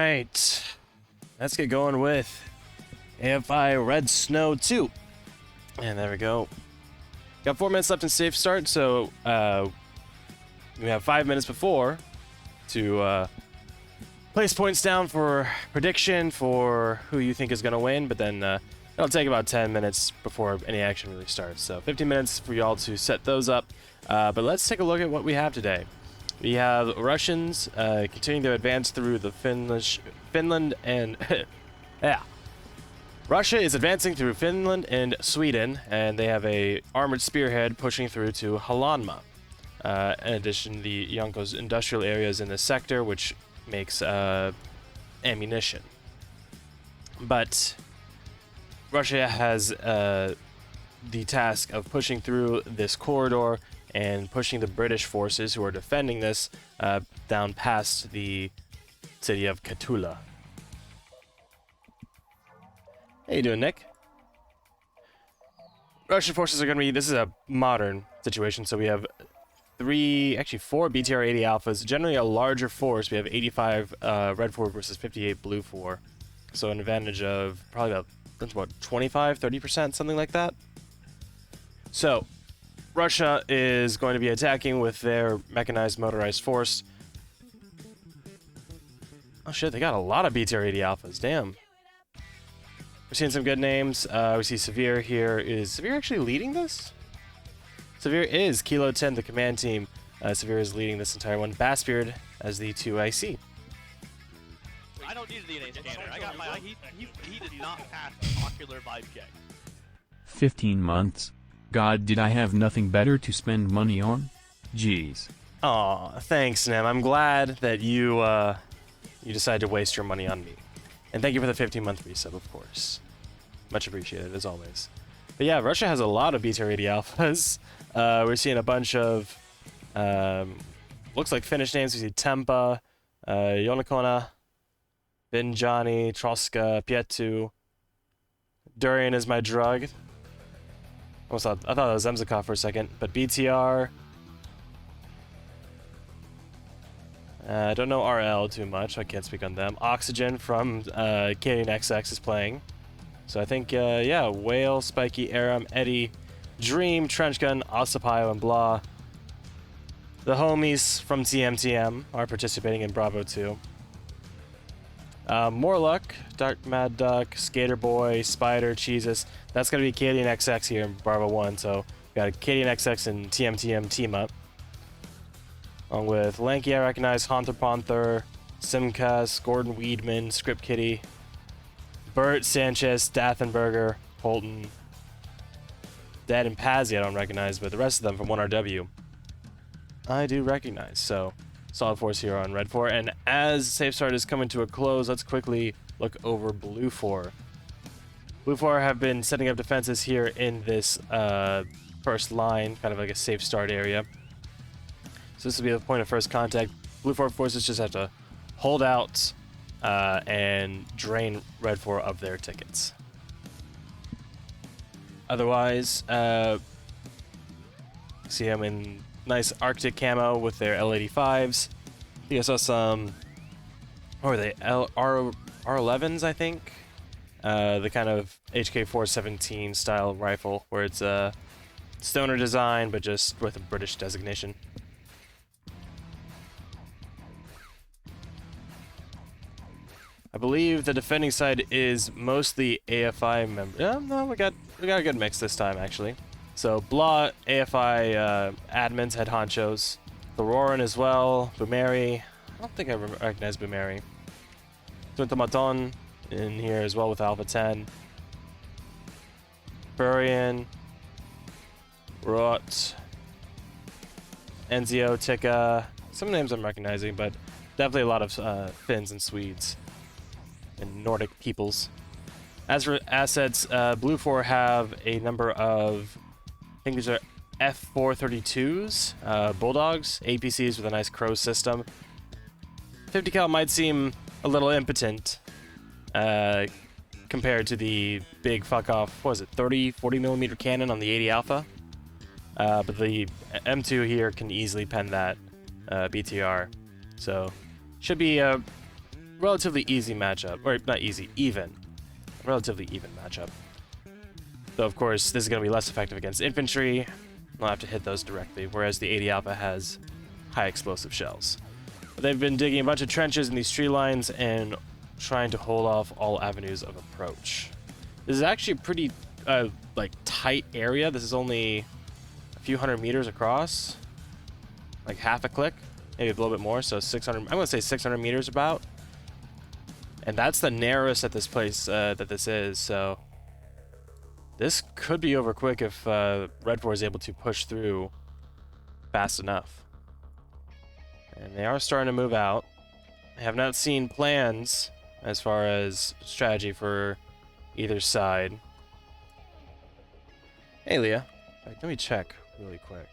right, let's get going with AFI Red Snow 2. And there we go. Got 4 minutes left in safe start, so we have 5 minutes before to place points down for prediction for who you think is going to win, but then it'll take about 10 minutes before any action really starts. So 15 minutes for y'all to set those up. But let's take a look at what we have today. We have Russians continuing to advance through the Finland and yeah. Russia is advancing through Finland and Sweden, and they have a armored spearhead pushing through to Halanma. In addition, the Yonko's industrial areas in the sector, which makes ammunition. But Russia has the task of pushing through this corridor and pushing the British forces who are defending this down past the city of Katula. How you doing, Nick? Russian forces are going to be... This is a modern situation, so we have 4 BTR-80 alphas. Generally a larger force. We have 85 red 4 versus 58 blue 4. So an advantage of probably about 25, 30%, something like that. So, Russia is going to be attacking with their mechanized motorized force. Oh shit, they got a lot of BTR-80 alphas, damn. We're seeing some good names. We see Severe here. Is Severe actually leading this? Severe is Kilo 10, the command team. Severe is leading this entire one. Bassbeard as the 2 IC. I don't need a DNA scanner. I got my... He did not pass the ocular vibe check. 15 months. God, did I have nothing better to spend money on? Jeez. Aw, thanks, Nem. I'm glad that you decided to waste your money on me. And thank you for the 15-month resub, of course. Much appreciated, as always. But yeah, Russia has a lot of BTR-80 alphas. We're seeing a bunch of... looks like Finnish names. We see Tempa, Yonakona, Binjani, Troska, Pietu. Durian is my drug. I thought it was Zemzakov for a second. But BTR... I don't know RL too much, so I can't speak on them. Oxygen from Canadian XX is playing. So I think, yeah, Whale, Spiky, Aram, Eddie, Dream, Trenchgun, Ossipio, and Blah. The homies from TMTM are participating in Bravo 2. Morluck, Dark Mad Duck, Skater Boy, Spider, Cheesus. That's going to be Canadian XX here in Bravo 1, so we got a Canadian XX and TMTM team up. Along with Lanky, I recognize, Haunter Panther, Simcast, Gordon Weedman, Script Kitty, Bert, Sanchez, Dathenberger, Holton, Dad, and Pazzi I don't recognize, but the rest of them from 1RW I do recognize. So, solid force here on Red 4. And as Safe Start is coming to a close, let's quickly look over Blue 4. Blue 4 have been setting up defenses here in this first line, kind of like a Safe Start area. So this will be the point of first contact. Blue 4 forces just have to hold out and drain Red 4 of their tickets. Otherwise, see them in nice Arctic camo with their L85s. I think I saw some, what were they, R11s, I think? The kind of HK417 style rifle where it's a stoner design but just with a British designation. I believe the defending side is mostly AFI members. No, we got a good mix this time, actually. So, Blah, AFI admins, head honchos. Thororan as well. Bumeri. I don't think I recognize Bumeri. Tuntomaton in here as well with Alpha 10. Burian. Rot. Enzio, Tika. Some names I'm recognizing, but definitely a lot of Finns and Swedes. And Nordic peoples. As for assets, Blue 4 have a number of, I think these are F432s, Bulldogs, APCs with a nice crow system. 50 cal might seem a little impotent compared to the big fuck off, what was it, 40 millimeter cannon on the 80 Alpha. But the M2 here can easily pen that BTR. So should be relatively easy matchup, or not easy, even. Relatively even matchup. Though, of course, this is going to be less effective against infantry. I'll have to hit those directly, whereas the 80 Alpha has high explosive shells. But they've been digging a bunch of trenches in these tree lines and trying to hold off all avenues of approach. This is actually a pretty, like, tight area. This is only a few hundred meters across. Like half a click, maybe a little bit more, so 600, I'm going to say 600 meters about. And that's the narrowest at this place that this is, so this could be over quick if Red 4 is able to push through fast enough. And they are starting to move out. I have not seen plans as far as strategy for either side. Hey, Leah. In fact, let me check really quick.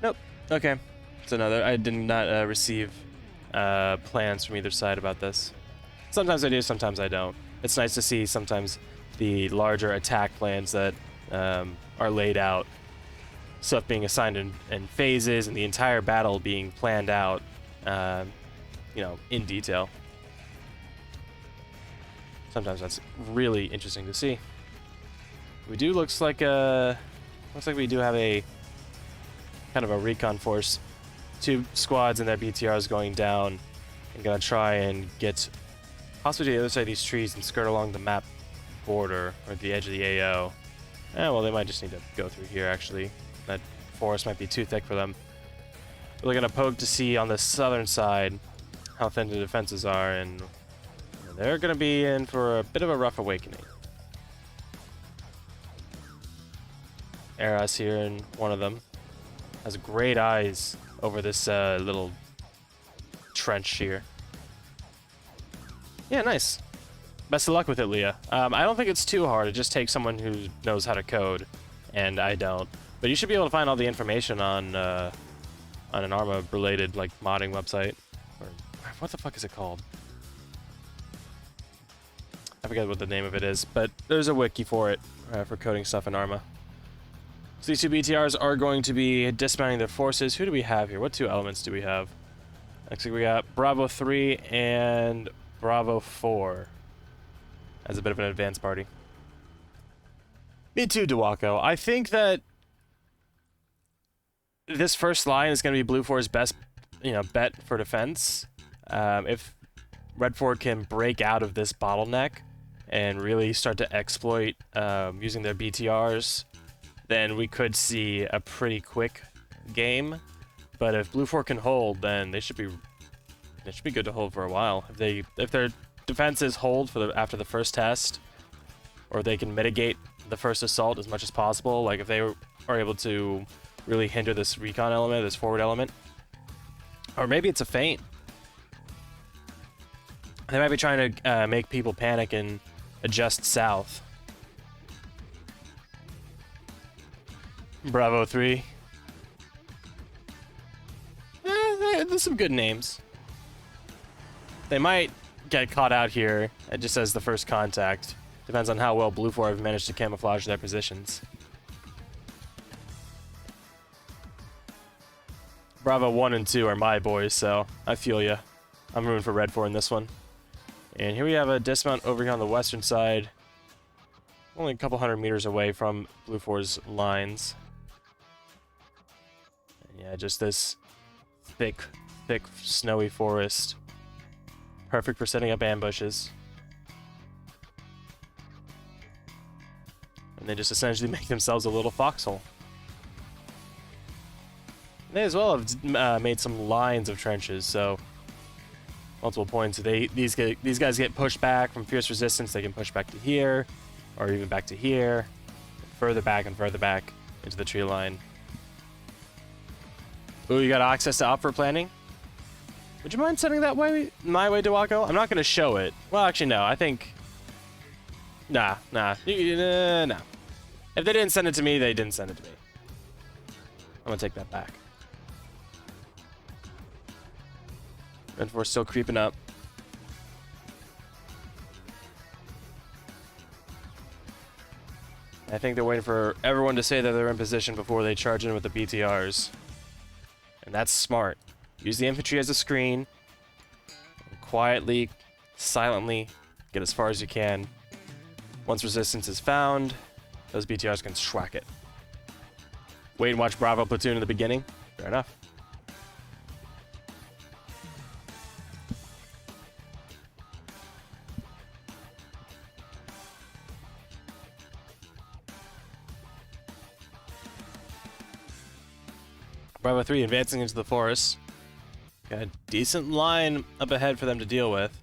Nope. Okay. It's another. I did not receive plans from either side about this. Sometimes I do, sometimes I don't. It's nice to see sometimes the larger attack plans that are laid out, stuff being assigned in phases, and the entire battle being planned out, you know, in detail. Sometimes that's really interesting to see. We do looks like we do have a kind of a recon force. 2 squads and their BTRs going down and gonna try and get possibly to the other side of these trees and skirt along the map border or the edge of the AO. Well, they might just need to go through here actually. That forest might be too thick for them. We're gonna poke to see on the southern side how thin the defenses are, and they're going to be in for a bit of a rough awakening. Eras here, and one of them has great eyes over this little trench here. Yeah, nice. Best of luck with it, Leah. I don't think it's too hard. It just takes someone who knows how to code, and I don't. But you should be able to find all the information on an Arma-related like modding website. Or what the fuck is it called? I forget what the name of it is, but there's a wiki for it, for coding stuff in Arma. So these 2 BTRs are going to be dismounting their forces. Who do we have here? What 2 elements do we have? Looks like we got Bravo 3 and Bravo 4 as a bit of an advanced party. Me too, Dewako. I think that this first line is going to be Blue 4's best, bet for defense. If Red 4 can break out of this bottleneck and really start to exploit using their BTRs, then we could see a pretty quick game. But if Blue 4 can hold, then they should be good to hold for a while. If their defenses hold for after the first test, or they can mitigate the first assault as much as possible, like if they are able to really hinder this recon element, this forward element, or maybe it's a feint. They might be trying to make people panic and adjust south. Bravo 3. There's some good names. They might get caught out here just as the first contact. Depends on how well Blue 4 have managed to camouflage their positions. Bravo 1 and 2 are my boys, so I feel ya. I'm rooting for Red 4 in this one. And here we have a dismount over here on the western side. Only a couple hundred meters away from Blue 4's lines. And yeah, just this thick, snowy forest. Perfect for setting up ambushes. And they just essentially make themselves a little foxhole. They as well have made some lines of trenches, so multiple points. These guys get pushed back from fierce resistance. They can push back to here, or even back to here, further back and further back into the tree line. Ooh, you got access to upper planning? Would you mind sending that way, my way, Dewako? I'm not going to show it. Well, actually, no. I think... Nah. Nah. If they didn't send it to me, they didn't send it to me. I'm going to take that back. And we're still creeping up. I think they're waiting for everyone to say that they're in position before they charge in with the BTRs. And that's smart. Use the infantry as a screen. Quietly, silently, get as far as you can. Once resistance is found, those BTRs can schwack it. Wait and watch Bravo platoon in the beginning. Fair enough. Bravo 3 advancing into the forest. Got a decent line up ahead for them to deal with.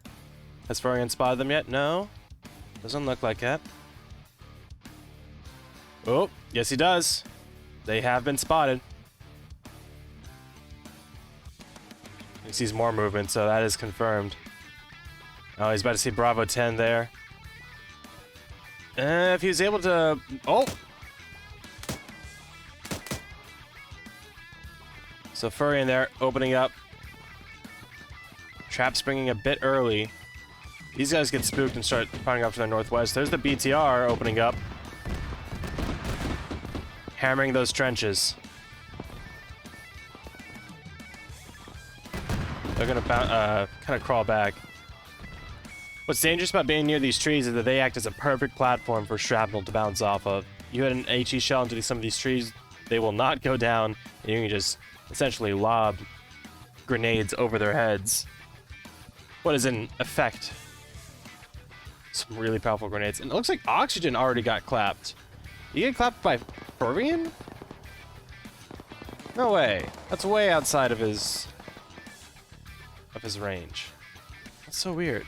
Has Furion spotted them yet? No. Doesn't look like it. Oh, yes he does. They have been spotted. He sees more movement, so that is confirmed. Oh, he's about to see Bravo 10 there. If he's able to... Oh! So Furion there, opening up. Trap springing a bit early. These guys get spooked and start firing off to the northwest. There's the BTR opening up. Hammering those trenches. They're gonna kind of crawl back. What's dangerous about being near these trees is that they act as a perfect platform for shrapnel to bounce off of. You hit an HE shell into some of these trees, they will not go down, and you can just essentially lob grenades over their heads. What is in effect? Some really powerful grenades. And it looks like Oxygen already got clapped. You get clapped by Furion? No way. That's way outside of his range. That's so weird.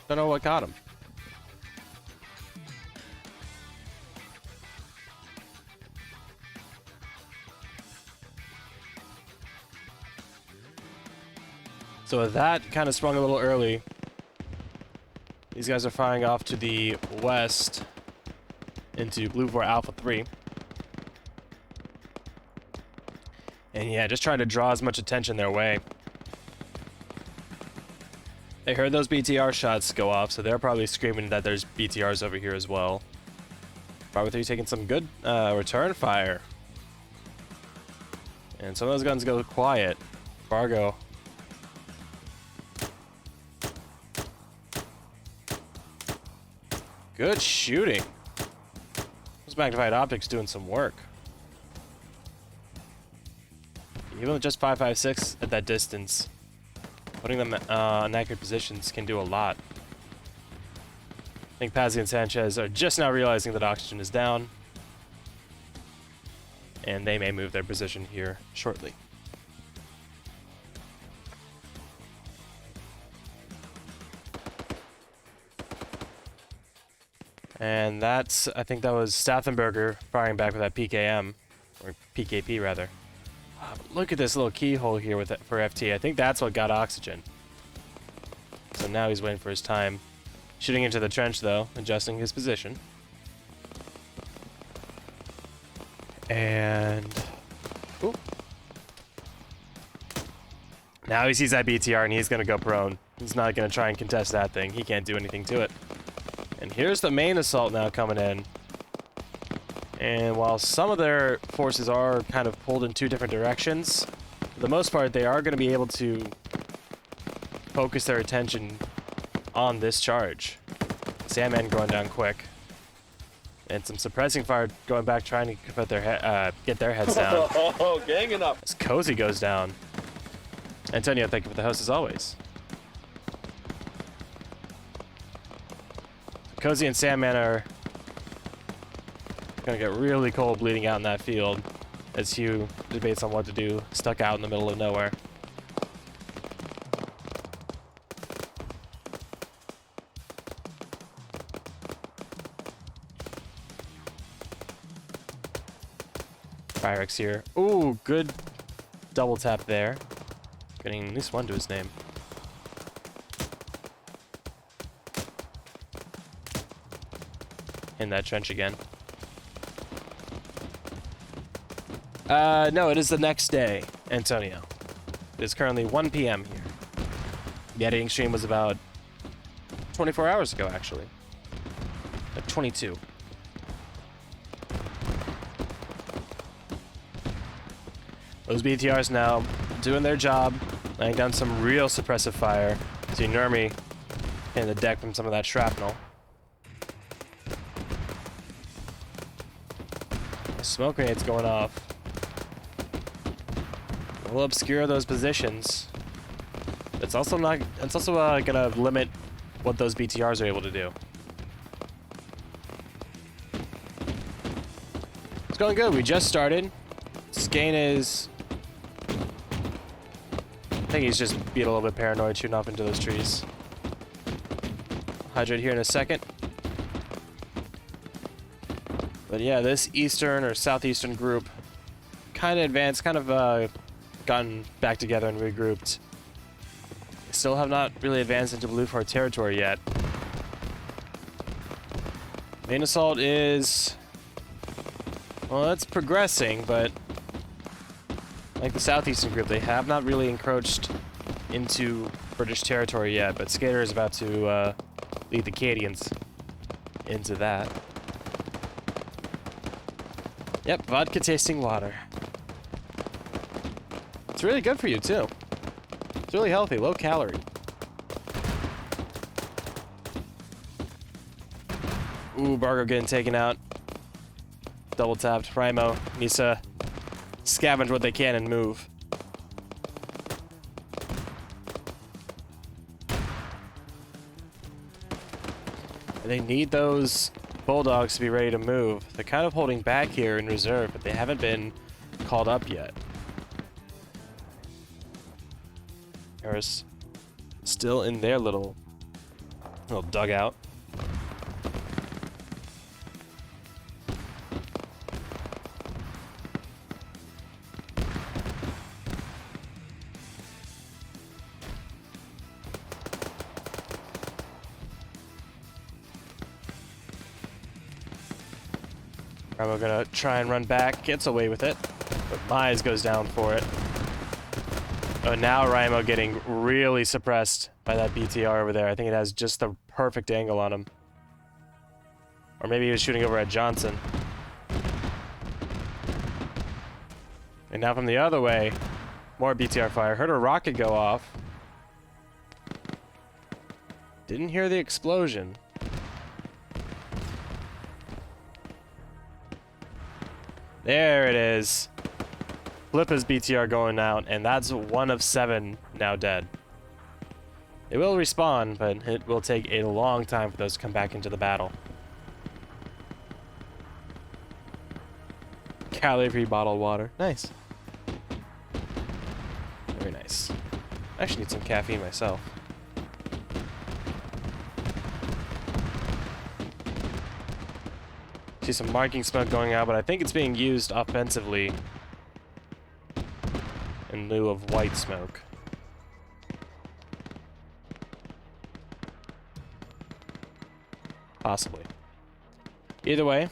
Don't know what got him. So that kind of sprung a little early. These guys are firing off to the west into Blue 4 Alpha 3. And yeah, just trying to draw as much attention their way. They heard those BTR shots go off, so they're probably screaming that there's BTRs over here as well. Bravo 3 taking some good return fire. And some of those guns go quiet. Fargo. Good shooting. Those magnified optics doing some work. Even with just 5.56 at that distance, putting them in accurate positions can do a lot. I think Pazzi and Sanchez are just now realizing that Oxygen is down, and they may move their position here shortly. And that's, I think that was Staffenberger firing back with that PKM, or PKP rather. Look at this little keyhole here with it for FT. I think that's what got Oxygen. So now he's waiting for his time. Shooting into the trench though, adjusting his position. And... Ooh. Now he sees that BTR and he's going to go prone. He's not going to try and contest that thing. He can't do anything to it. And here's the main assault now coming in. And while some of their forces are kind of pulled in two different directions, for the most part they are going to be able to focus their attention on this charge. Sandman going down quick. And some suppressing fire going back trying to put their get their heads down. Oh, ganging up. As Cozy goes down. Antonio, thank you for the host as always. Cozy and Sandman are gonna get really cold bleeding out in that field as Hugh debates on what to do, stuck out in the middle of nowhere. Firex here. Ooh, good double tap there. Getting at least one to his name. In that trench again. No, it is the next day, Antonio. It is currently 1 p.m. here. The editing stream was about 24 hours ago, actually. 22. Those BTRs now doing their job, laying down some real suppressive fire. See Nurmi in the deck from some of that shrapnel. Smoke grenades going off. Will obscure those positions. It's also not. It's also gonna limit what those BTRs are able to do. It's going good. We just started. Skane is. I think he's just being a little bit paranoid, shooting off into those trees. Hydrate here in a second. But yeah, this eastern or southeastern group kind of advanced, kind of gotten back together and regrouped. They still have not really advanced into Blue Fort territory yet. Main assault is, well, it's progressing, but like the southeastern group, they have not really encroached into British territory yet. But Skater is about to lead the Cadians into that. Yep, vodka tasting water. It's really good for you too. It's really healthy, low calorie. Ooh, Bargo getting taken out. Double tapped. Rimo needs to scavenge what they can and move. And they need those Bulldogs to be ready to move. They're kind of holding back here in reserve, but they haven't been called up yet. Harris still in their little dugout. We're gonna try and run back, gets away with it, but Mize goes down for it. Oh, now Rimo getting really suppressed by that BTR over there. I think it has just the perfect angle on him. Or maybe he was shooting over at Johnson. And now from the other way, more BTR fire. Heard a rocket go off. Didn't hear the explosion. There it is. Flippa's BTR going out, and that's 1 of 7 now dead. They will respawn, but it will take a long time for those to come back into the battle. Calorie-free bottled water. Nice. Very nice. I actually need some caffeine myself. See some marking smoke going out, but I think it's being used offensively in lieu of white smoke. Possibly. Either way,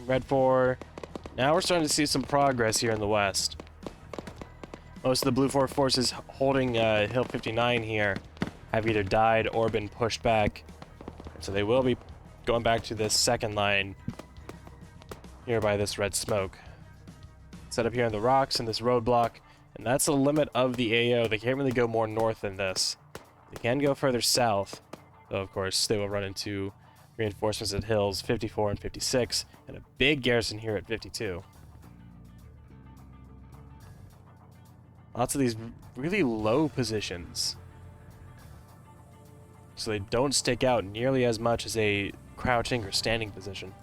Red 4. Now we're starting to see some progress here in the west. Most of the Blue 4 forces holding Hill 59 here have either died or been pushed back. So they will be going back to this second line here by this red smoke. Set up here on the rocks in this roadblock, and that's the limit of the AO. They can't really go more north than this. They can go further south, though of course they will run into reinforcements at hills 54 and 56, and a big garrison here at 52. Lots of these really low positions, so they don't stick out nearly as much as a crouching or standing position.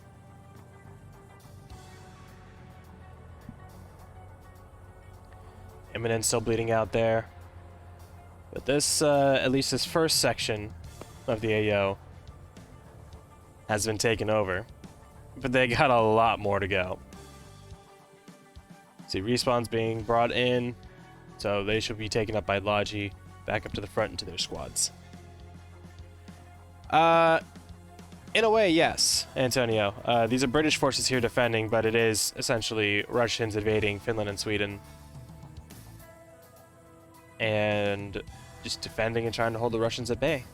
Eminence still bleeding out there. But this, at least this first section of the AO has been taken over. But they got a lot more to go. See, respawns being brought in, so they should be taken up by Logi, back up to the front into their squads. In a way, yes, Antonio. These are British forces here defending, but it is essentially Russians invading Finland and Sweden. And just defending and trying to hold the Russians at bay.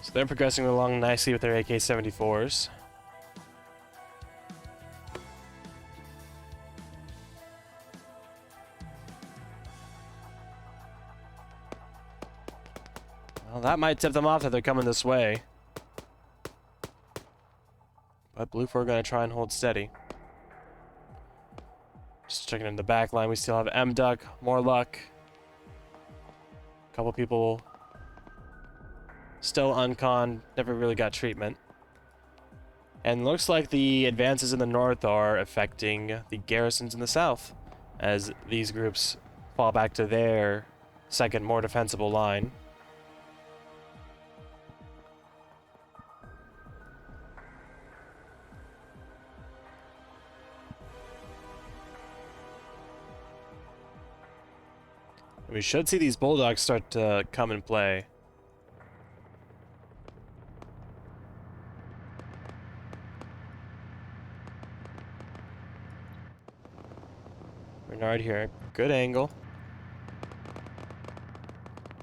So they're progressing along nicely with their AK-74s. Well, that might tip them off that they're coming this way. But Blue 4 are going to try and hold steady. Just checking in the back line, we still have M-Duck, more luck. A couple people still unconned, never really got treatment. And looks like the advances in the north are affecting the garrisons in the south, as these groups fall back to their second, more defensible line. We should see these bulldogs start to come and play. Bernard here, good angle.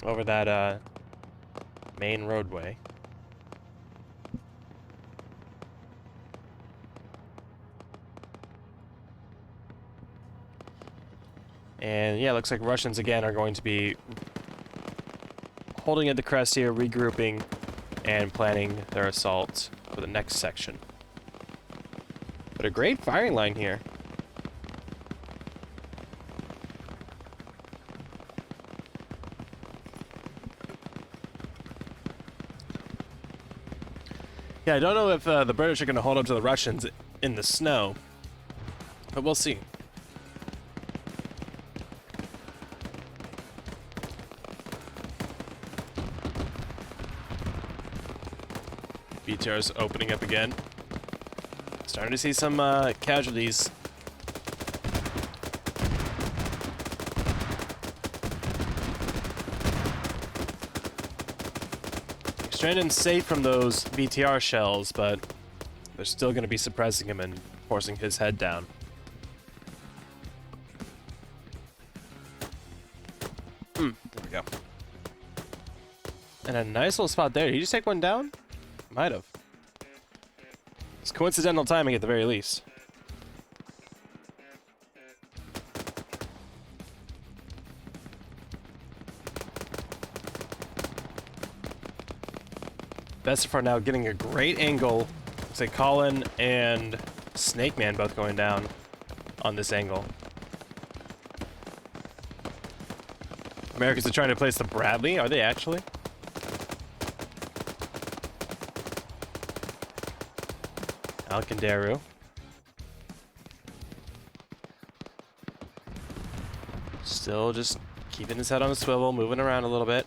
Over that main roadway. And yeah, looks like Russians again are going to be holding at the crest here, regrouping, and planning their assault for the next section. But a great firing line here. Yeah, I don't know if the British are going to hold up to the Russians in the snow, but we'll see. BTR's opening up again. Starting to see some casualties. Strandon's safe from those BTR shells, but they're still going to be suppressing him and forcing his head down. There we go. And a nice little spot there. Did he just take one down? Might have. It's coincidental timing at the very least. Bestafar now getting a great angle. Looks like Colin and Snake Man both going down on this angle. Americans are trying to place the Bradley. Are they actually? Alcandaru. Still just keeping his head on a swivel, moving around a little bit.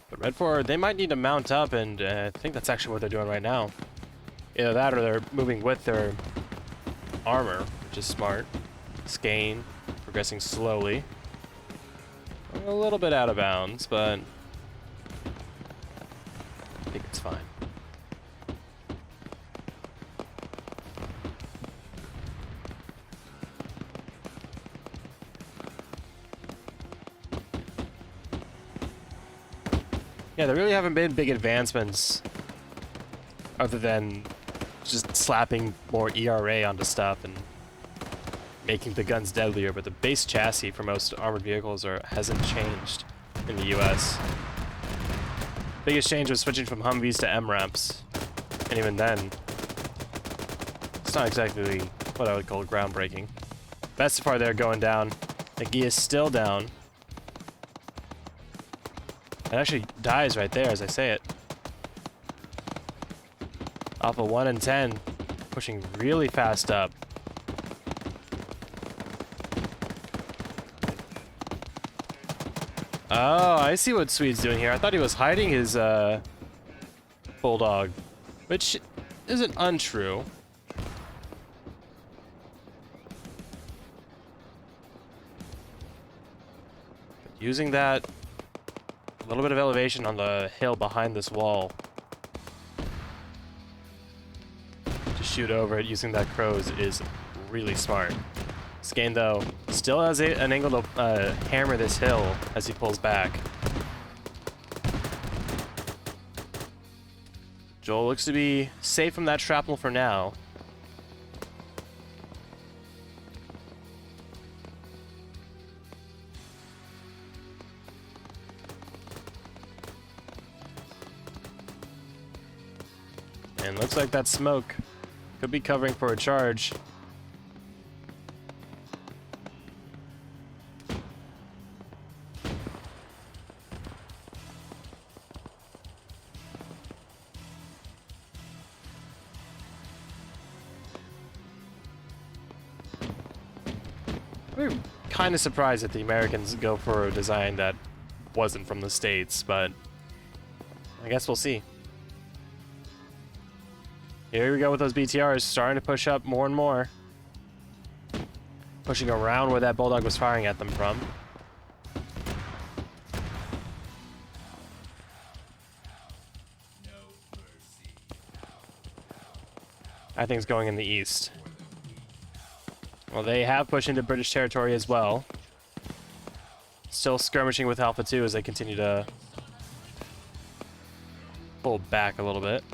But Red 4, they might need to mount up, and I think that's actually what they're doing right now. Either that or they're moving with their armor, which is smart. Skane, progressing slowly. A little bit out of bounds, but I think it's fine. Yeah, there really haven't been big advancements other than just slapping more ERA onto stuff and making the guns deadlier, but the base chassis for most armored vehicles hasn't changed in the US. Biggest change was switching from Humvees to MRAPs, and even then, it's not exactly what I would call groundbreaking. Bestafar there going down. McGee is still down. It actually dies right there as I say it. Off of 1 and 10, pushing really fast up. Oh, I see what Swede's doing here. I thought he was hiding his bulldog, which isn't untrue. using that little bit of elevation on the hill behind this wall to shoot over it using that crows is really smart. Skane, though, still has an angle to hammer this hill as he pulls back. Joel looks to be safe from that shrapnel for now. And looks like that smoke could be covering for a charge. We're kind of surprised that the Americans go for a design that wasn't from the States, but I guess we'll see. Here we go with those BTRs starting to push up more and more. Pushing around where that Bulldog was firing at them from. I think it's going in the east. Well, they have pushed into British territory as well. Still skirmishing with Alpha 2 as they continue to pull back a little bit.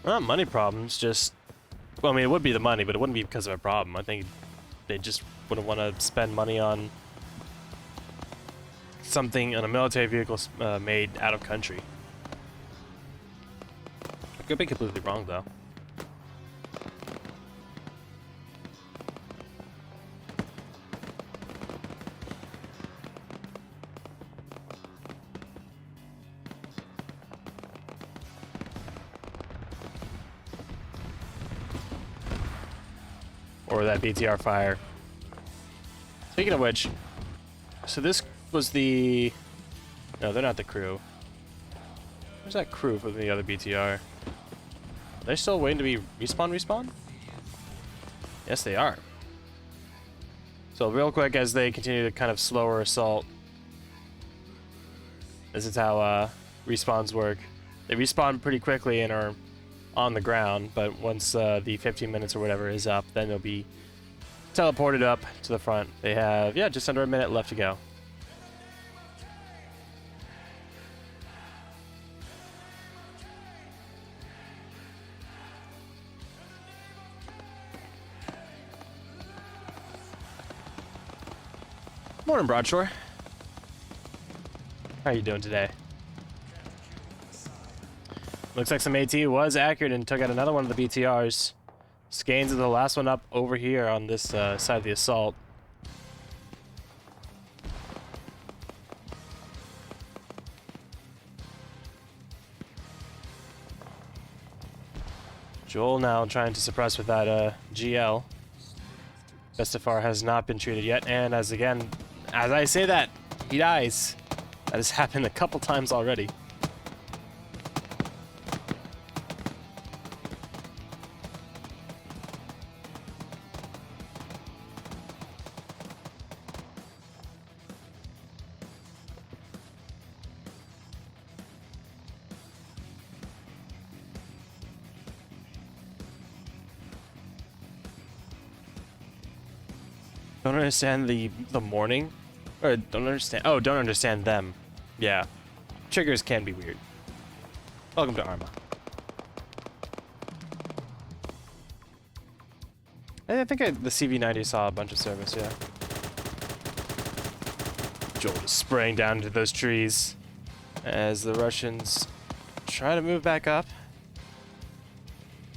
Not money problems, just... Well, I mean, it would be the money, but it wouldn't be because of a problem. I think they just wouldn't want to spend money on something, on a military vehicle made out of country. I could be completely wrong, though. Or that BTR fire. Speaking of which, so this was the... No, they're not the crew. Where's that crew for the other BTR? Are they still waiting to be respawn? Yes, they are. So real quick, as they continue to kind of slower assault, this is how respawns work. They respawn pretty quickly and are on the ground, but once the 15 minutes or whatever is up, then they'll be teleported up to the front. They have, yeah, just under a minute left to go. Morning, Broadshore. How are you doing today? Looks like some AT was accurate and took out another one of the BTRs. Skanes is the last one up over here on this side of the assault. Joel now trying to suppress with that GL. Bestafar has not been treated yet, and as I say that, he dies. That has happened a couple times already. Don't understand the morning? Or don't understand... Oh, don't understand them. Yeah. Triggers can be weird. Welcome to Arma. I think the CV90 saw a bunch of service, yeah. Joel is spraying down into those trees as the Russians try to move back up.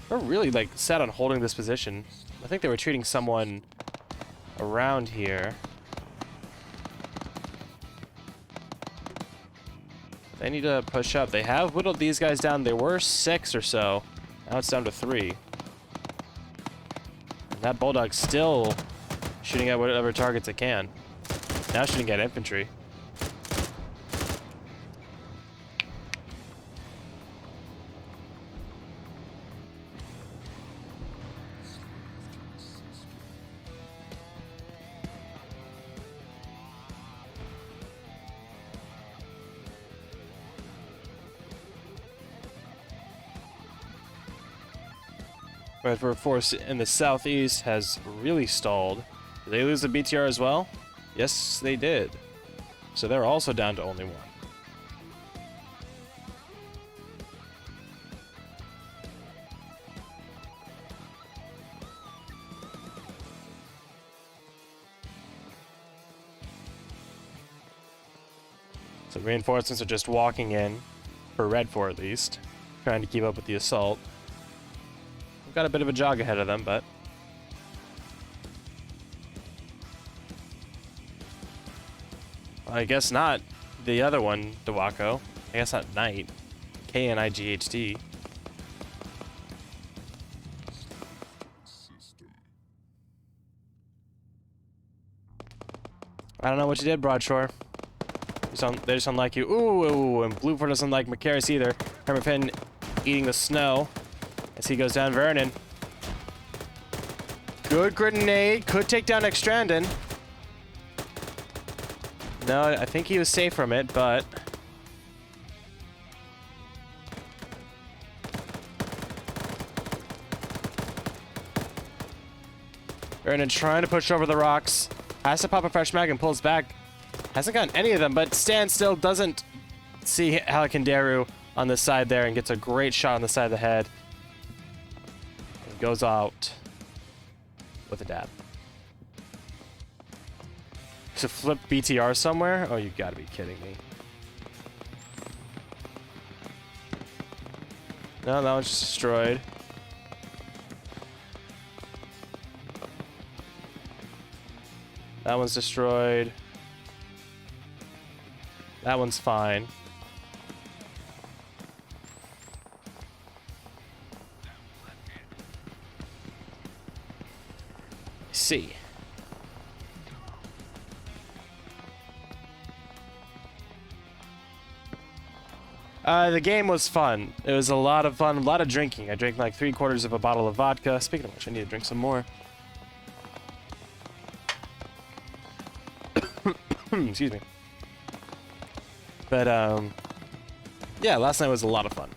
They're really, like, set on holding this position. I think they were treating someone around here. They need to push up. They have whittled these guys down. There were 6 or so. Now it's down to 3. And that Bulldog's still shooting at whatever targets it can. Now shooting at infantry. Red Force in the southeast has really stalled. Did they lose the BTR as well? Yes, they did. So they're also down to only 1. So reinforcements are just walking in, for Red 4 at least, trying to keep up with the assault. We've got a bit of a jog ahead of them, but... I guess not the other one, Dewako. I guess not Knight. K-N-I-G-H-T. I don't know what you did, Broadshore. They just don't like you. Ooh, and Blueford doesn't like Macaris either. Hammerpin eating the snow as he goes down Vernon. Good grenade. Could take down Extrandon. No, I think he was safe from it, but... Vernon trying to push over the rocks. Has to pop a fresh mag and pulls back. Hasn't gotten any of them, but stands still, doesn't see Halikandaru on the side there and gets a great shot on the side of the head. And goes out with a dab. To flip BTR somewhere? Oh, you gotta be kidding me. No, that one's just destroyed. That one's destroyed. That one's fine. See. The game was fun. It was a lot of fun, a lot of drinking. I drank like 3/4 of a bottle of vodka. Speaking of which, I need to drink some more. Excuse me. But, yeah, last night was a lot of fun.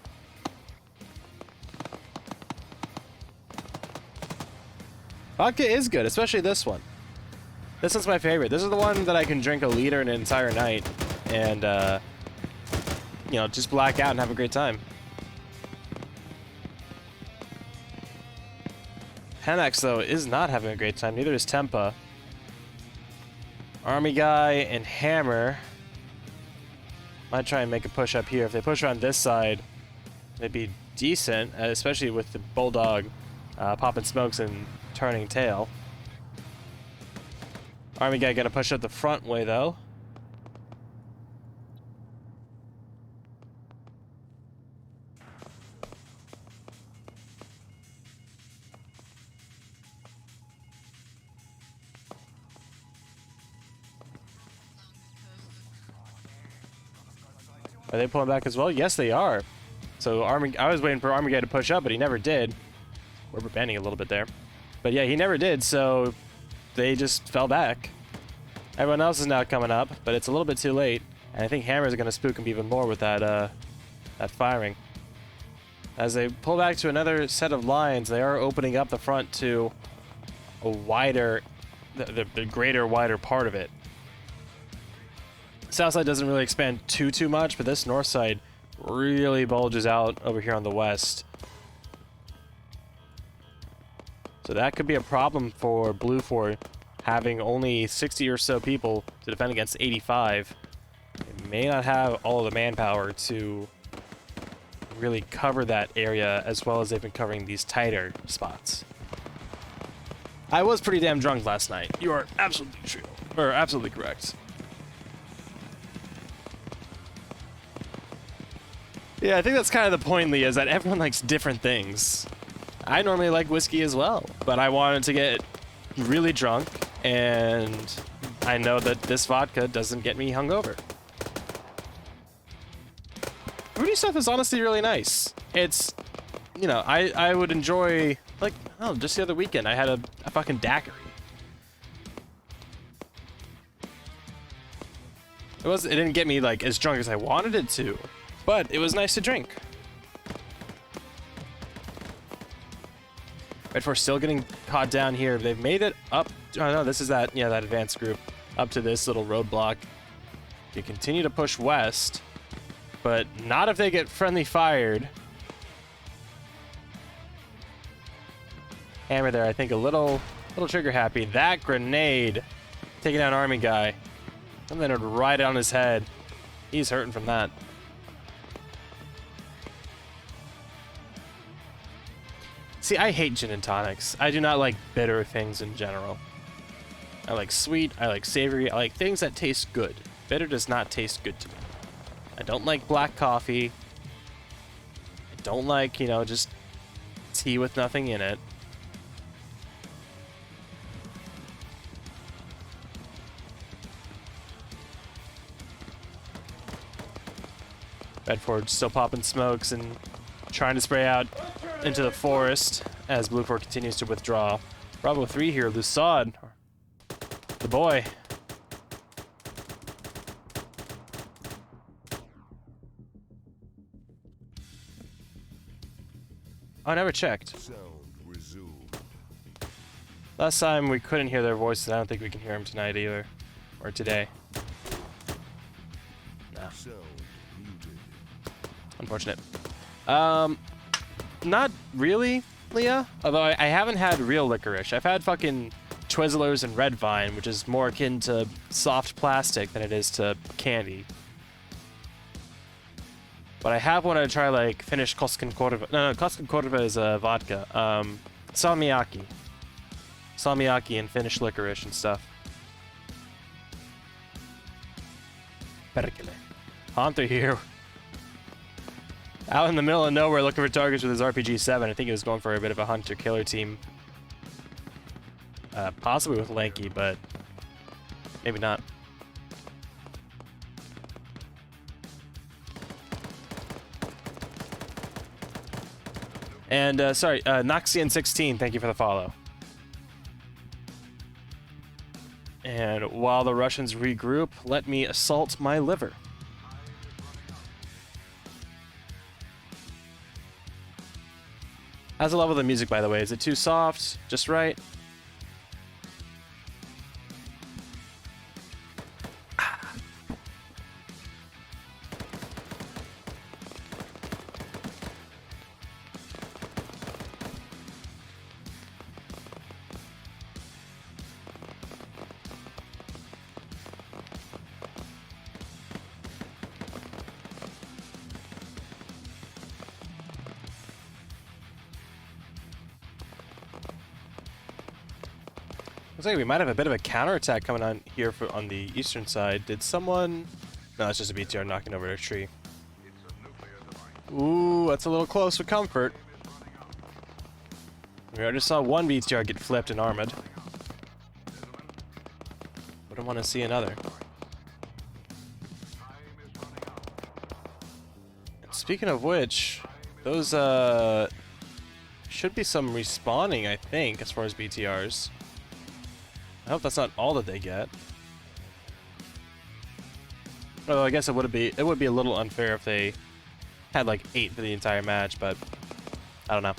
Vodka is good, especially this one. This one's my favorite. This is the one that I can drink a liter in an entire night and, you know, just black out and have a great time. Penax, though, is not having a great time. Neither is Tempa. Army Guy and Hammer might try and make a push up here. If they push around this side, they'd be decent, especially with the Bulldog popping smokes and turning tail. Army Guy gonna push up the front way, though. Are they pulling back as well? Yes, they are. So I was waiting for Army Guy to push up, but he never did. We're bending a little bit there. But yeah, he never did, so they just fell back. Everyone else is now coming up, but it's a little bit too late. And I think Hammer's going to spook him even more with that firing. As they pull back to another set of lines, they are opening up the front to a wider, the greater, wider part of it. South side doesn't really expand too much, but this north side really bulges out over here on the west. So that could be a problem for Blue for having only 60 or so people to defend against 85. They may not have all of the manpower to really cover that area as well as they've been covering these tighter spots. I was pretty damn drunk last night. You are absolutely true, or absolutely correct. Yeah, I think that's kind of the point, Lee, is that everyone likes different things. I normally like whiskey as well, but I wanted to get really drunk, and I know that this vodka doesn't get me hungover. Fruity stuff is honestly really nice. It's, you know, I would enjoy, like, oh, just the other weekend I had a fucking daiquiri. It didn't get me, like, as drunk as I wanted it to. But it was nice to drink. Redford's still getting caught down here. They've made it up. Oh no, this is that, yeah, that advanced group up to this little roadblock. They continue to push west, but not if they get friendly fired. Hammer there, I think, a little trigger happy. That grenade taking down Army guy. And then it right on his head. He's hurting from that. See, I hate gin and tonics. I do not like bitter things in general. I like sweet, I like savory, I like things that taste good. Bitter does not taste good to me. I don't like black coffee. I don't like, you know, just tea with nothing in it. Redford still popping smokes and trying to spray out into the forest as Blue 4 continues to withdraw. Bravo 3 here, Lusad, the boy. Oh, I never checked. Last time we couldn't hear their voices. I don't think we can hear them tonight either. Or today. No. Unfortunate. Not really, Leah. Although I haven't had real licorice. I've had fucking Twizzlers and Red Vine, which is more akin to soft plastic than it is to candy. But I have wanted to try, like, Finnish Koskenkorva. No, Koskenkorva is vodka. Salmiakki. Salmiakki and Finnish licorice and stuff. Perkele. Hunter here. Out in the middle of nowhere looking for targets with his RPG-7. I think he was going for a bit of a hunter-killer team. Possibly with Lanky, but maybe not. And, sorry, Noxian16, thank you for the follow. And while the Russians regroup, let me assault my liver. How's the level of the music, by the way? Is it too soft? Just right? Looks like we might have a bit of a counterattack coming on here on the eastern side. Did someone... No, it's just a BTR knocking over a tree. Ooh, that's a little close for comfort. We already saw one BTR get flipped and armored. Wouldn't want to see another. And speaking of which, those should be some respawning, I think, as far as BTRs. I hope that's not all that they get. Well, I guess it would be a little unfair if they had like 8 for the entire match, but I don't know.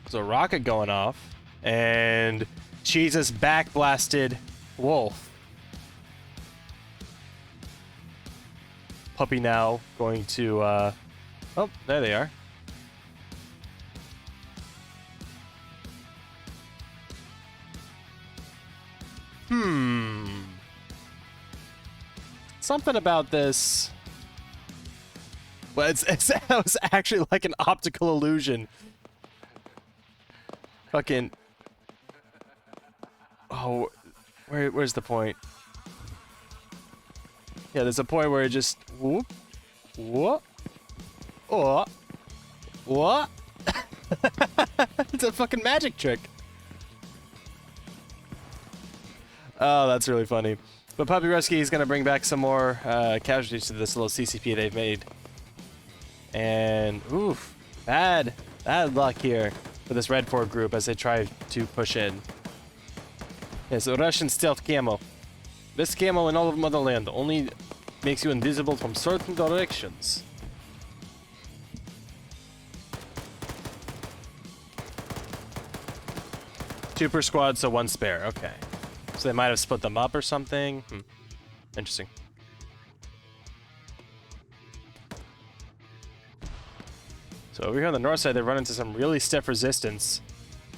There's a rocket going off, and Jesus backblasted Wolf. Puppy now going to oh, there they are. Something about this. Well, it was actually like an optical illusion. Fucking. Oh, where's the point? Yeah, there's a point where it just whoop, whoop, oh, what? It's a fucking magic trick. Oh, that's really funny. But Puppy Rusky is going to bring back some more casualties to this little CCP they've made. And, oof, bad luck here for this Red 4 group as they try to push in. It's a Russian stealth camo. This camo in all of Motherland only makes you invisible from certain directions. 2 per squad, so 1 spare. Okay. So they might have split them up or something. Interesting. So over here on the north side, they run into some really stiff resistance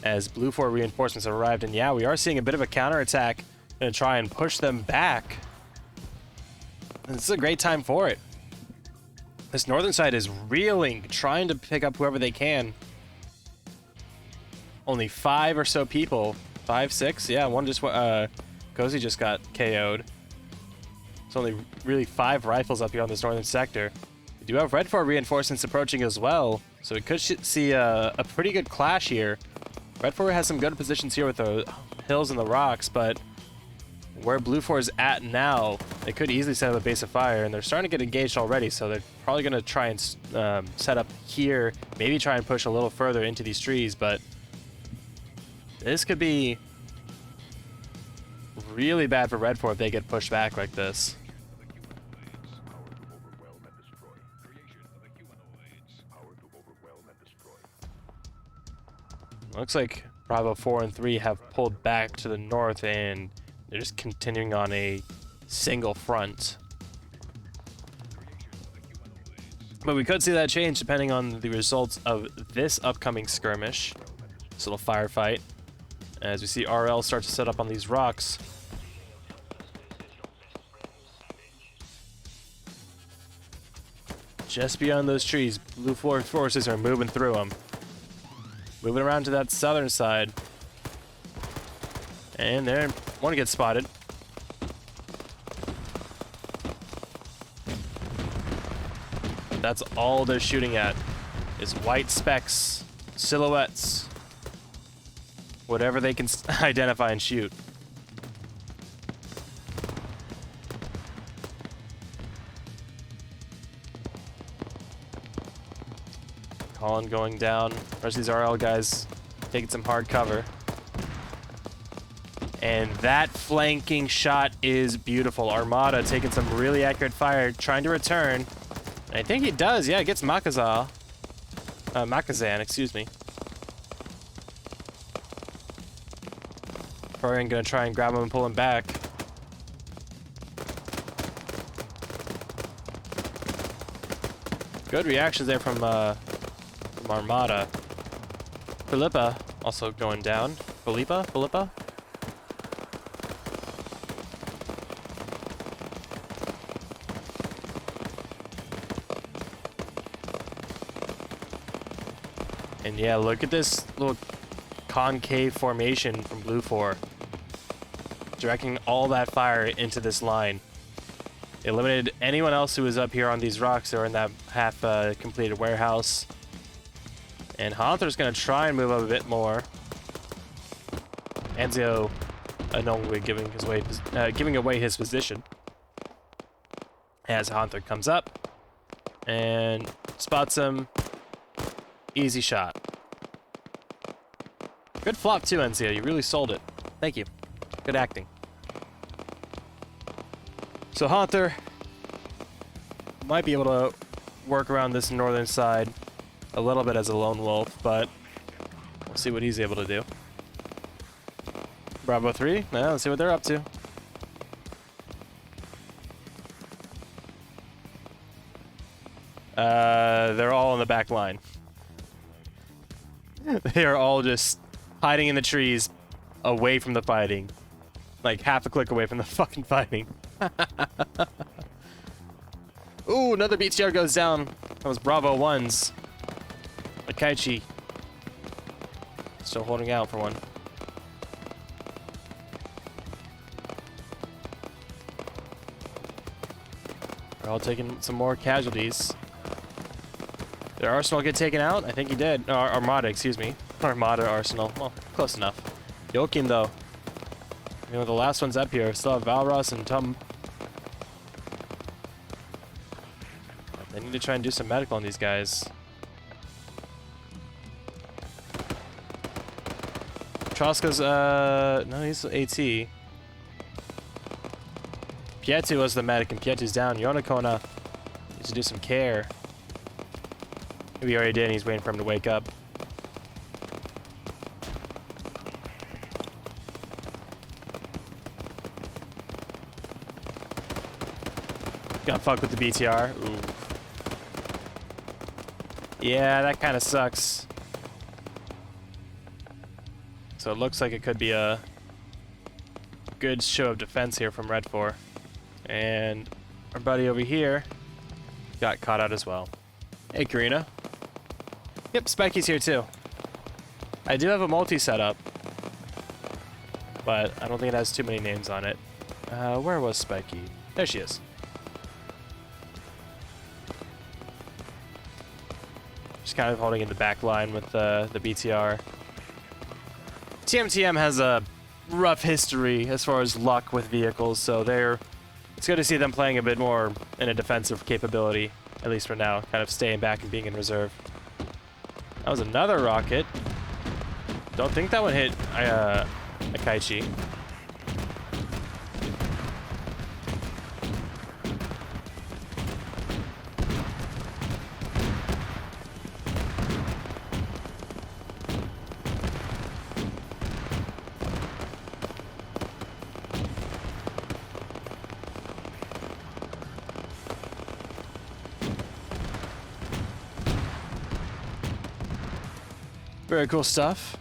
as Blue 4 reinforcements have arrived. And yeah, we are seeing a bit of a counterattack. Gonna try and push them back. And this is a great time for it. This northern side is reeling, trying to pick up whoever they can. Only 5 or so people. 5, 6? Yeah, one just... Cozy just got KO'd. It's only really 5 rifles up here on this northern sector. We do have Red 4 reinforcements approaching as well, so we could see a pretty good clash here. Red 4 has some good positions here with the hills and the rocks, but where Blue 4 is at now, they could easily set up a base of fire, and they're starting to get engaged already, so they're probably going to try and set up here, maybe try and push a little further into these trees, but this could be really bad for Red 4 if they get pushed back like this. Looks like Bravo 4 and 3 have pulled back to the north, and they're just continuing on a single front. But we could see that change depending on the results of this upcoming skirmish. This little firefight. As we see RL start to set up on these rocks. Just beyond those trees, Blue 4 forces are moving through them. Moving around to that southern side. And there, one gets spotted. That's all they're shooting at, is white specks, silhouettes, whatever they can identify and shoot. Colin going down. Rest of these RL guys taking some hard cover. And that flanking shot is beautiful. Armada taking some really accurate fire, trying to return. And I think he does. Yeah, it gets Makazan, excuse me. Probably gonna try and grab him and pull him back. Good reactions there from Armada. Philippa also going down. Philippa? And yeah, look at this little concave formation from Blue 4. Directing all that fire into this line. Eliminated anyone else who was up here on these rocks or in that half completed warehouse. And Haunter's gonna try and move up a bit more. Anzio unknowingly giving away his position. As Haunter comes up and spots him. Easy shot. Good flop too, Enzio. You really sold it. Thank you. Good acting. So Haunter might be able to work around this northern side a little bit as a lone wolf, but we'll see what he's able to do. Bravo 3? Now let's see what they're up to. They're all on the back line. They are all just hiding in the trees away from the fighting. Like half a click away from the fucking fighting. Ooh, another BTR goes down. That was Bravo 1's. Akaichi. Still holding out for one. They're all taking some more casualties. Did Arsenal get taken out? I think he did. No, Armada, excuse me. Armada, Arsenal. Well, close enough. Joachim, though. You know, the last one's up here. Still have Valros and Tum. They need to try and do some medical on these guys. Troska's, no, he's AT. Pietu was the medic, and Pietu's down. Yonakona needs to do some care. Maybe he already did, and he's waiting for him to wake up. gonna fuck with the BTR. Ooh. Yeah, that kind of sucks. So it looks like it could be a good show of defense here from Red 4. And our buddy over here got caught out as well. Hey, Karina. Yep, Spiky's here too. I do have a multi set up, but I don't think it has too many names on it. Where was Spiky? There she is. Just kind of holding in the back line with the BTR. TMTM has a rough history as far as luck with vehicles, so it's good to see them playing a bit more in a defensive capability, at least for now, kind of staying back and being in reserve. That was another rocket. Don't think that one hit Akaichi. Very cool stuff.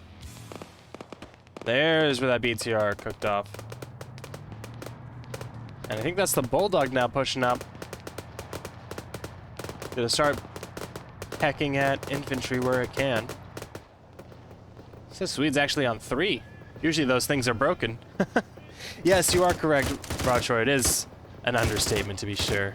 There's where that BTR cooked off. And I think that's the Bulldog now pushing up. Gonna start pecking at infantry where it can. It says Swede's actually on 3. Usually those things are broken. Yes, you are correct, Broadshore. It is an understatement to be sure.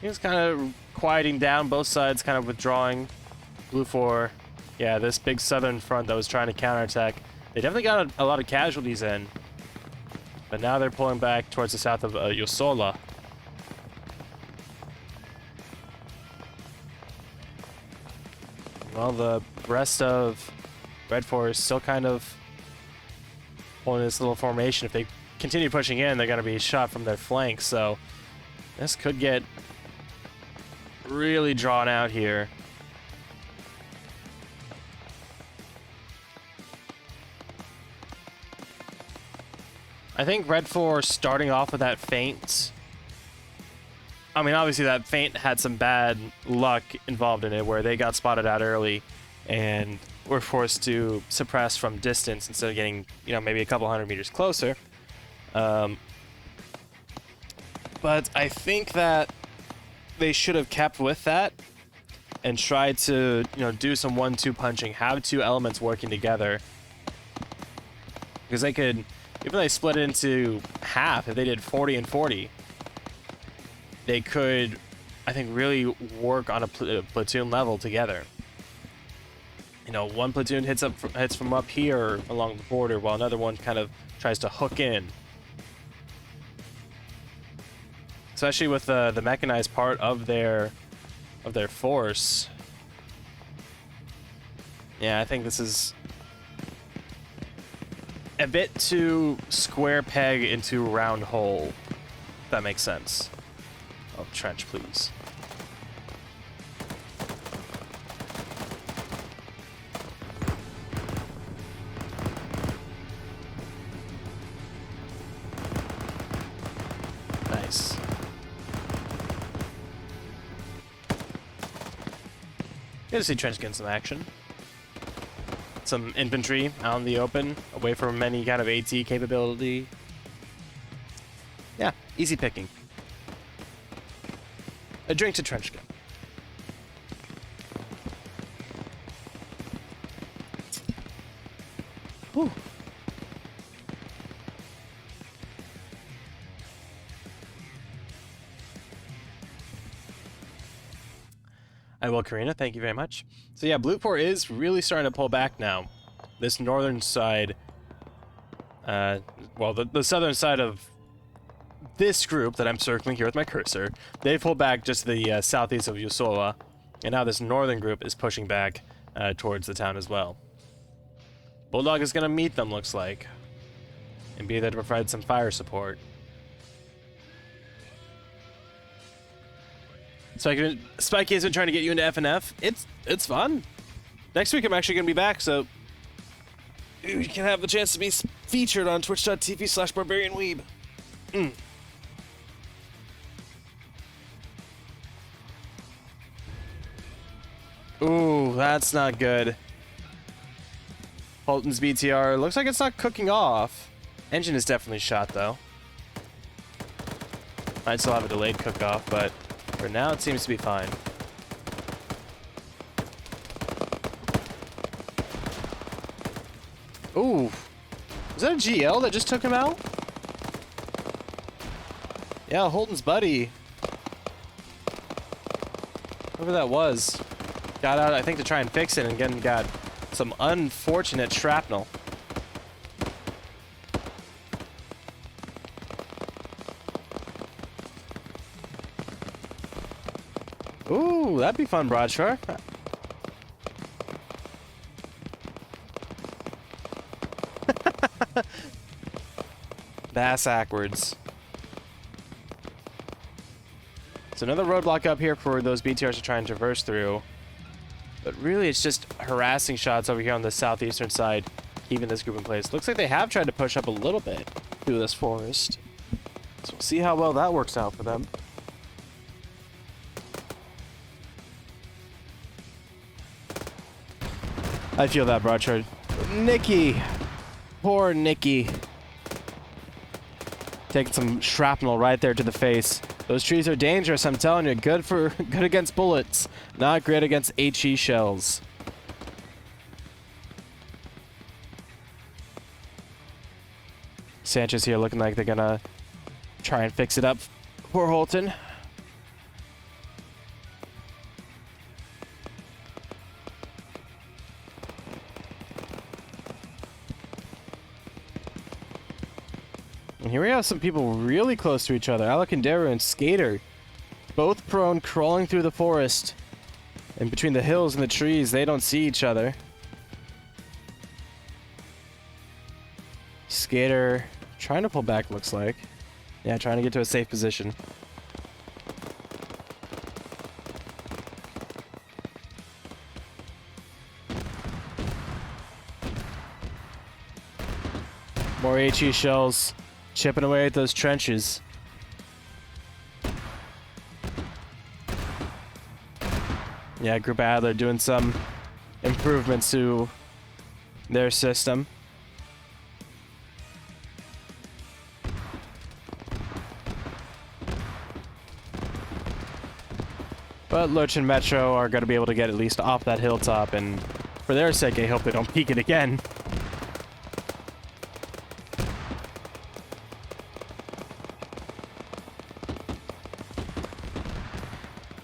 He's kind of quieting down, both sides kind of withdrawing. Blue 4, yeah, this big southern front that was trying to counterattack. They definitely got a lot of casualties in. But now they're pulling back towards the south of Yosola. Well, the rest of Red 4 is still kind of holding this little formation. If they continue pushing in, they're going to be shot from their flanks, so this could get really drawn out here. I think Red 4 starting off with that feint. I mean, obviously that feint had some bad luck involved in it, where they got spotted out early and were forced to suppress from distance instead of getting, you know, maybe a couple hundred meters closer. But I think that they should have kept with that and tried to, you know, do some 1-2 punching, have two elements working together. Because they could, even though they split it into half, if they did 40 and 40, they could, I think, really work on a platoon level together. You know, one platoon hits from up here along the border, while another one kind of tries to hook in. Especially with the mechanized part of their force. Yeah, I think this is a bit too square peg into round hole, if that makes sense. Oh, trench, please. Nice. Good to see Trench getting some action. Some infantry out in the open, away from any kind of AT capability. Yeah, easy picking. A drink to Trenchka. Whew. I will, Karina. Thank you very much. So yeah, Blue 4 is really starting to pull back now. This northern side, well, the southern side of this group that I'm circling here with my cursor, they pulled back just the southeast of Yusola, and now this northern group is pushing back towards the town as well. Bulldog is going to meet them, looks like, and be there to provide some fire support. Spiky has been trying to get you into FNF. It's fun. Next week I'm actually going to be back, so you can have the chance to be featured on twitch.tv/barbarianweeb. Ooh, that's not good. Holton's BTR looks like it's not cooking off. Engine is definitely shot though. Might still have a delayed cook-off, but for now it seems to be fine. Ooh. Is that a GL that just took him out? Yeah, Holton's buddy. Whoever that was. Got out, I think, to try and fix it, and again got some unfortunate shrapnel. Ooh, that'd be fun, Broadshore. Bass backwards. So another roadblock up here for those BTRs to try and traverse through. But really, it's just harassing shots over here on the southeastern side, keeping this group in place. Looks like they have tried to push up a little bit through this forest. So we'll see how well that works out for them. I feel that, Broadchard. Nikki! Poor Nikki. Taking some shrapnel right there to the face. Those trees are dangerous, I'm telling you. Good against bullets. Not great against HE shells. Sanchez here looking like they're gonna try and fix it up. Poor Holton. And here we have some people really close to each other. Alakandera and Skater. Both prone, crawling through the forest. And between the hills and the trees, they don't see each other. Skater trying to pull back, looks like. Yeah, trying to get to a safe position. More HE shells. Chipping away at those trenches. Yeah, Group Adler doing some improvements to their system. But Lurch and Metro are going to be able to get at least off that hilltop, and for their sake, I hope they don't peek it again.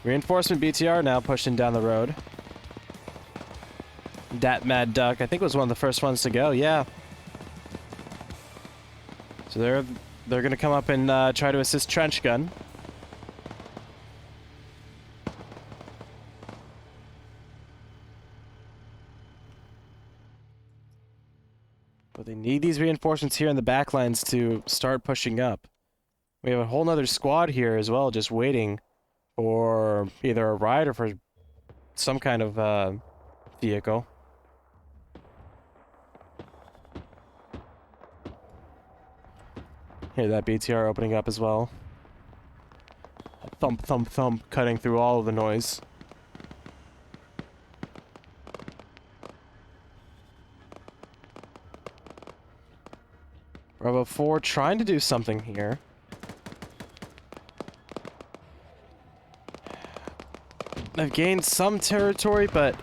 Reinforcement BTR now pushing down the road. Dat Mad Duck, I think, was one of the first ones to go, yeah. So they're gonna come up and try to assist Trench Gun. But they need these reinforcements here in the backlines to start pushing up. We have a whole nother squad here as well, just waiting for either a ride or for some kind of vehicle. Hear that BTR opening up as well. Thump, thump, thump, cutting through all of the noise. Bravo 4 trying to do something here. They've gained some territory, but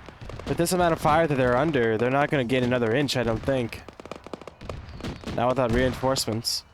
with this amount of fire that they're under, they're not going to gain another inch, I don't think. Not without reinforcements.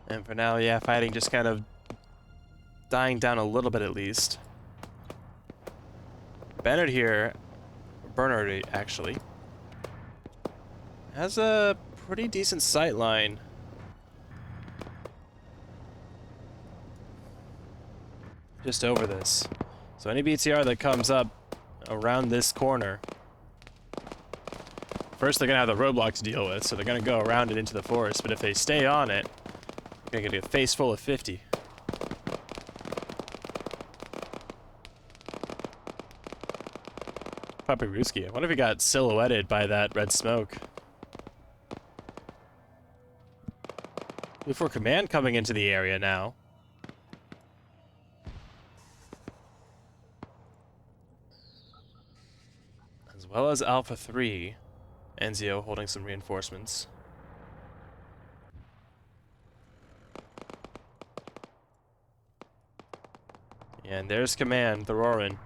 And for now, yeah, fighting just kind of dying down a little bit at least. Bernard here, Bernard actually, has a pretty decent sight line. Just over this. So any BTR that comes up around this corner, first they're gonna have the roadblock to deal with, so they're gonna go around it into the forest, but if they stay on it, they're gonna get a face full of 50. Paparuski, I wonder if he got silhouetted by that red smoke. Blue 4 Command coming into the area now. As well as Alpha 3. Enzio holding some reinforcements. And there's Command, the Roarin,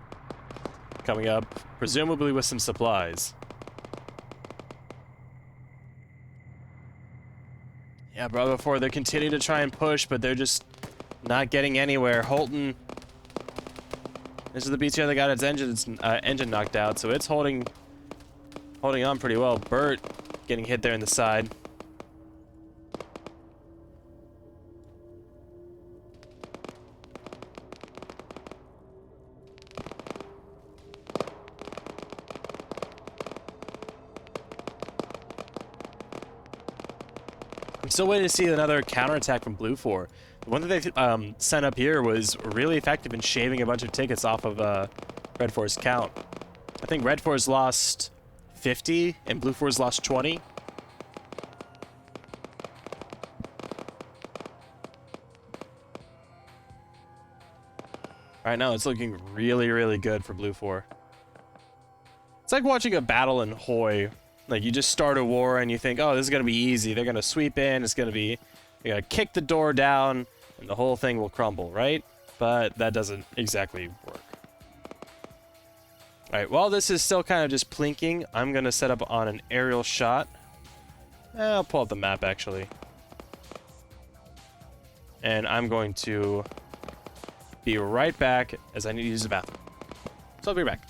coming up, presumably with some supplies. Yeah, Bravo 4, they continue to try and push, but they're just not getting anywhere. Holton, this is the BTR that got its engine knocked out, so it's holding on pretty well. Burt getting hit there in the side. I'm still waiting to see another counterattack from Blue 4. The one that they sent up here was really effective in shaving a bunch of tickets off of Red 4's count. I think Red 4's lost 50 and Blue 4's lost 20. Right now it's looking really, really good for Blue 4. It's like watching a battle in Hoi. Like, you just start a war and you think, oh, this is going to be easy. They're going to sweep in. It's going to be, you're going to kick the door down and the whole thing will crumble, right? But that doesn't exactly work. All right, while this is still kind of just plinking, I'm going to set up on an aerial shot. I'll pull up the map, actually. And I'm going to be right back as I need to use the bathroom. So I'll be back.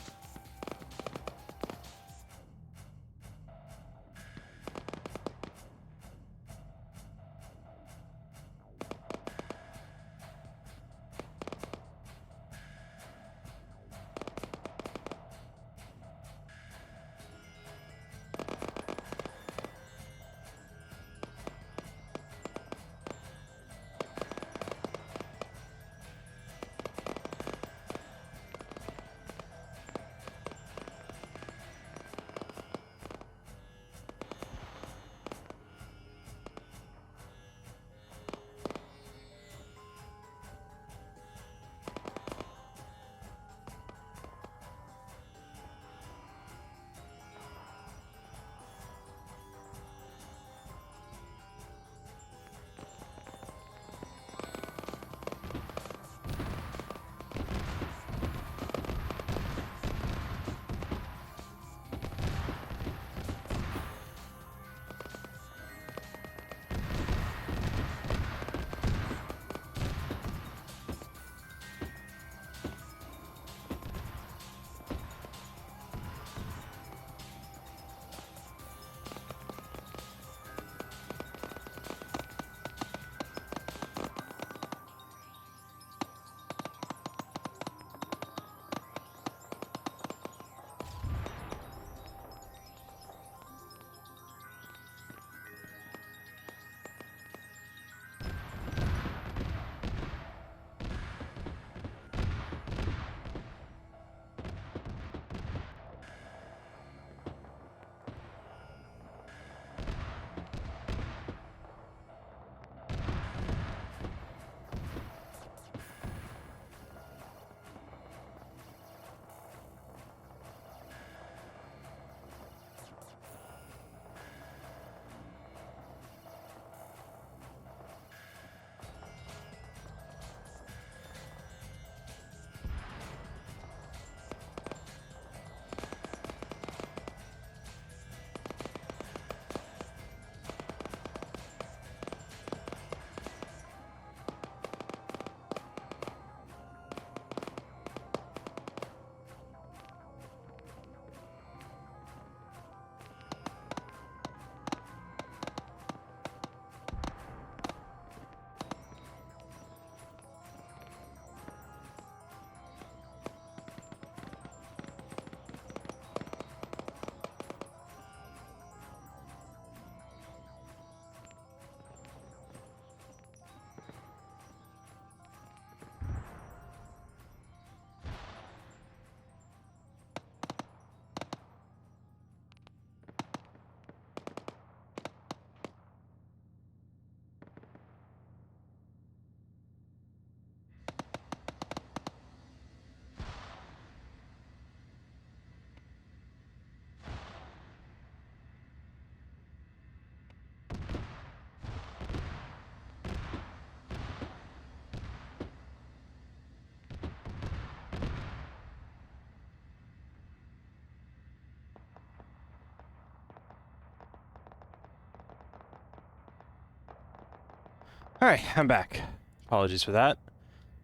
Alright, I'm back. Apologies for that.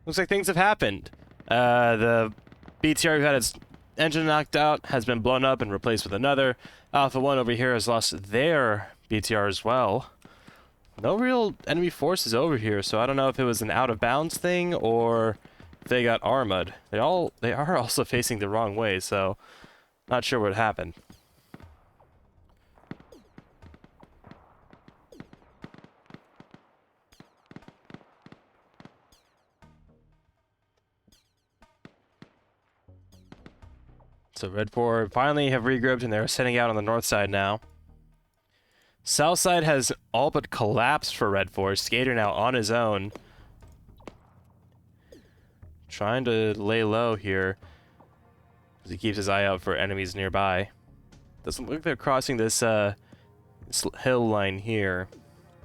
Looks like things have happened. The BTR who had its engine knocked out has been blown up and replaced with another. Alpha 1 over here has lost their BTR as well. No real enemy forces over here, so I don't know if it was an out-of-bounds thing or if they got armored. They are also facing the wrong way, so not sure what happened. So Red 4 finally have regrouped and they're setting out on the north side now. South side has all but collapsed for Red 4. Skater now on his own. Trying to lay low here as he keeps his eye out for enemies nearby. Doesn't look like they're crossing this, this hill line here.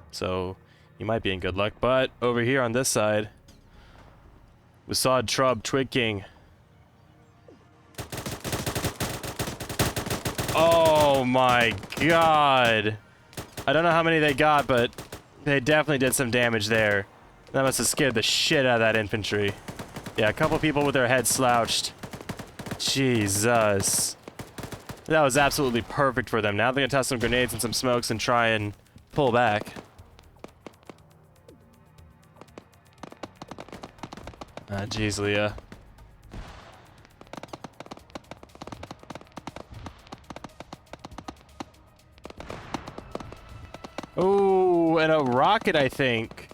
So you might be in good luck. But over here on this side, Wasad Trub, Twig King. Oh my god. I don't know how many they got, but they definitely did some damage there. That must have scared the shit out of that infantry. Yeah, a couple people with their heads slouched. Jesus. That was absolutely perfect for them. Now they're gonna toss some grenades and some smokes and try and pull back. Ah, jeez, Leah. Ooh, and a rocket, I think.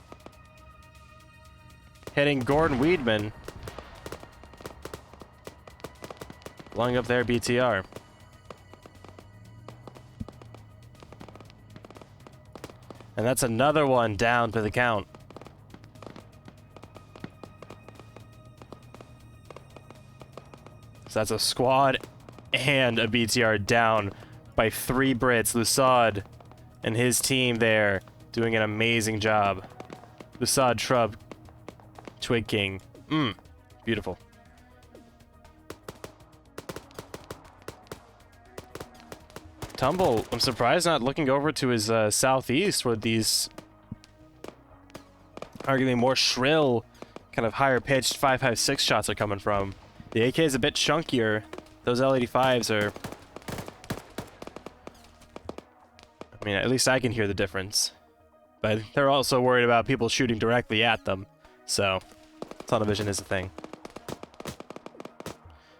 Hitting Gordon Weedman. Blowing up their BTR. And that's another one down to the count. So that's a squad and a BTR down by 3 Brits. Lusad and his team there doing an amazing job. Lusad Trub, Twig King. Beautiful. Tumble, I'm surprised not looking over to his southeast where these arguably more shrill, kind of higher pitched 5.56 shots are coming from. The AK is a bit chunkier. Those L85s are... I mean, at least I can hear the difference. But they're also worried about people shooting directly at them. So, tunnel vision is a thing.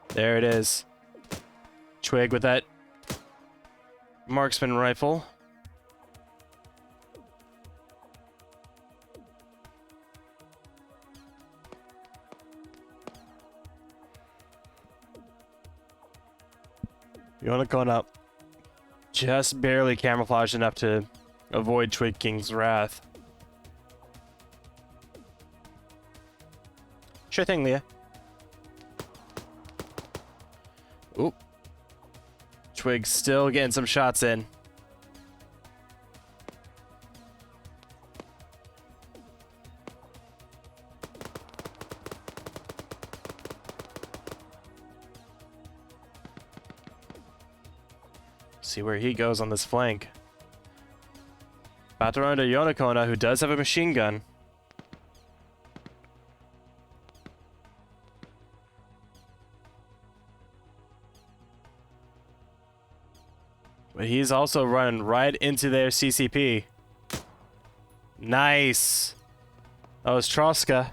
There it is. Twig with that marksman rifle. You want to go up? Just barely camouflaged enough to avoid Twig King's wrath. Sure thing, Leah. Oop. Twig still getting some shots in. See where he goes on this flank. About to run into Yonakona, who does have a machine gun. But he's also running right into their CCP. Nice. That was Troska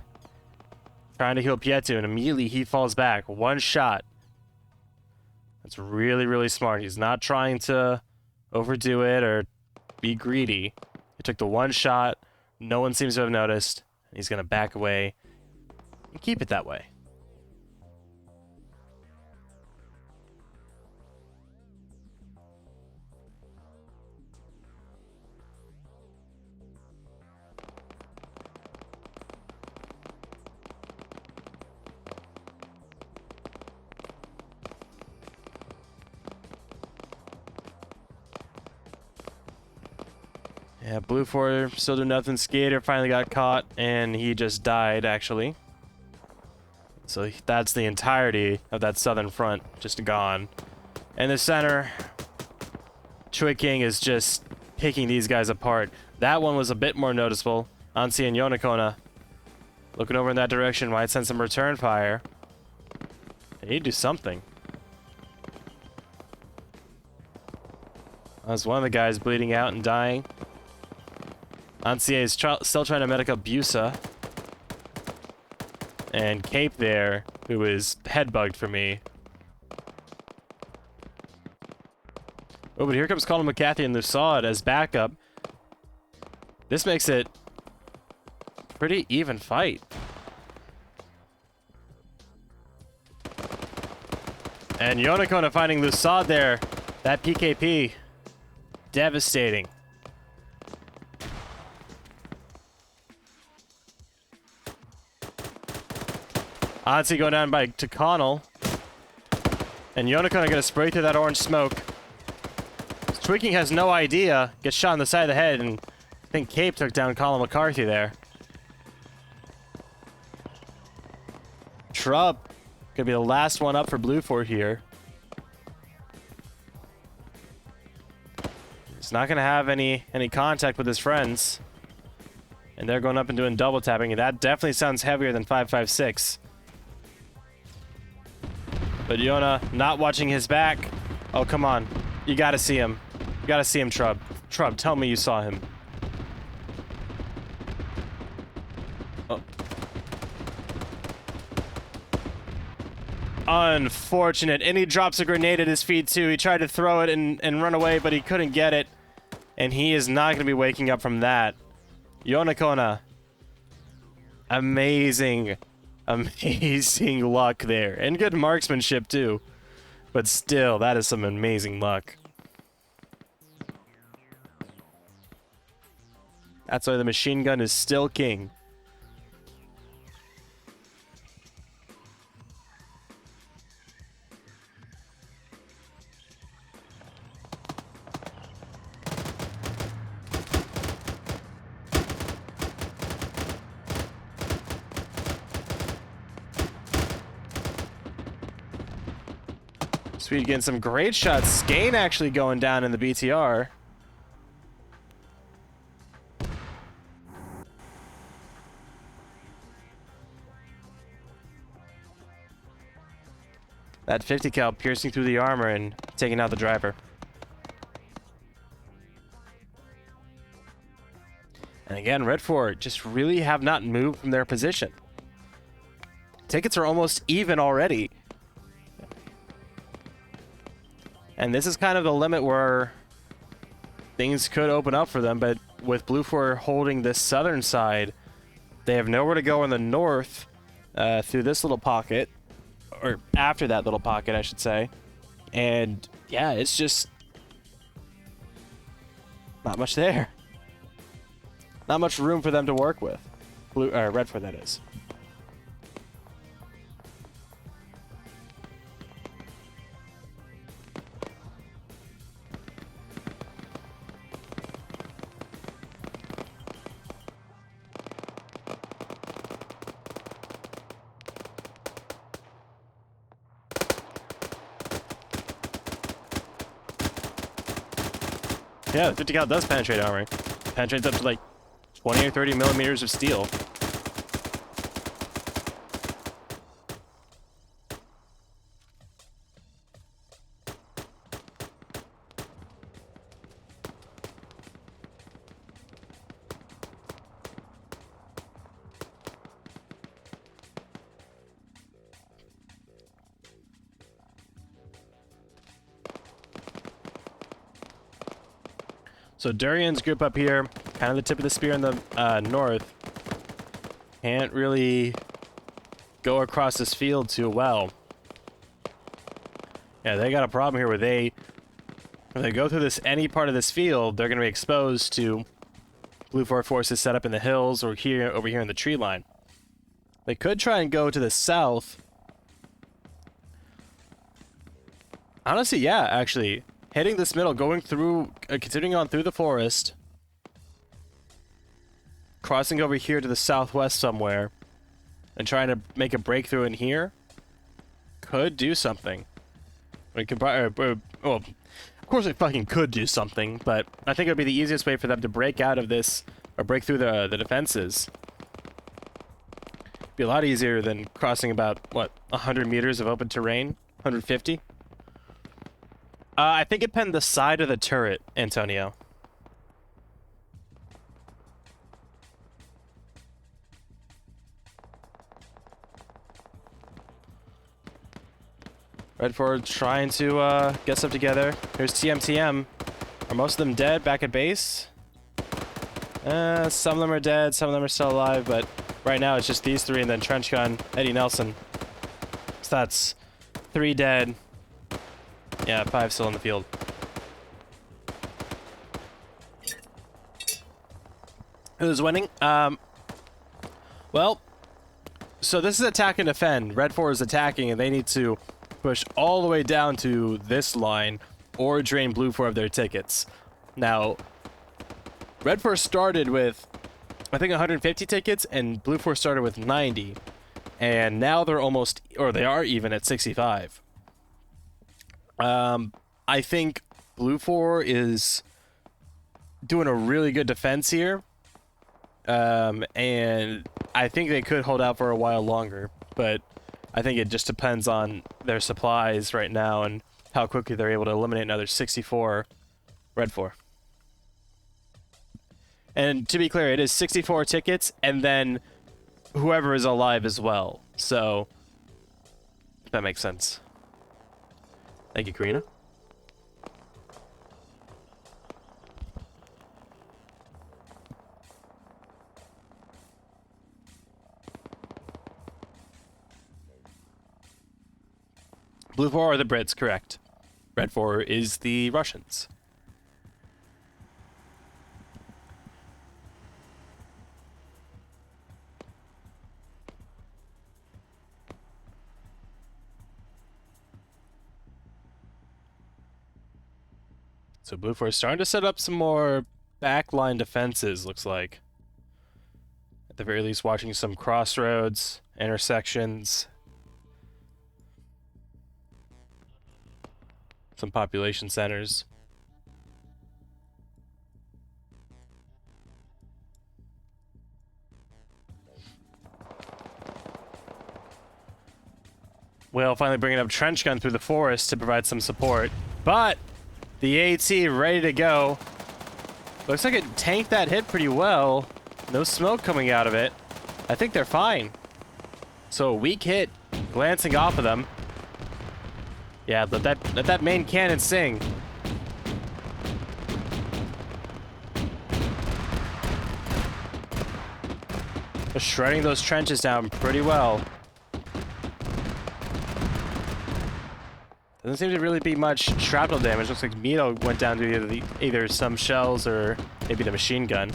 trying to heal Pietu, and immediately he falls back. One shot. That's really, really smart. He's not trying to overdo it or be greedy. He took the one shot. No one seems to have noticed. He's going to back away and keep it that way. Yeah, Blue 4 still doing nothing. Skater finally got caught, and he just died, actually. So that's the entirety of that southern front, just gone. In the center, Twig King is just picking these guys apart. That one was a bit more noticeable. Ansi and Yonakona looking over in that direction. Might send some return fire. They need to do something. As one of the guys bleeding out and dying. Ansi is still trying to medic up Busa. And Cape there, who is head-bugged for me. Oh, but here comes Colin McCarthy and Lusad as backup. This makes it a pretty even fight. And Yonakona finding Lusad there. That PKP. Devastating. Ansi going down to Connell. And Yonakona gonna spray through that orange smoke. Tweaking has no idea. Gets shot on the side of the head, and I think Cape took down Colin McCarthy there. Trub gonna be the last one up for Blue Fort here. He's not gonna have any contact with his friends. And they're going up and doing double tapping, and that definitely sounds heavier than 5.56. But Yona not watching his back. Oh, come on. You gotta see him. You gotta see him, Trub. Trub, tell me you saw him. Oh. Unfortunate. And he drops a grenade at his feet, too. He tried to throw it and run away, but he couldn't get it. And he is not going to be waking up from that. Yonakona. Amazing. Amazing luck there. And good marksmanship, too. But still, that is some amazing luck. That's why the machine gun is still king. Sweet, getting some great shots. Skane actually going down in the BTR. That 50 cal piercing through the armor and taking out the driver. And again, Red Fort just really have not moved from their position. Tickets are almost even already. And this is kind of the limit where things could open up for them, but with Blue Fort holding this southern side, they have nowhere to go in the north through this little pocket. Or after that little pocket, I should say. And yeah, it's just not much there. Not much room for them to work with. Red Fort, that is. Yeah, the 50 cal does penetrate armor. Penetrates up to like 20 or 30 millimeters of steel. So Durian's group up here, kind of the tip of the spear in the north, can't really go across this field too well. Yeah, they got a problem here where if they go through any part of this field, they're going to be exposed to Blue Fort forces set up in the hills or over here in the tree line. They could try and go to the south. Honestly, yeah, actually. Hitting this middle, going through, continuing on through the forest, crossing over here to the southwest somewhere, and trying to make a breakthrough in here, could do something. We could, well, of course it fucking could do something, but I think it would be the easiest way for them to break out of this or break through the defenses. Be a lot easier than crossing about, what, 100 meters of open terrain? 150? I think it pinned the side of the turret, Antonio. Red 4 trying to get stuff together. Here's TMTM. Are most of them dead back at base? Some of them are dead, some of them are still alive, but right now it's just these three and then Trench Gun, Eddie Nelson. So that's 3 dead. Yeah, 5 still in the field. Who's winning? Well, so this is attack and defend. Red 4 is attacking and they need to push all the way down to this line or drain Blue 4 of their tickets. Now, Red 4 started with, I think, 150 tickets and Blue 4 started with 90. And now they're almost, or they are even at 65. I think Blue 4 is doing a really good defense here. And I think they could hold out for a while longer, but I think it just depends on their supplies right now and how quickly they're able to eliminate another 64 Red 4. And to be clear, it is 64 tickets and then whoever is alive as well. So, if that makes sense. Thank you, Karina. Blue 4 are the Brits, correct. Red 4 is the Russians. So Blue 4 is starting to set up some more backline defenses, looks like. At the very least, watching some crossroads, intersections, some population centers. Well, finally bringing up Trench Gun through the forest to provide some support. But the AT ready to go. Looks like it tanked that hit pretty well. No smoke coming out of it. I think they're fine. So a weak hit glancing off of them. Yeah, let that main cannon sing. They're shredding those trenches down pretty well. Doesn't seem to really be much shrapnel damage. Looks like Mito went down to either some shells or maybe the machine gun.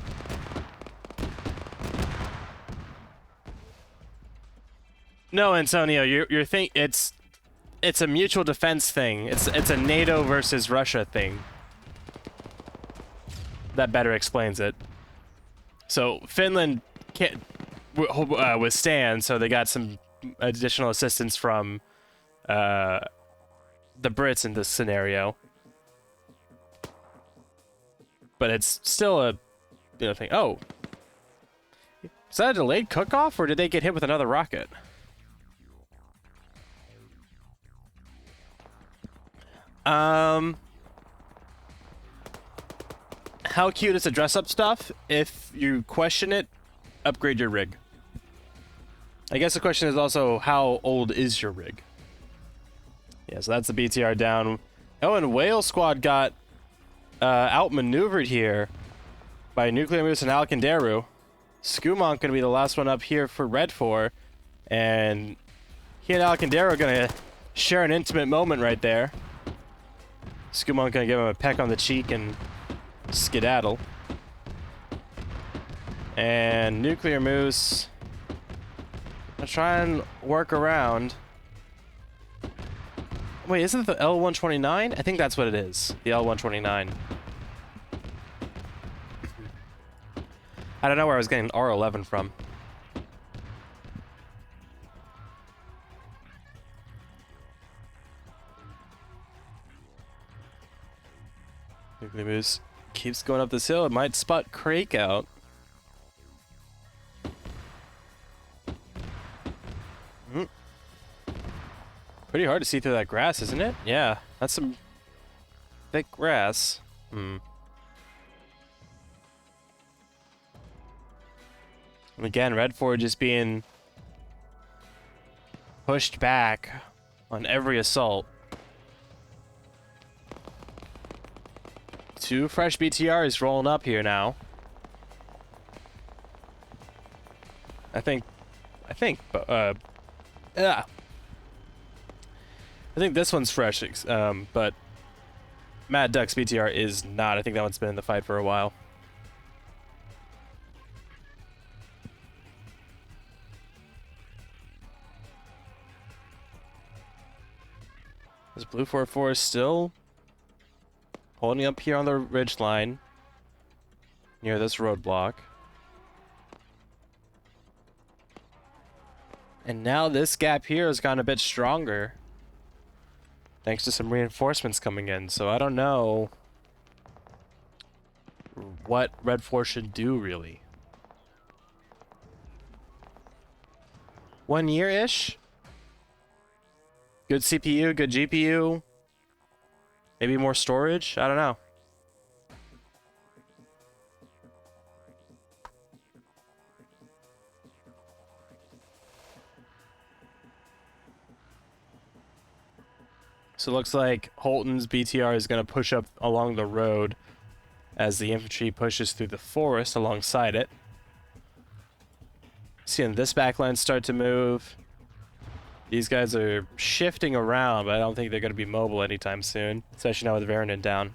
No, Antonio, you're it's a mutual defense thing. It's a NATO versus Russia thing. That better explains it. So Finland can't withstand, so they got some additional assistance from the Brits in this scenario. But it's still a thing. Oh, is that a delayed cook-off, or did they get hit with another rocket? How cute is the dress-up stuff? If you question it, upgrade your rig. I guess the question is also, how old is your rig? Yeah, so that's the BTR down. Oh, and Whale Squad got outmaneuvered here by Nuclear Moose and Alcandaru. Skumonk gonna be the last one up here for Red 4, and he and Alcandaru are gonna share an intimate moment right there. Skumonk gonna give him a peck on the cheek and skedaddle. And Nuclear Moose gonna try and work around. Wait, isn't it the L129? I think that's what it is. The L129. I don't know where I was getting R11 from. Nuclear Moose keeps going up this hill. It might spot Crake out. Pretty hard to see through that grass, isn't it? Yeah, that's some thick grass. And again, Red Fort just being pushed back on every assault. 2 fresh BTRs rolling up here now. I think this one's fresh, but Mad Duck's BTR is not. I think that one's been in the fight for a while. Is Blue 44 still holding up here on the ridge line near this roadblock? And now this gap here has gotten a bit stronger thanks to some reinforcements coming in. So I don't know what Red 4 should do, really. 1 year-ish? Good CPU, good GPU. Maybe more storage? I don't know. So it looks like Holton's BTR is going to push up along the road as the infantry pushes through the forest alongside it. Seeing this backline start to move. These guys are shifting around, but I don't think they're going to be mobile anytime soon, especially now with Vernon down.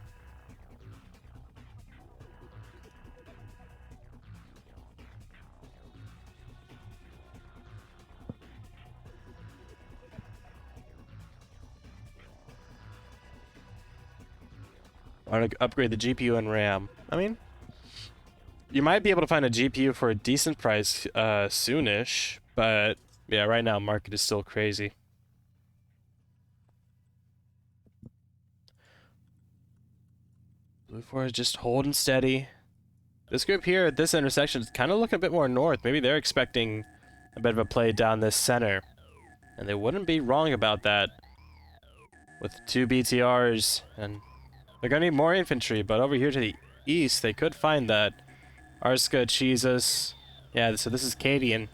I want to upgrade the GPU and RAM. I mean, you might be able to find a GPU for a decent price soonish, but yeah, right now market is still crazy. Blue 4 is just holding steady. This group here at this intersection is kind of looking a bit more north. Maybe they're expecting a bit of a play down this center, and they wouldn't be wrong about that. With 2 BTRs, and they're gonna need more infantry, but over here to the east, they could find that. Arska, Jesus. Yeah, so this is Cadian.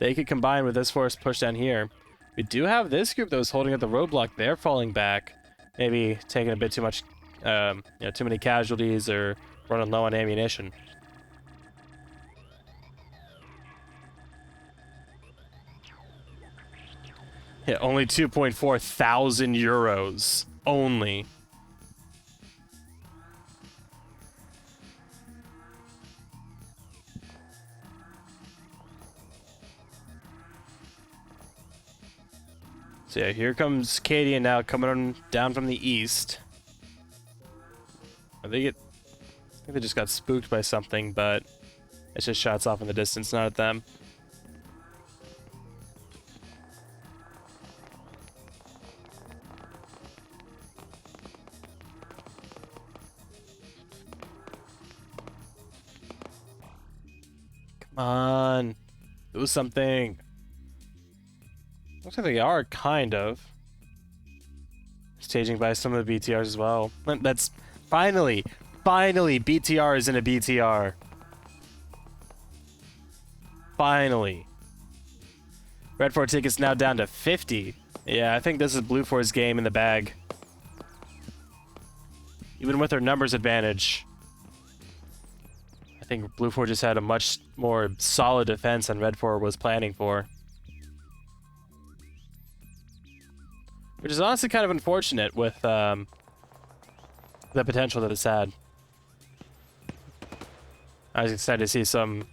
They could combine with this force push down here. We do have this group that was holding at the roadblock. They're falling back. Maybe taking a bit too much, too many casualties or running low on ammunition. Yeah, only 2.4 thousand euros. Only. So yeah, here comes Cadian now coming on down from the east. I think they just got spooked by something, but it's just shots off in the distance, not at them. Come on, do something. Looks like they are, kind of. Staging by some of the BTRs as well. That's finally BTR is in a BTR. Finally. Red 4 tickets now down to 50. Yeah, I think this is Blue 4's game in the bag. Even with their numbers advantage, I think Blue 4 just had a much more solid defense than Red 4 was planning for. Which is honestly kind of unfortunate with the potential that it's had. I was excited to see some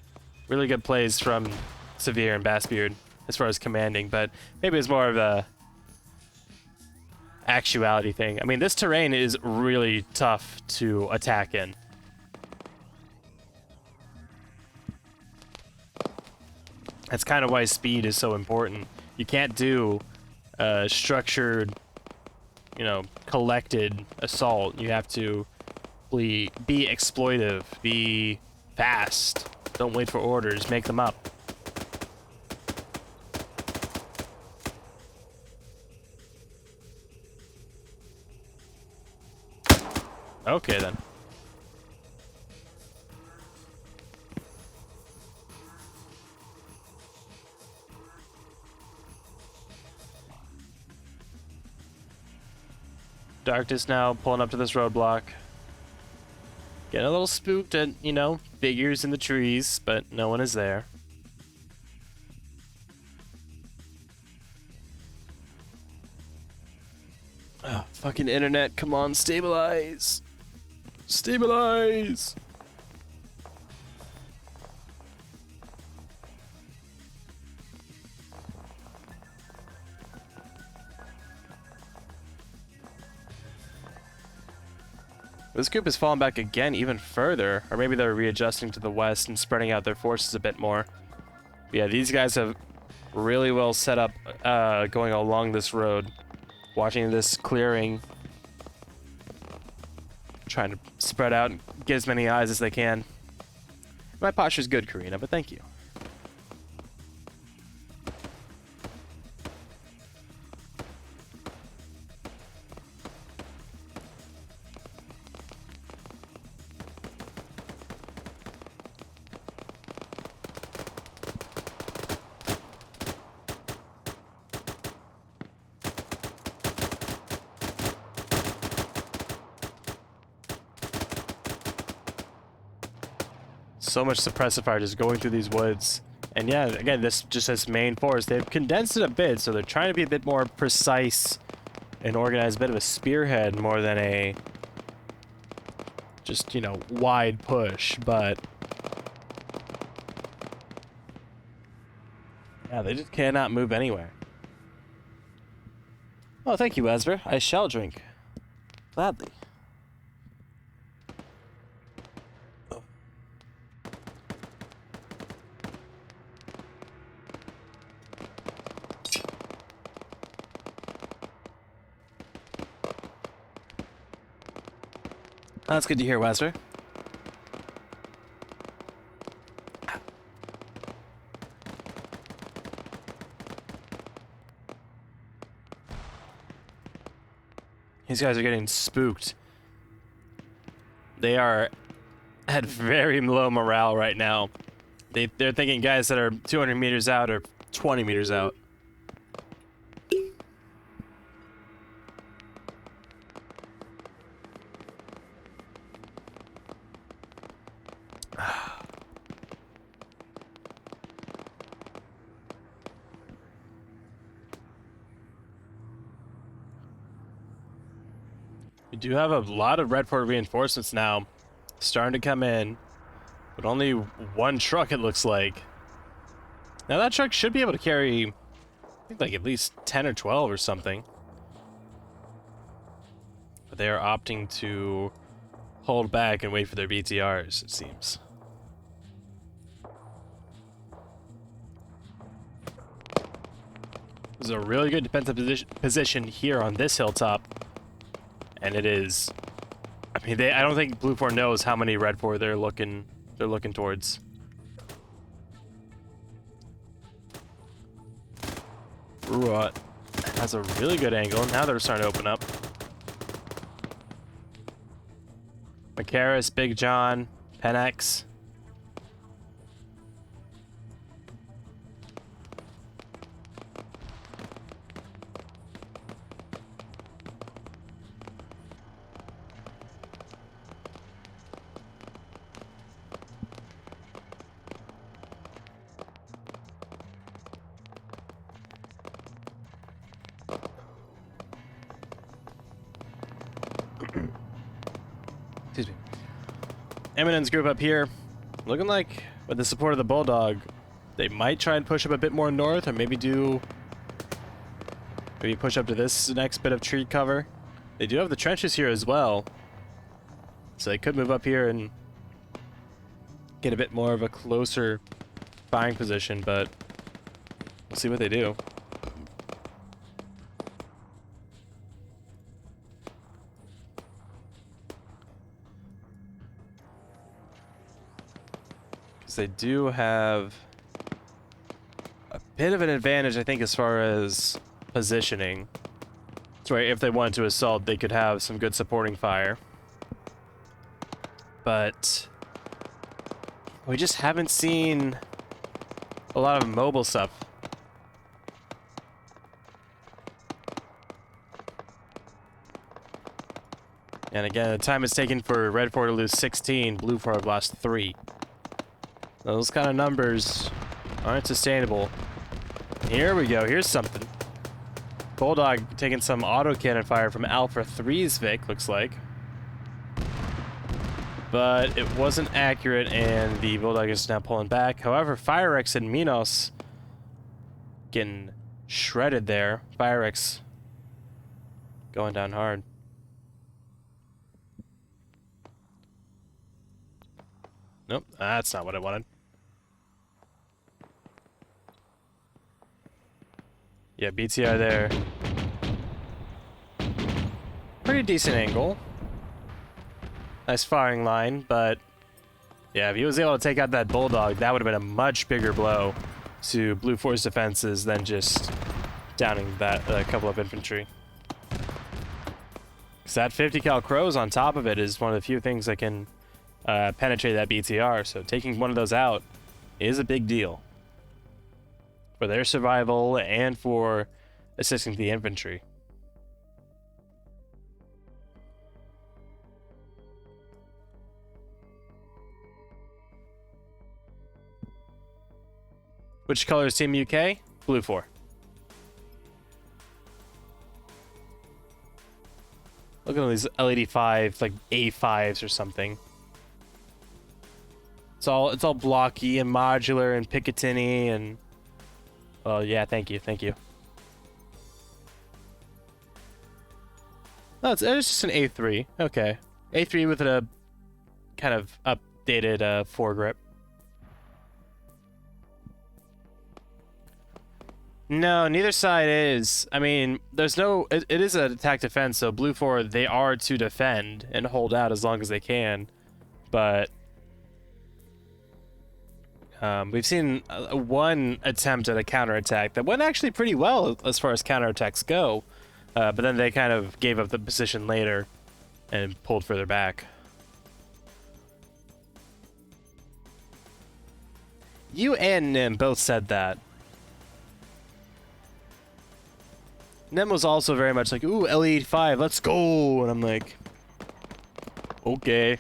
really good plays from Severe and Bassbeard as far as commanding, but maybe it's more of a actuality thing. I mean, this terrain is really tough to attack in. That's kind of why speed is so important. You can't do structured, collected assault. You have to be exploitive, be fast. Don't wait for orders, make them up. Okay, then. Darkness now, pulling up to this roadblock. Getting a little spooked at, you know, figures in the trees, but no one is there. Oh, fucking internet, come on, stabilize! Stabilize! This group has fallen back again even further, or maybe they're readjusting to the west and spreading out their forces a bit more. But yeah, these guys have really well set up going along this road, watching this clearing, trying to spread out and get as many eyes as they can. My posture's good, Karina, but thank you. So much suppressive fire just going through these woods. And yeah, again, this main forest, they've condensed it a bit, so they're trying to be a bit more precise and organize, a bit of a spearhead more than a just, you know, wide push, but yeah, they just cannot move anywhere. Oh, thank you, Ezra. I shall drink. Gladly. That's good to hear, Wesker. These guys are getting spooked. They are at very low morale right now. They're thinking guys that are 200 meters out or 20 meters out. We do have a lot of Redford reinforcements now starting to come in, but only one truck it looks like. Now that truck should be able to carry, I think, like at least 10 or 12 or something. But they are opting to hold back and wait for their BTRs, it seems. This is a really good defensive position here on this hilltop. And it is, I mean, I don't think Blue 4 knows how many Red 4 they're looking towards. Ruat has a really good angle. Now they're starting to open up. Macaris, Big John, Penex. Excuse me. Eminence group up here, looking like with the support of the Bulldog, they might try and push up a bit more north, or maybe push up to this next bit of tree cover. They do have the trenches here as well, so they could move up here and get a bit more of a closer firing position, but we'll see what they do. They do have a bit of an advantage, I think, as far as positioning. So if they wanted to assault, they could have some good supporting fire. but we just haven't seen a lot of mobile stuff. And again, the time it's taken for Red 4 to lose 16, Blue 4 have lost 3. Those kind of numbers aren't sustainable. Here we go. Here's something. Bulldog taking some autocannon fire from Alpha 3's Vic, looks like. But it wasn't accurate, and the Bulldog is now pulling back. However, Firex and Minos getting shredded there. Firex going down hard. Nope, that's not what I wanted. Yeah, BTR there. Pretty decent angle. Nice firing line, but yeah, if he was able to take out that Bulldog, that would have been a much bigger blow to Blue 4's defenses than just downing that couple of infantry. Because that 50 cal Crows on top of it is one of the few things that can penetrate that BTR, so taking one of those out is a big deal for their survival and for assisting the infantry. Which color is Team UK? Blue 4. Look at all these L85, like A5s or something. It's all blocky and modular and Picatinny and... Oh, yeah, thank you. Oh, it's just an A3. Okay. A3 with a kind of updated foregrip. No, neither side is. I mean, there's no... It is an attack defense, so Blue 4, they are to defend and hold out as long as they can. But... we've seen one attempt at a counterattack that went actually pretty well as far as counterattacks go. But then they kind of gave up the position later and pulled further back. You and Nim both said that. Nim was also very much like, ooh, L85, let's go! And I'm like, okay.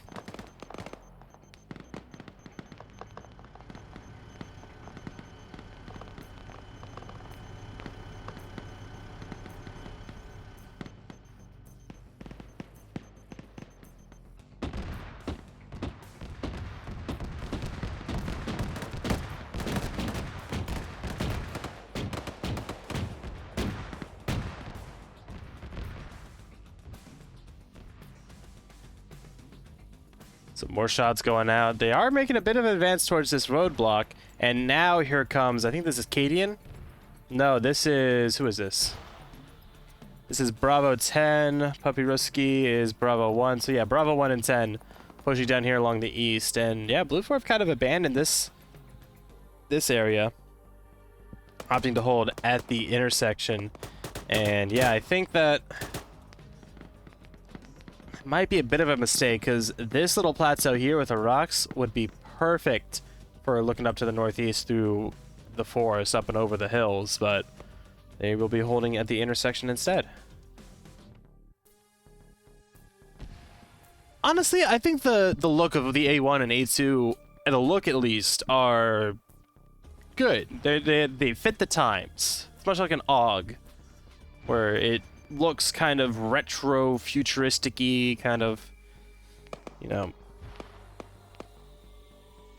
Some more shots going out. They are making a bit of an advance towards this roadblock. And now here comes, I think this is Cadian? No, this is, who is this? This is Bravo 10. Puppy Ruski is Bravo 1. So yeah, Bravo 1 and 10 pushing down here along the east. And yeah, Blue 4 have kind of abandoned this area, opting to hold at the intersection. And yeah, I think that might be a bit of a mistake, because this little plateau here with the rocks would be perfect for looking up to the northeast through the forest up and over the hills, but they will be holding at the intersection instead. Honestly, I think the look of the A1 and A2, and the look at least, are good. They fit the times. It's much like an AUG, where it looks kind of retro, futuristic-y, kind of, you know,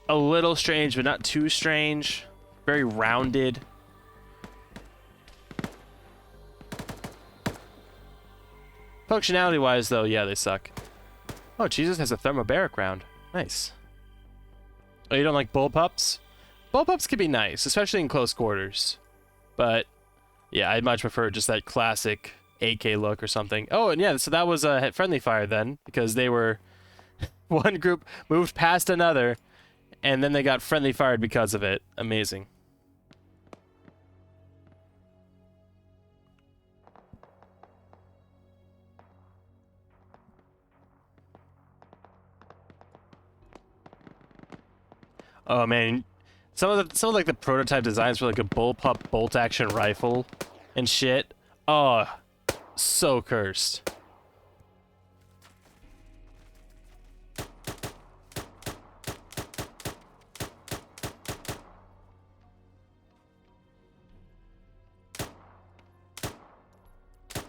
a little strange, but not too strange. Very rounded. Functionality-wise, though, yeah, they suck. Oh, Jesus has a thermobaric round. Nice. Oh, you don't like bullpups? Bullpups can be nice, especially in close quarters. But, yeah, I'd much prefer just that classic AK look or something. Oh, and yeah, so that was a friendly fire then, because they were... one group moved past another, and then they got friendly fired because of it. Amazing. Oh man, some of like the prototype designs for like a bullpup bolt action rifle and shit. Oh, so cursed.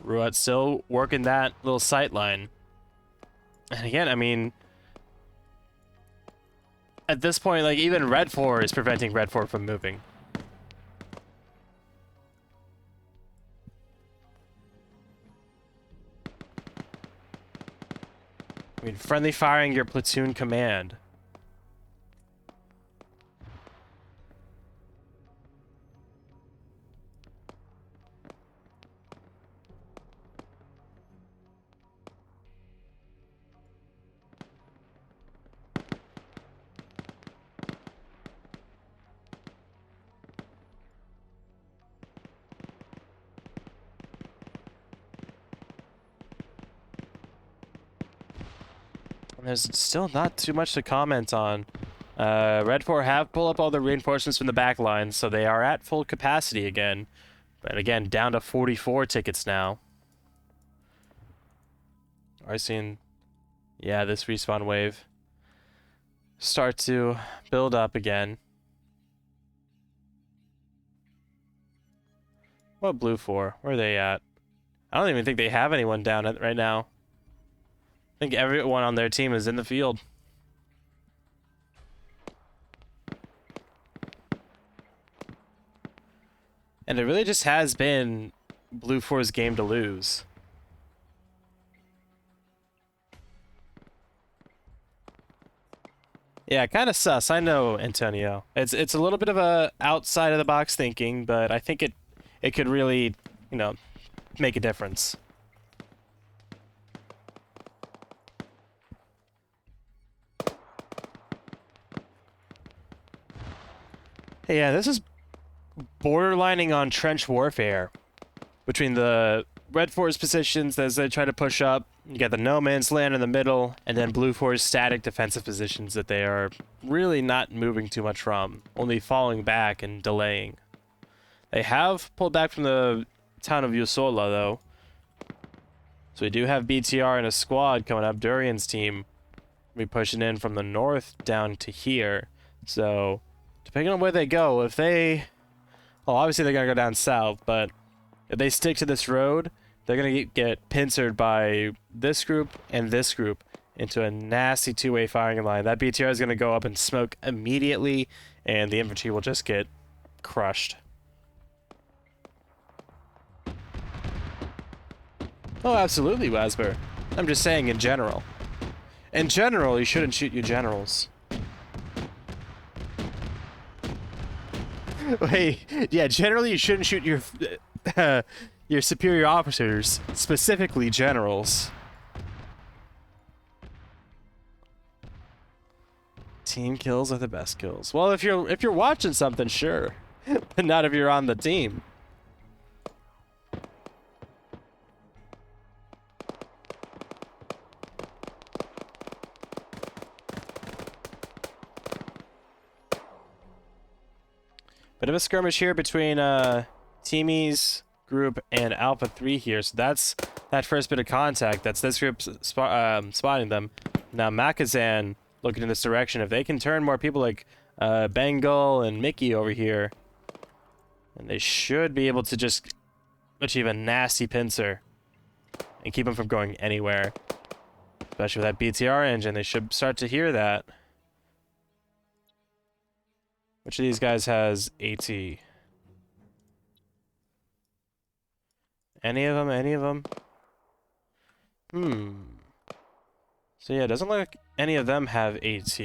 Ruat still working that little sight line. And again, I mean, at this point, like, even Red 4 is preventing Red 4 from moving. I mean, friendly firing your platoon command. There's still not too much to comment on. Red 4 have pulled up all the reinforcements from the back line, so they are at full capacity again. But again, down to 44 tickets now. I've seen, yeah, this respawn wave start to build up again. What Blue 4? Where are they at? I don't even think they have anyone down at right now. I think everyone on their team is in the field. And it really just has been Blue 4's game to lose. Yeah, kind of sus. I know, Antonio. It's a little bit of a outside of the box thinking, but I think it could really, you know, make a difference. Hey, yeah, this is borderlining on trench warfare between the Red 4's positions as they try to push up. You got the no man's land in the middle, and then Blue 4's static defensive positions that they are really not moving too much from, only falling back and delaying. They have pulled back from the town of Usola, though. So we do have BTR and a squad coming up. Durian's team will be pushing in from the north down to here. So, depending on where they go, if they... Well, obviously they're going to go down south, but if they stick to this road, they're going to get pincered by this group and this group into a nasty two-way firing line. That BTR is going to go up and smoke immediately, and the infantry will just get crushed. Oh, absolutely, Wasber. I'm just saying in general. In general, you shouldn't shoot your generals. Wait, yeah, generally you shouldn't shoot your superior officers, specifically generals. Team kills are the best kills. Well, if you're watching something, sure, but not if you're on the team. Bit of a skirmish here between Teamies group and Alpha 3 here. So that's that first bit of contact. That's this group spotting them. Now Makazan looking in this direction. If they can turn more people like Bengal and Mickey over here, and they should be able to just achieve a nasty pincer and keep them from going anywhere. Especially with that BTR engine, they should start to hear that. Which of these guys has AT? Any of them? Any of them? So yeah, it doesn't look like any of them have AT.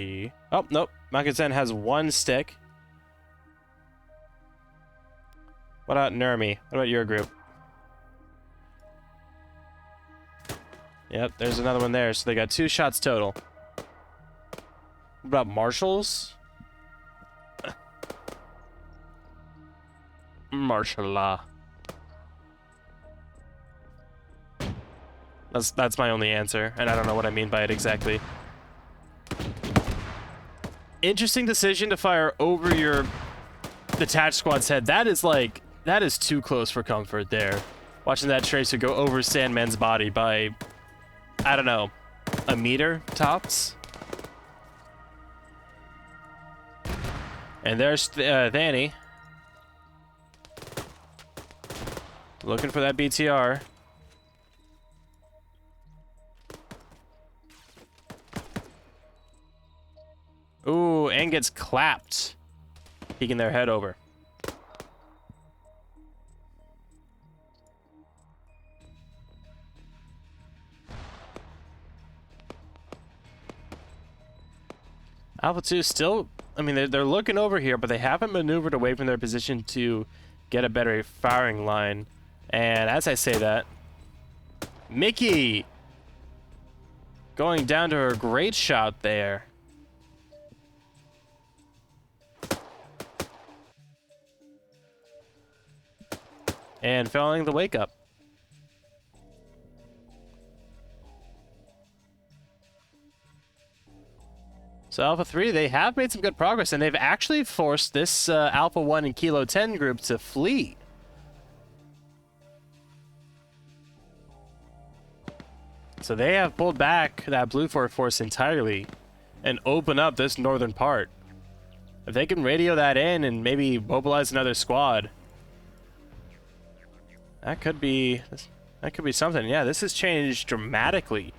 Oh, nope. Makazen has one stick. What about Nermi? What about your group? Yep, there's another one there. So they got 2 shots total. What about Marshals? Marshallah. That's my only answer, and I don't know what I mean by it exactly. interesting decision to fire over your detached squad's head. That is too close for comfort there. Watching that tracer go over Sandman's body by, I don't know, a meter tops. And there's Vanny. Looking for that BTR. Ooh, and gets clapped. Peeking their head over. Alpha 2 still, I mean, they're looking over here, but they haven't maneuvered away from their position to get a better firing line. And as I say that, Mickey going down to her great shot there. And failing the wake up. So Alpha 3, they have made some good progress, and they've actually forced this Alpha 1 and Kilo 10 group to flee. So they have pulled back that Blue force entirely and open up this northern part. If they can radio that in and maybe mobilize another squad, that could be something. Yeah, this has changed dramatically.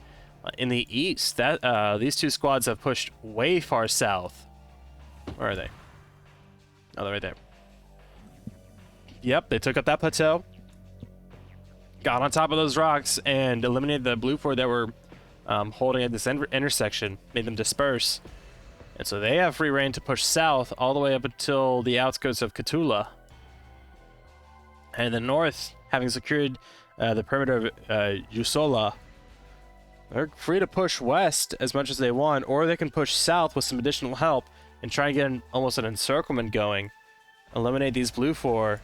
In the east, that these two squads have pushed way far south. Where are they? Oh, they're right there. Yep, they took up that plateau, got on top of those rocks, and eliminated the Blue Fort that were holding at this intersection, made them disperse. And so they have free reign to push south all the way up until the outskirts of Katula. And in the north, having secured the perimeter of Yusola, they're free to push west as much as they want, or they can push south with some additional help and try and get almost an encirclement going, eliminate these Blue Four,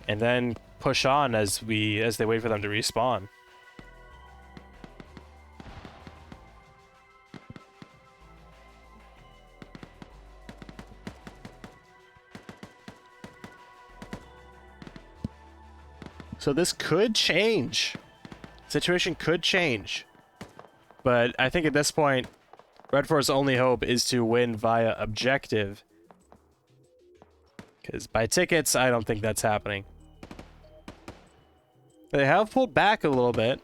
and then push on as they wait for them to respawn. So this could change. Situation could change. But I think at this point, Red Force's only hope is to win via objective. Because by tickets, I don't think that's happening. They have pulled back a little bit.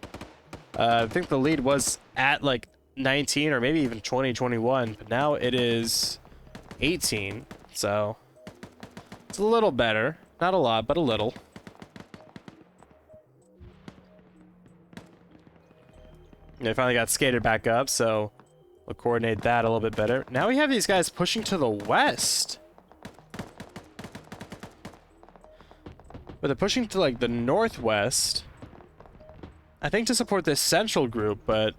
I think the lead was at like 19 or maybe even 20, 21. But now it is 18. So it's a little better. Not a lot, but a little. They finally got skated back up, so we'll coordinate that a little bit better. Now we have these guys pushing to the west. But they're pushing to, like, the northwest. I think to support this central group, but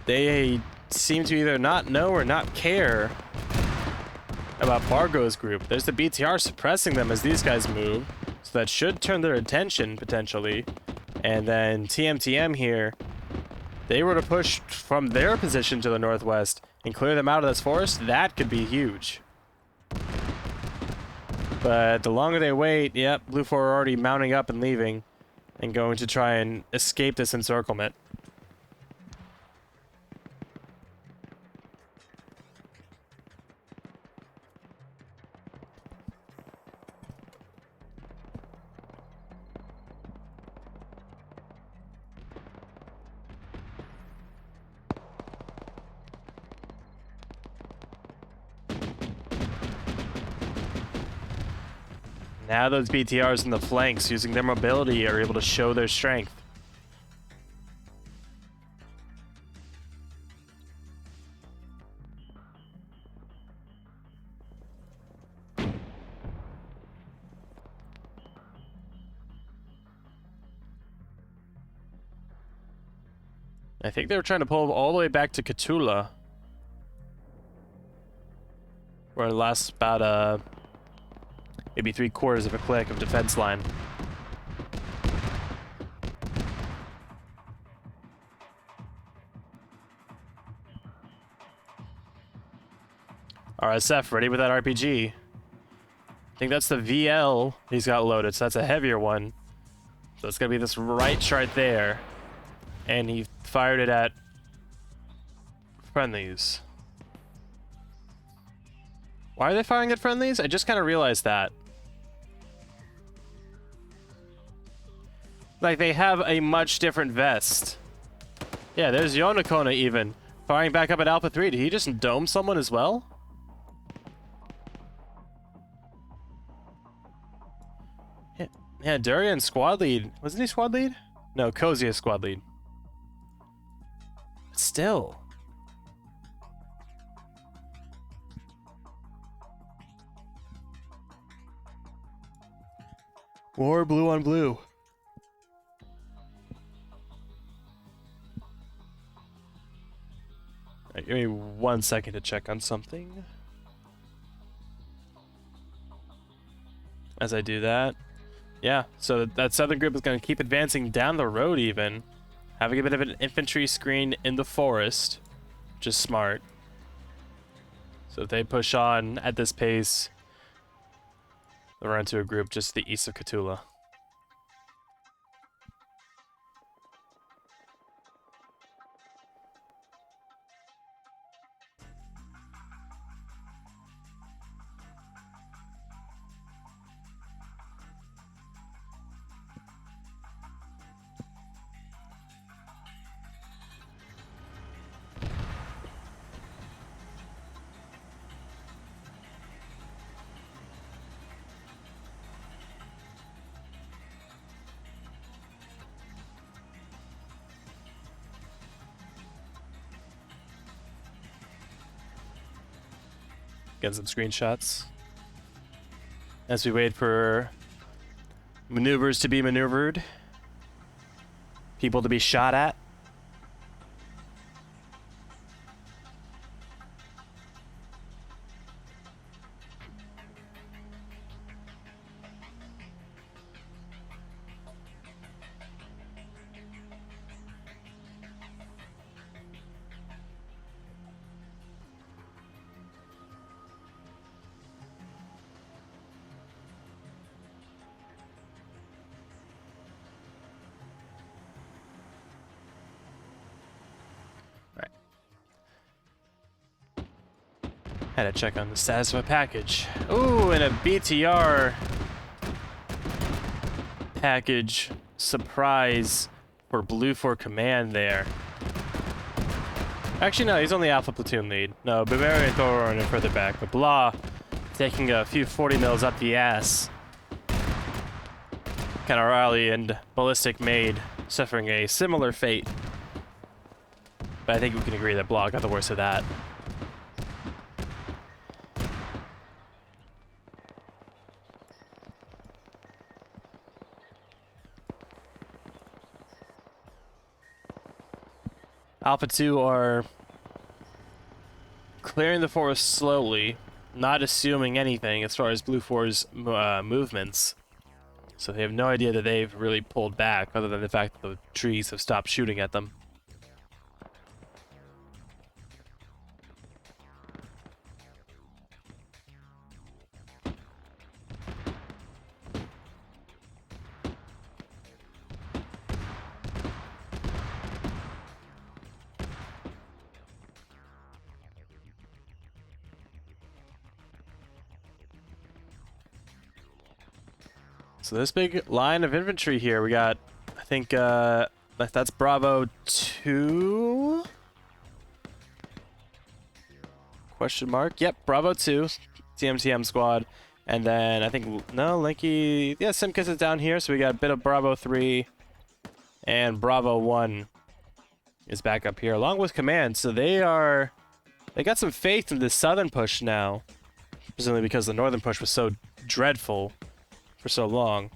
they seem to either not know or not care about Bargo's group. There's the BTR suppressing them as these guys move, so that should turn their attention, potentially. And then TMTM here, they were to push from their position to the northwest and clear them out of this forest, that could be huge. But the longer they wait, yep, Blue 4 are already mounting up and leaving and going to try and escape this encirclement. Now those BTRs in the flanks, using their mobility, are able to show their strength. I think they were trying to pull all the way back to Katula, where it lasts about maybe 3/4 of a click of defense line. RSF ready with that RPG. I think that's the VL he's got loaded, so that's a heavier one. So it's gonna be this right chart there. And he fired it at friendlies. Why are they firing at friendlies? I just kind of realized that. Like, they have a much different vest. Yeah, there's Yonakona even. Firing back up at Alpha 3. Did he just dome someone as well? Yeah, Durian squad lead. Wasn't he squad lead? No, Cozy is squad lead. But still. War blue on blue. Right, give me 1 second to check on something. As I do that. Yeah, so that southern group is going to keep advancing down the road even. Having a bit of an infantry screen in the forest. Which is smart. So if they push on at this pace, they'll run into a group just to the east of Katula. Get some screenshots as we wait for maneuvers to be maneuvered, people to be shot at. Had to check on the status of a package. Ooh, and a BTR package surprise for Blue for command there. Actually, no, he's only Alpha Platoon lead. No, Bavaria and Thor are running further back, but Blah taking a few 40 mils up the ass. Kind of Raleigh and Ballistic Maid suffering a similar fate. But I think we can agree that Blah got the worst of that. Alpha 2 are clearing the forest slowly, not assuming anything as far as Blue 4's movements. So they have no idea that they've really pulled back, other than the fact that the trees have stopped shooting at them. So this big line of infantry here, we got, I think, that's Bravo 2? Question mark? Yep, Bravo 2, TMTM squad. And then I think, no, Linky, yeah, Simkis is down here, so we got a bit of Bravo 3. And Bravo 1 is back up here, along with command. So they got some faith in the southern push now. Presumably because the northern push was so dreadful for so long.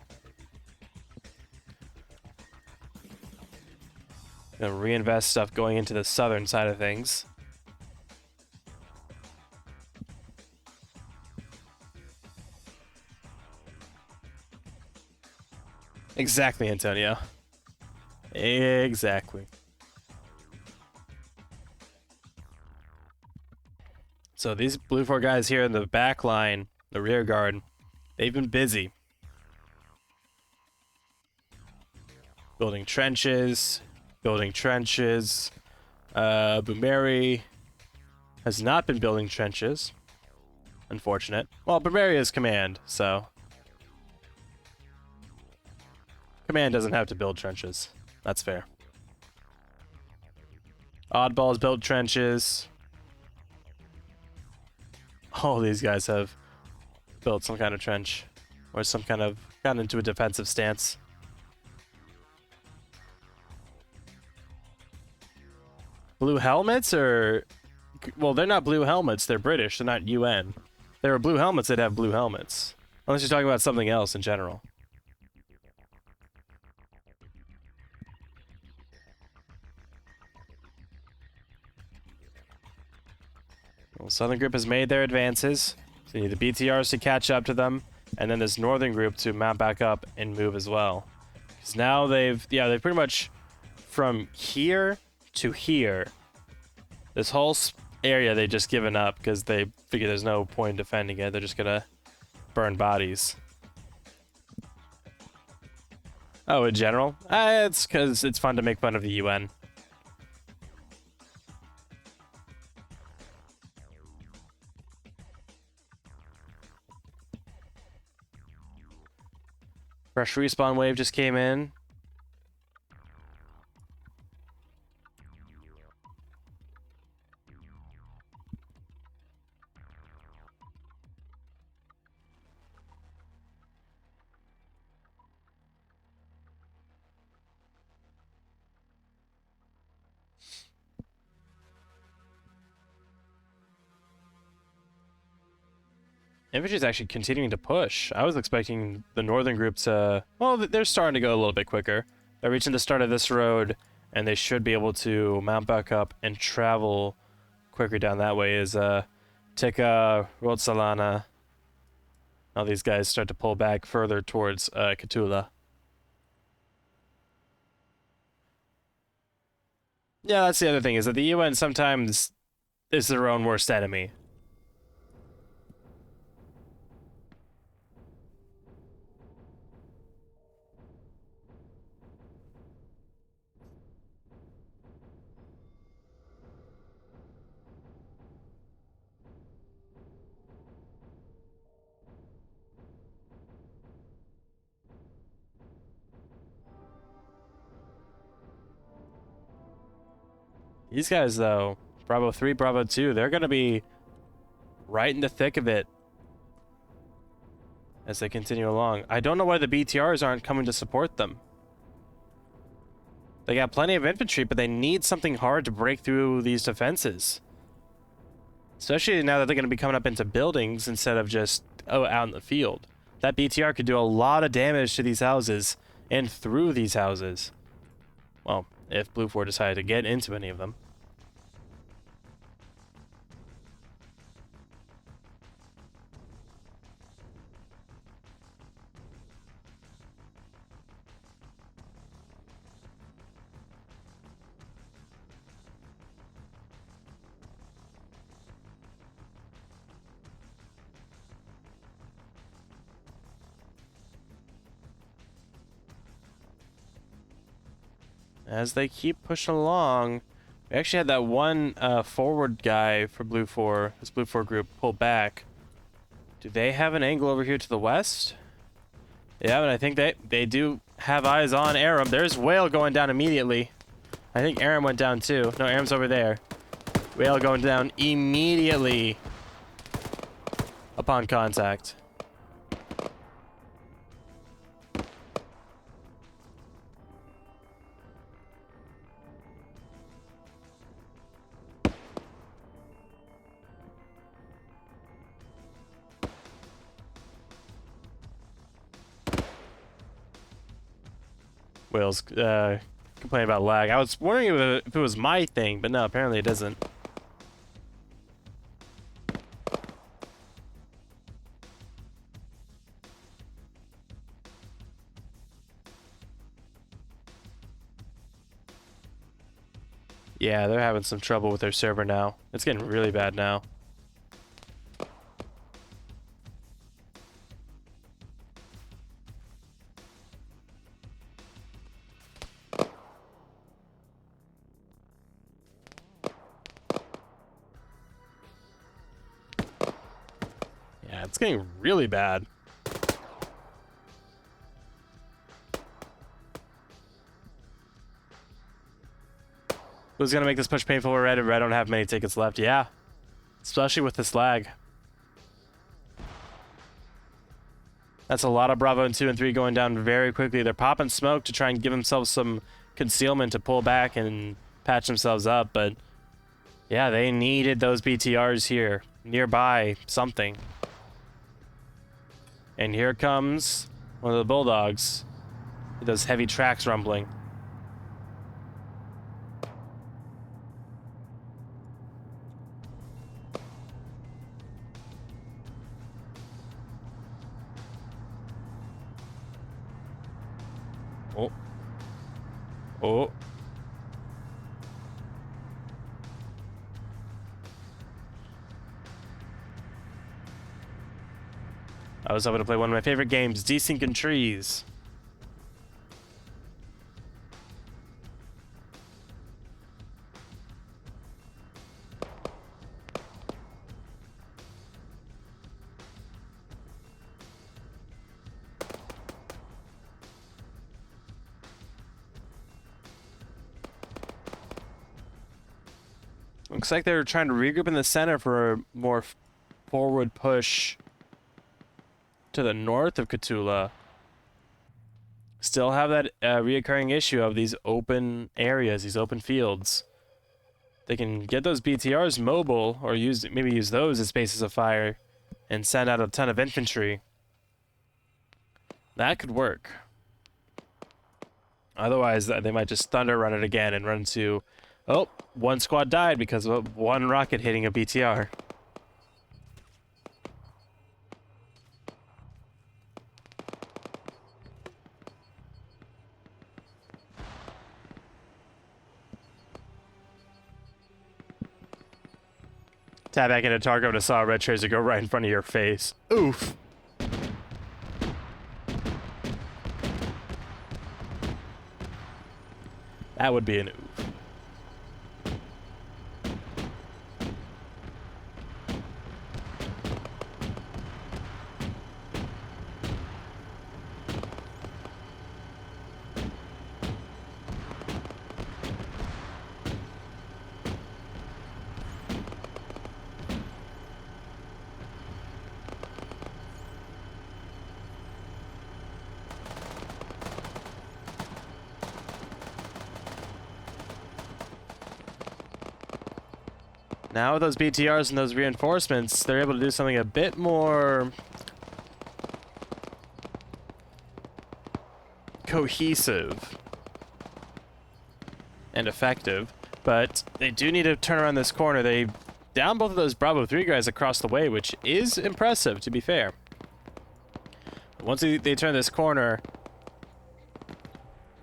Gonna reinvest stuff going into the southern side of things. Exactly, Antonio. Exactly. So these blue 4 guys here in the back line, the rear guard, they've been busy. Building trenches, building trenches. Boomeri has not been building trenches. Unfortunate. Well, Boomeri is command, so... Command doesn't have to build trenches. That's fair. Oddballs build trenches. All these guys have built some kind of trench. Or some kind of... gotten into a defensive stance. Blue helmets, or... Well, they're not blue helmets, they're British, they're not UN. If they were blue helmets, they'd have blue helmets. Unless you're talking about something else in general. Well, Southern Group has made their advances. So you need the BTRs to catch up to them, and then this Northern Group to mount back up and move as well. Because now they've pretty much from here to here, this whole area they've just given up because they figure there's no point in defending it. They're just gonna burn bodies. Oh, in general? It's because it's fun to make fun of the UN. Fresh respawn wave just came in. Infantry is actually continuing to push. I was expecting the northern group to... Well, they're starting to go a little bit quicker. They're reaching the start of this road, and they should be able to mount back up and travel quicker down that way as Tika, Rotsalana, all these guys start to pull back further towards Katula. Yeah, that's the other thing, is that the UN sometimes is their own worst enemy. These guys, though, Bravo 3, Bravo 2, they're going to be right in the thick of it as they continue along. I don't know why the BTRs aren't coming to support them. They got plenty of infantry, but they need something hard to break through these defenses. Especially now that they're going to be coming up into buildings instead of just out in the field. That BTR could do a lot of damage to these houses and through these houses. Well, if Blue 4 decided to get into any of them. As they keep pushing along, we actually had that one forward guy for Blue 4, this Blue 4 group, pull back. Do they have an angle over here to the west? Yeah, but I think they do have eyes on Aram. There's Whale going down immediately. I think Aram went down too. No, Aram's over there. Whale going down immediately upon contact. Whale's complaining about lag. I was wondering if it was my thing, but no, apparently it doesn't. Yeah, they're having some trouble with their server now. It's getting really bad now. it's getting really bad. Who's gonna make this push painful for Red? Red don't have many tickets left. Yeah. Especially with this lag. That's a lot of Bravo and 2 and 3 going down very quickly. They're popping smoke to try and give themselves some concealment to pull back and patch themselves up, but yeah, they needed those BTRs here. Nearby, something. And here comes one of the Bulldogs. Those heavy tracks rumbling. Oh. Oh. I was hoping to play one of my favorite games, Desync and Trees. Looks like they're trying to regroup in the center for a more forward push to the north of Catula. Still have that reoccurring issue of these open areas, these open fields. They can get those BTRs mobile, or maybe use those as bases of fire, and send out a ton of infantry. That could work. Otherwise, they might just thunder run it again and run into... Oh, one squad died because of one rocket hitting a BTR. Tap back into target when I saw a red tracer go right in front of your face. Oof. That would be an oof. Now with those BTRs and those reinforcements, they're able to do something a bit more cohesive and effective. But they do need to turn around this corner. They down both of those Bravo 3 guys across the way, which is impressive, to be fair. Once they turn this corner,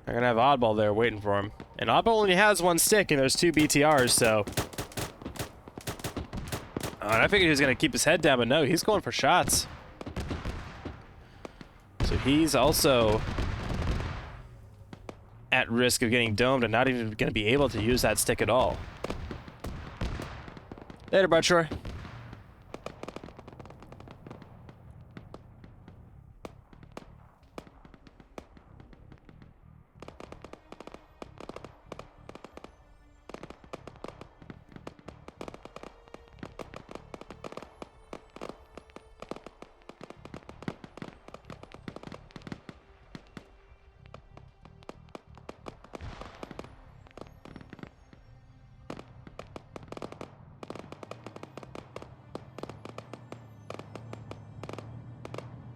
they're going to have Oddball there waiting for him. And Oddball only has one stick, and there's two BTRs, so... And I figured he was going to keep his head down, but no, he's going for shots. So he's also at risk of getting domed and not even going to be able to use that stick at all. Later, bud, Troy.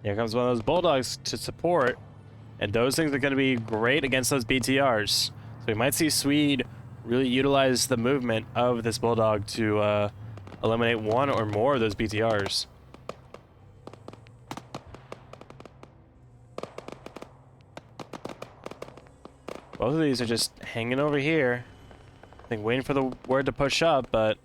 Here comes one of those Bulldogs to support, and those things are going to be great against those BTRs. So we might see Swede really utilize the movement of this Bulldog to eliminate one or more of those BTRs. Both of these are just hanging over here. I think waiting for the word to push up, but...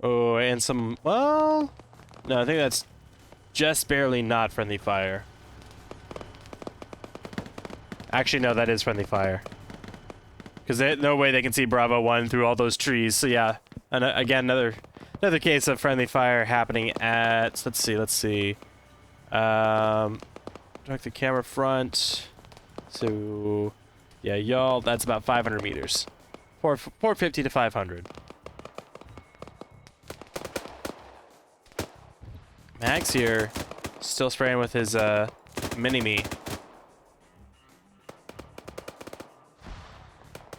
Oh, and some... Well... No, I think that's just barely not friendly fire. Actually, no, that is friendly fire. Because no way they can see Bravo 1 through all those trees. So yeah, and again, another case of friendly fire happening at, let's see. Direct the camera front. So, yeah, y'all, that's about 500 meters. 450 to 500. Max here, still spraying with his mini-me.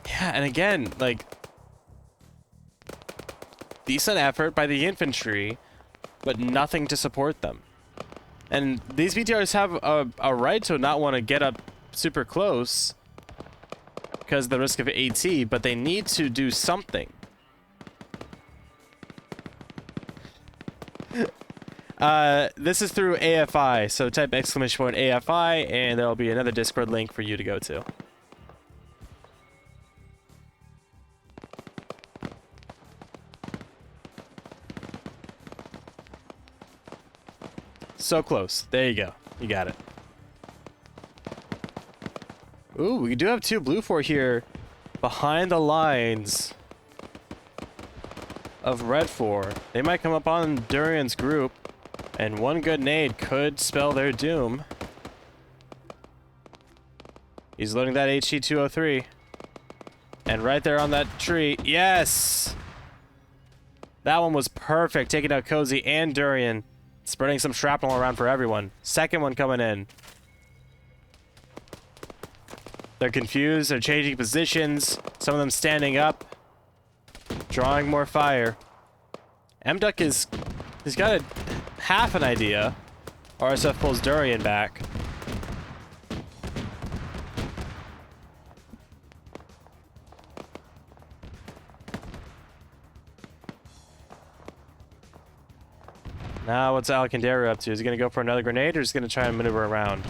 Yeah, and again, like, decent effort by the infantry, but nothing to support them. And these BTRs have a right to not want to get up super close because of the risk of AT, but they need to do something. This is through AFI, so type exclamation point AFI, and there'll be another Discord link for you to go to. So close. There you go. You got it. Ooh, we do have 2 blue 4 here behind the lines of red 4. They might come up on Durian's group, and one good nade could spell their doom. He's loading that HE-203. And right there on that tree, yes! That one was perfect, taking out Cozy and Durian. Spreading some shrapnel around for everyone. Second one coming in. They're confused, they're changing positions. Some of them standing up. Drawing more fire. M-Duck he's got half an idea. RSF pulls Durian back. Now, what's Alcandaru up to? Is he going to go for another grenade, or is he going to try and maneuver around?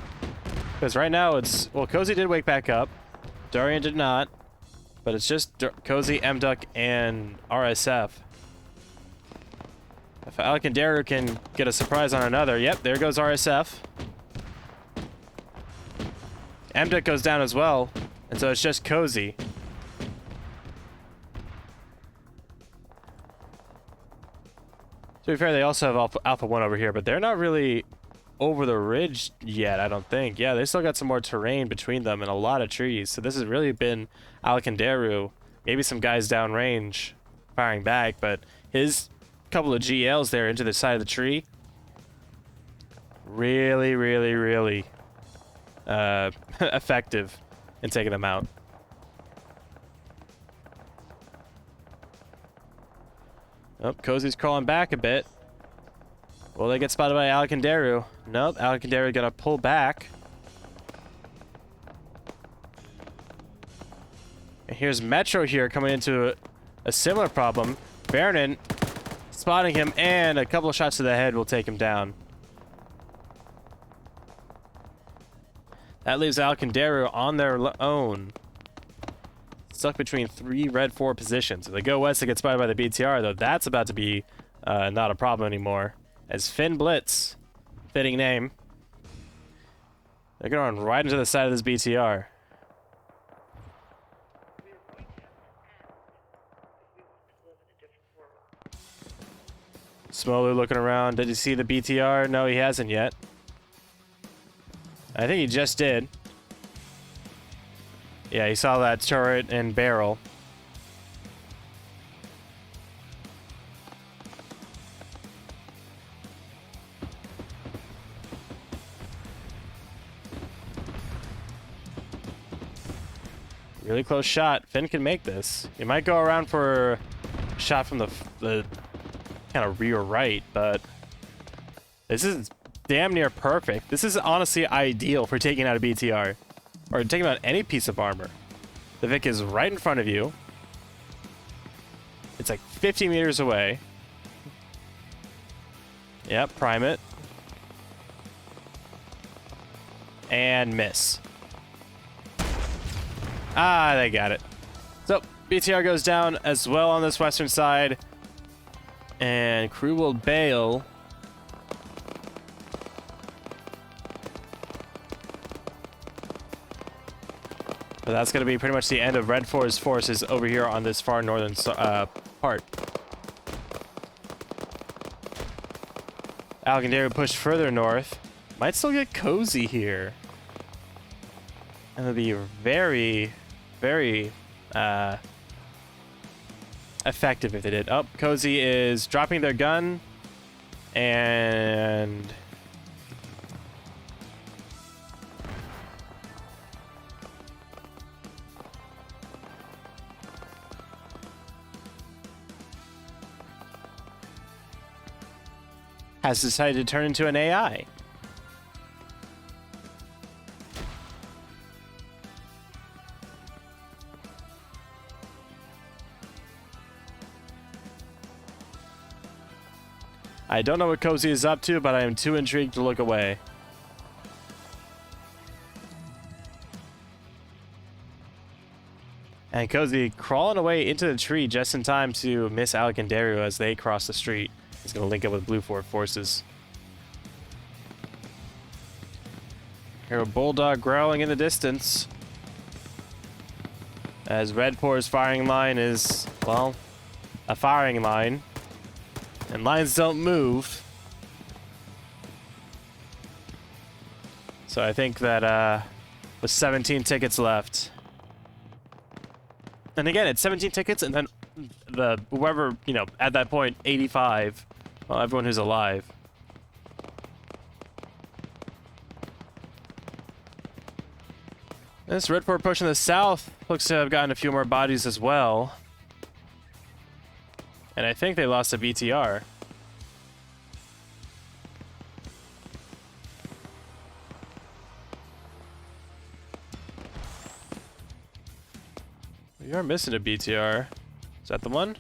Because right now, it's... Well, Cozy did wake back up. Durian did not. But it's just Cozy, M-Duck, and RSF. If Alcandaru can get a surprise on another... Yep, there goes RSF. M-Duck goes down as well. And so it's just Cozy. To be fair, they also have Alpha 1 over here, but they're not really over the ridge yet, I don't think. Yeah, they still got some more terrain between them and a lot of trees. So this has really been Alcandaru. Maybe some guys downrange firing back, but his couple of GLs there into the side of the tree. Really, really, really effective in taking them out. Oh, Cozy's crawling back a bit. Will they get spotted by Alcandaru? Nope, Alcandaru gonna pull back. And here's Metro here coming into a similar problem. Baronin spotting him, and a couple of shots to the head will take him down. That leaves Alcandaru on their own. Stuck between 3 red 4 positions. If they go west to get spotted by the BTR, though, that's about to be not a problem anymore. As Finn Blitz, fitting name, they're going to run right into the side of this BTR. Smolu looking around. Did he see the BTR? No, he hasn't yet. I think he just did. Yeah, he saw that turret and barrel. Really close shot. Finn can make this. He might go around for a shot from the kind of rear right, but this is damn near perfect. This is honestly ideal for taking out a BTR. Or taking out any piece of armor. The Vic is right in front of you. It's like 50 meters away. Yep, prime it. And miss. Ah, they got it. So, BTR goes down as well on this western side. And crew will bail. But that's going to be pretty much the end of Red 4's forces over here on this far northern part. Alcandari pushed further north. Might still get cozy here. And it'll be very, very effective if they did. Oh, cozy is dropping their gun. And... has decided to turn into an AI. I don't know what Cozy is up to, but I am too intrigued to look away. And Cozy crawling away into the tree just in time to miss Alcandario as they cross the street. He's going to link up with Blue 4 forces. Hear a bulldog growling in the distance. As Red 4's firing line is, well, a firing line. And lines don't move. So I think that with 17 tickets left. And again, it's 17 tickets and then whoever, you know, at that point, 85. Well, everyone who's alive. This Red 4 push in the south looks to have gotten a few more bodies as well. And I think they lost a BTR. We are missing a BTR. Is that the one?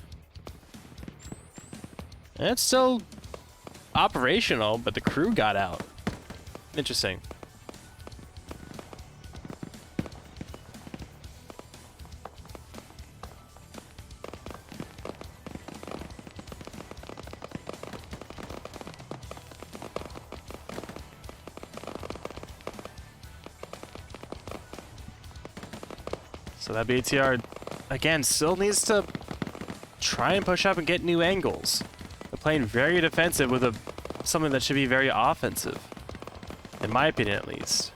And it's still operational, but the crew got out. Interesting. So that BTR, again, still needs to try and push up and get new angles. They're playing very defensive with something that should be very offensive. In my opinion, at least.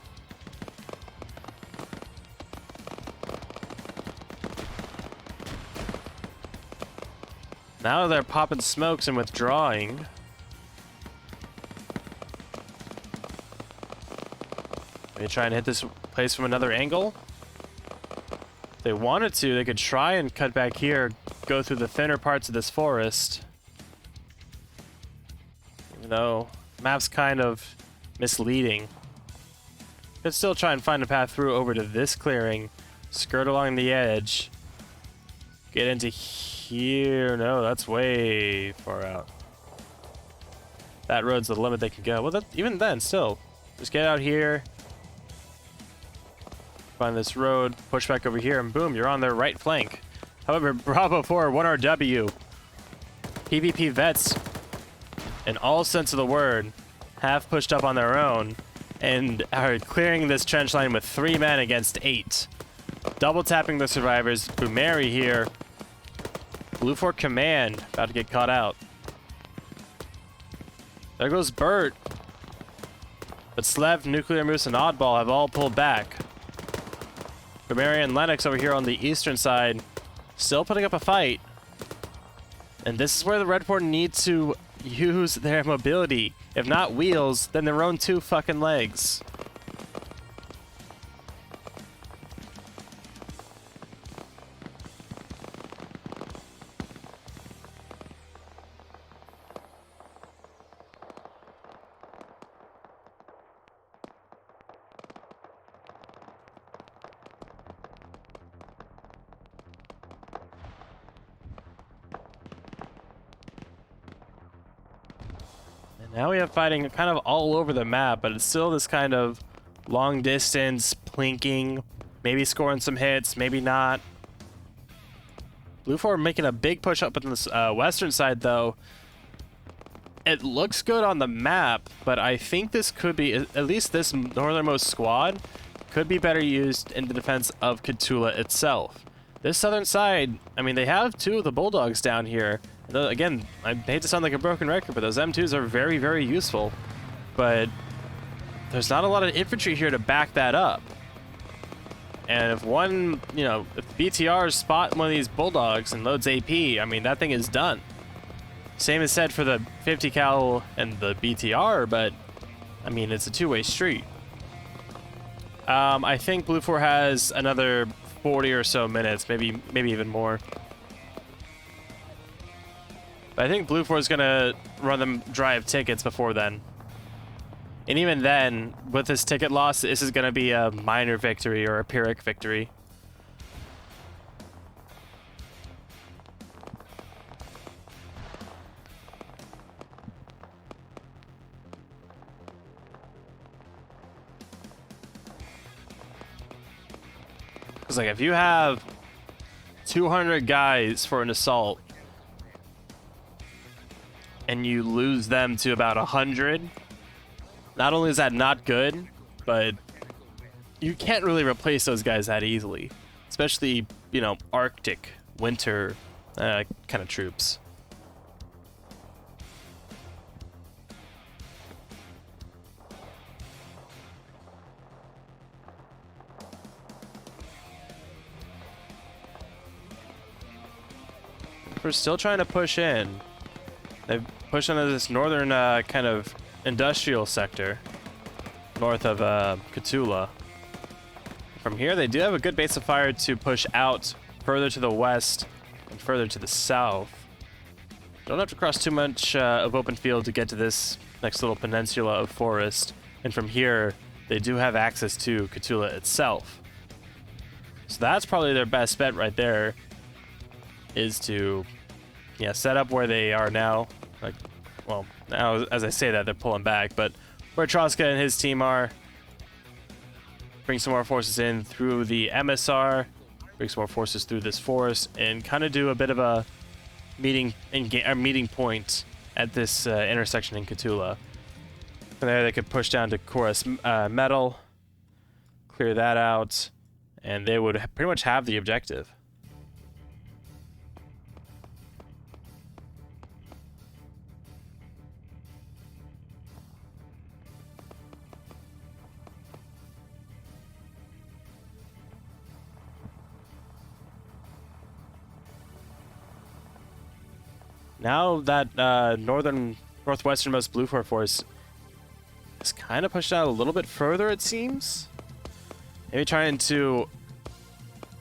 Now they're popping smokes and withdrawing. Are they trying to hit this place from another angle? If they wanted to, they could try and cut back here, go through the thinner parts of this forest. Even though the map's kind of misleading. Could still try and find a path through over to this clearing, skirt along the edge, get into here. No, that's way far out. That road's the limit they can go. Well, even then, still, just get out here. Find this road, push back over here, and boom, you're on their right flank. However, Bravo 4, 1RW, PvP vets, in all sense of the word, have pushed up on their own and are clearing this trench line with 3 men against 8. Double tapping the survivors. Boomeri here. Blue 4 Command about to get caught out. There goes Bert. But Slev, Nuclear Moose, and Oddball have all pulled back. Boomeri and Lennox over here on the eastern side still putting up a fight. And this is where the Red 4 need to use their mobility. If not wheels, then their own 2 fucking legs. Now we have fighting kind of all over the map, but it's still this kind of long distance, plinking, maybe scoring some hits, maybe not. Blue 4 making a big push up on this western side, though. It looks good on the map, but I think this could be, at least this northernmost squad, could be better used in the defense of Catula itself. This southern side, I mean, they have two of the Bulldogs down here. Again, I hate to sound like a broken record, but those M2s are very, very useful. But there's not a lot of infantry here to back that up. And if one, you know, if BTRs spot one of these Bulldogs and loads AP, I mean, that thing is done. Same is said for the 50 cal and the BTR, but I mean, it's a two-way street. I think Blue 4 has another 40 or so minutes, maybe even more. But I think Blue 4 is gonna run them dry of tickets before then. And even then, with this ticket loss, this is gonna be a minor victory or a Pyrrhic victory. Because like if you have 200 guys for an assault and you lose them to about 100, not only is that not good, but you can't really replace those guys that easily, especially, you know, Arctic winter kind of troops. We're still trying to push in. They've pushed into this northern kind of industrial sector north of Catula. From here, they do have a good base of fire to push out further to the west and further to the south. Don't have to cross too much of open field to get to this next little peninsula of forest. And from here, they do have access to Catula itself. So that's probably their best bet right there, is to, yeah, set up where they are now. Like, well, now as I say that, they're pulling back, but where Troska and his team are. Bring some more forces in through the MSR, bring some more forces through this forest, and kind of do a bit of a meeting point at this intersection in Catula. From there, they could push down to Chorus Metal, clear that out, and they would pretty much have the objective. Now that northwesternmost Blue 4 force is kind of pushed out a little bit further, it seems. Maybe trying to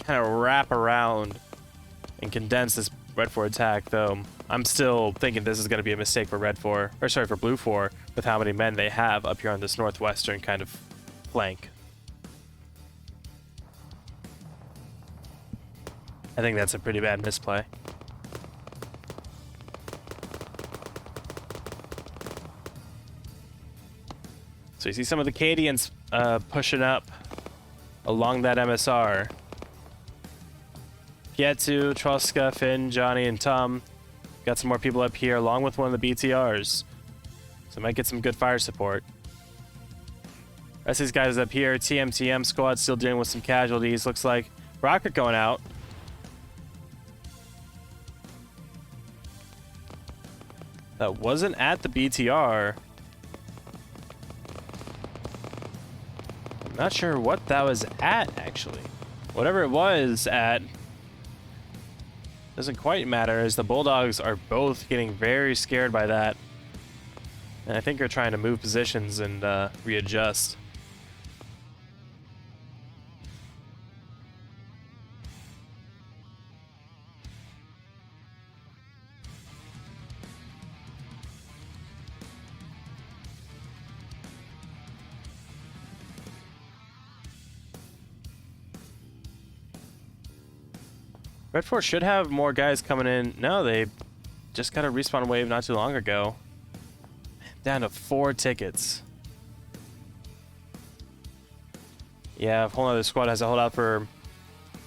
kind of wrap around and condense this Red 4 attack, though I'm still thinking this is going to be a mistake for for Blue 4, with how many men they have up here on this northwestern kind of flank. I think that's a pretty bad misplay. So you see some of the Cadians pushing up along that MSR. Pietu, Troska, Finn, Johnny, and Tom. Got some more people up here along with one of the BTRs. So might get some good fire support. Rest of these guys up here, TM squad still dealing with some casualties. Looks like rocket going out. That wasn't at the BTR. Not sure what that was at, actually. Whatever it was at doesn't quite matter, as the Bulldogs are both getting very scared by that. And I think they're trying to move positions and readjust. Red 4 should have more guys coming in. No, they just got a respawn wave not too long ago. Down to 4 tickets. Yeah, a whole other squad has to hold out for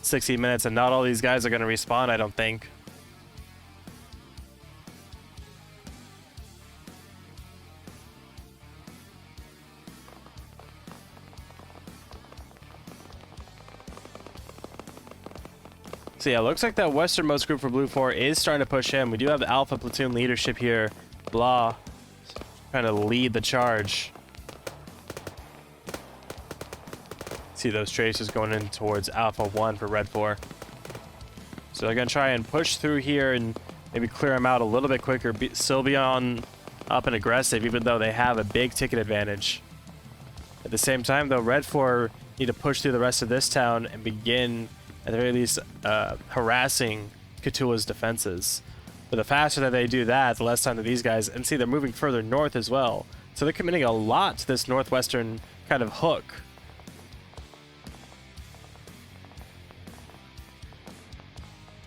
60 minutes, and not all these guys are going to respawn, I don't think. So yeah, looks like that westernmost group for Blue 4 is starting to push in. We do have Alpha platoon leadership here. Blah, trying to lead the charge. See those traces going in towards Alpha 1 for Red 4. So they're going to try and push through here and maybe clear them out a little bit quicker. Still be on up and aggressive, even though they have a big ticket advantage. At the same time, though, Red 4 need to push through the rest of this town and begin, at the very least, harassing Cthulhu's defenses. But the faster that they do that, the less time that these guys... And see, they're moving further north as well. So they're committing a lot to this northwestern kind of hook.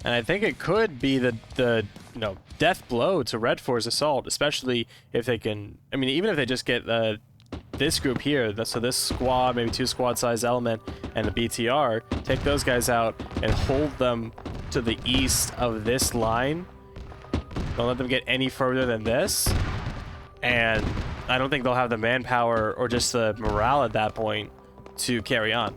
And I think it could be the you know, death blow to Red 4's assault, especially if they can... I mean, even if they just get this group here, so this squad, maybe 2 squad-sized element, and a BTR, take those guys out and hold them to the east of this line. Don't let them get any further than this. And I don't think they'll have the manpower or just the morale at that point to carry on.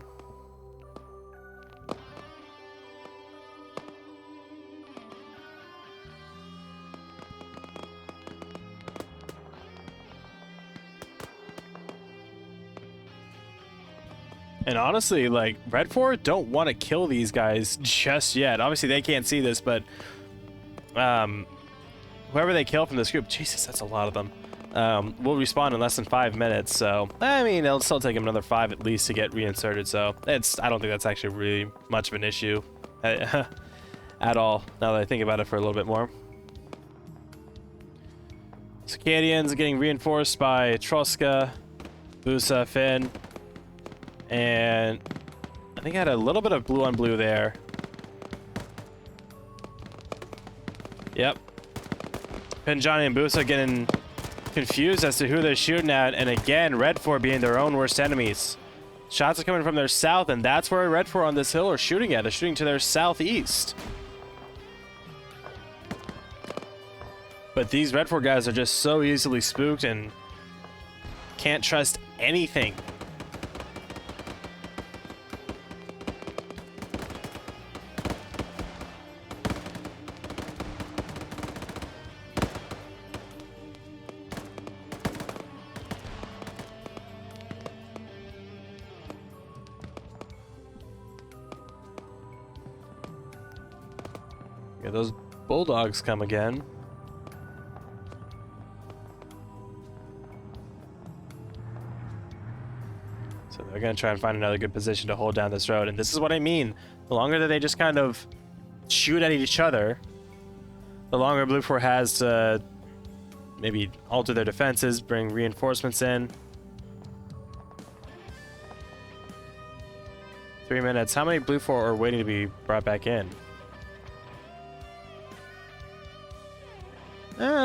And honestly, like, Red 4 don't want to kill these guys just yet. Obviously, they can't see this, but whoever they kill from this group, Jesus, that's a lot of them, will respawn in less than 5 minutes. So, I mean, it'll still take them another 5 at least to get reinserted. So, I don't think that's actually really much of an issue at all, now that I think about it for a little bit more. Circadians are getting reinforced by Troska, Busa, Finn. And I think I had a little bit of blue on blue there. Yep. Pinjani and Busa getting confused as to who they're shooting at. And again, Red 4 being their own worst enemies. Shots are coming from their south, and that's where Red 4 on this hill are shooting at. They're shooting to their southeast. But these Red 4 guys are just so easily spooked and can't trust anything. Yeah, those bulldogs come again. So they're going to try and find another good position to hold down this road. And this is what I mean. The longer that they just kind of shoot at each other, the longer Blue 4 has to maybe alter their defenses, bring reinforcements in. 3 minutes. How many Blue 4 are waiting to be brought back in?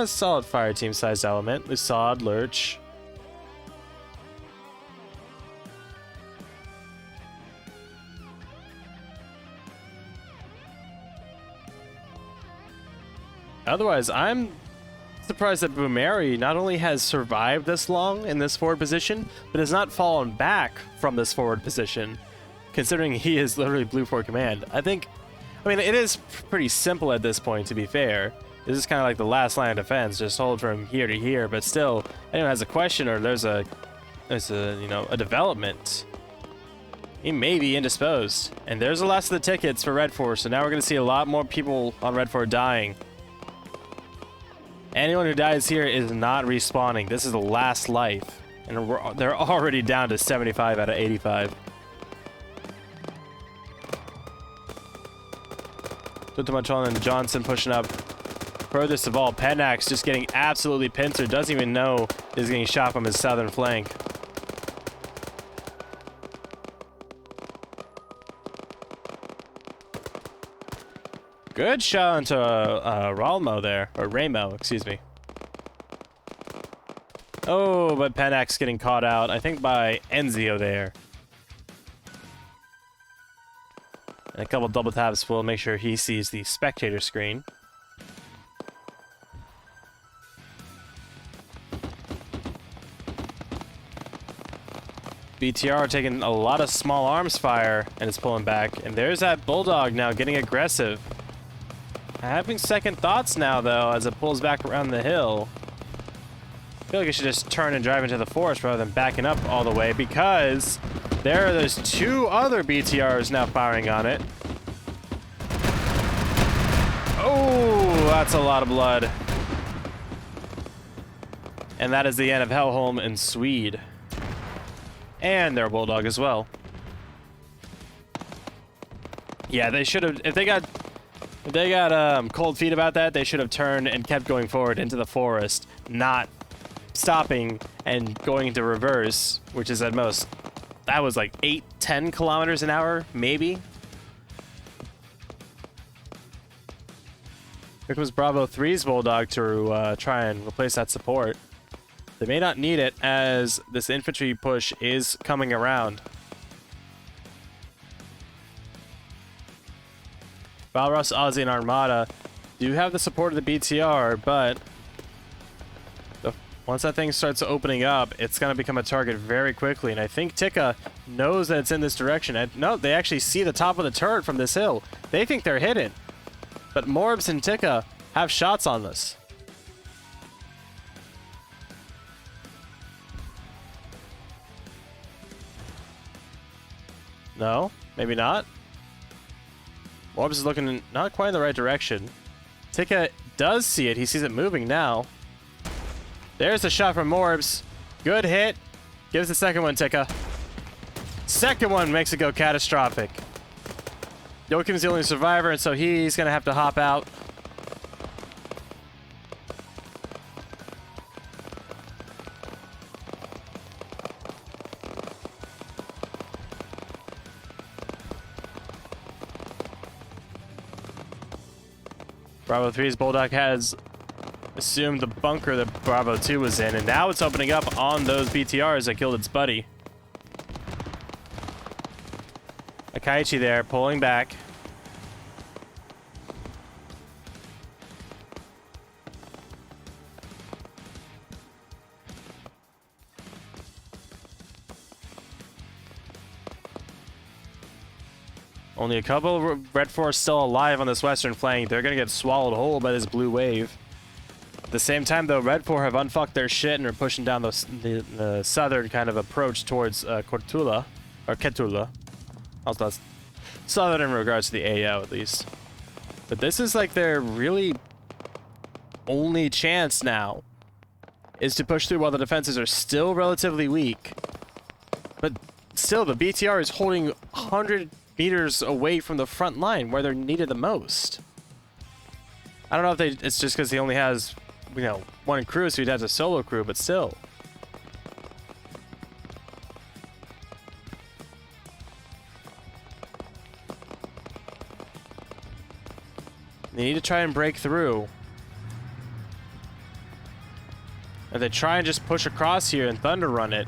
Solid fire team sized element. Lusad, Lurch. Otherwise, I'm surprised that Boomeri not only has survived this long in this forward position, but has not fallen back from this forward position, considering he is literally Blue 4 command. I mean, it is pretty simple at this point, to be fair. This is kind of like the last line of defense, just hold from here to here, but still, anyone has a question or there's a you know, a development, he may be indisposed. And there's the last of the tickets for Red 4, so now we're going to see a lot more people on Red 4 dying. Anyone who dies here is not respawning. This is the last life, and they're already down to 75 out of 85. Tutamaton and Johnson pushing up. Furthest of all, Penax just getting absolutely pincered. Doesn't even know he's getting shot from his southern flank. Good shot onto Ralmo there, or Ramo, excuse me. Oh, but Penax getting caught out, I think, by Enzio there. And a couple double taps will make sure he sees the spectator screen. BTR taking a lot of small arms fire and it's pulling back. And there's that Bulldog now getting aggressive. Having second thoughts now, though, as it pulls back around the hill. I feel like I should just turn and drive into the forest rather than backing up all the way, because there's two other BTRs now firing on it. Oh, that's a lot of blood. And that is the end of Hellholm and Swede. And their Bulldog as well. Yeah, they should have, if they got cold feet about that, they should have turned and kept going forward into the forest, not stopping and going into reverse, which is at most, that was like 8-10 kilometers an hour, maybe. Here comes Bravo 3's Bulldog to try and replace that support. They may not need it as this infantry push is coming around. Valros, Ozzy, and Armada do have the support of the BTR, but once that thing starts opening up, it's going to become a target very quickly. And I think Tika knows that it's in this direction. And no, they actually see the top of the turret from this hill. They think they're hidden. But Morbs and Tika have shots on this. No, maybe not. Morbs is looking not quite in the right direction. Tika does see it. He sees it moving now. There's the shot from Morbs. Good hit. Gives the second one, Tika. Second one makes it go catastrophic. Joachim's the only survivor, and so he's going to have to hop out. Bravo 3's Bulldog has assumed the bunker that Bravo 2 was in, and now it's opening up on those BTRs that killed its buddy. Akaichi there, pulling back. Only a couple of Red Force still alive on this western flank. They're going to get swallowed whole by this blue wave. At the same time, though, Red 4 have unfucked their shit and are pushing down the southern kind of approach towards Kortula, or Ketula. Also, that's southern in regards to the AO, at least. But this is like their really only chance now, is to push through while the defenses are still relatively weak. But still, the BTR is holding 100 meters away from the front line where they're needed the most. I don't know if it's just because he only has, you know, one crew, so he has a solo crew, but still. They need to try and break through. If they try and just push across here and thunder run it,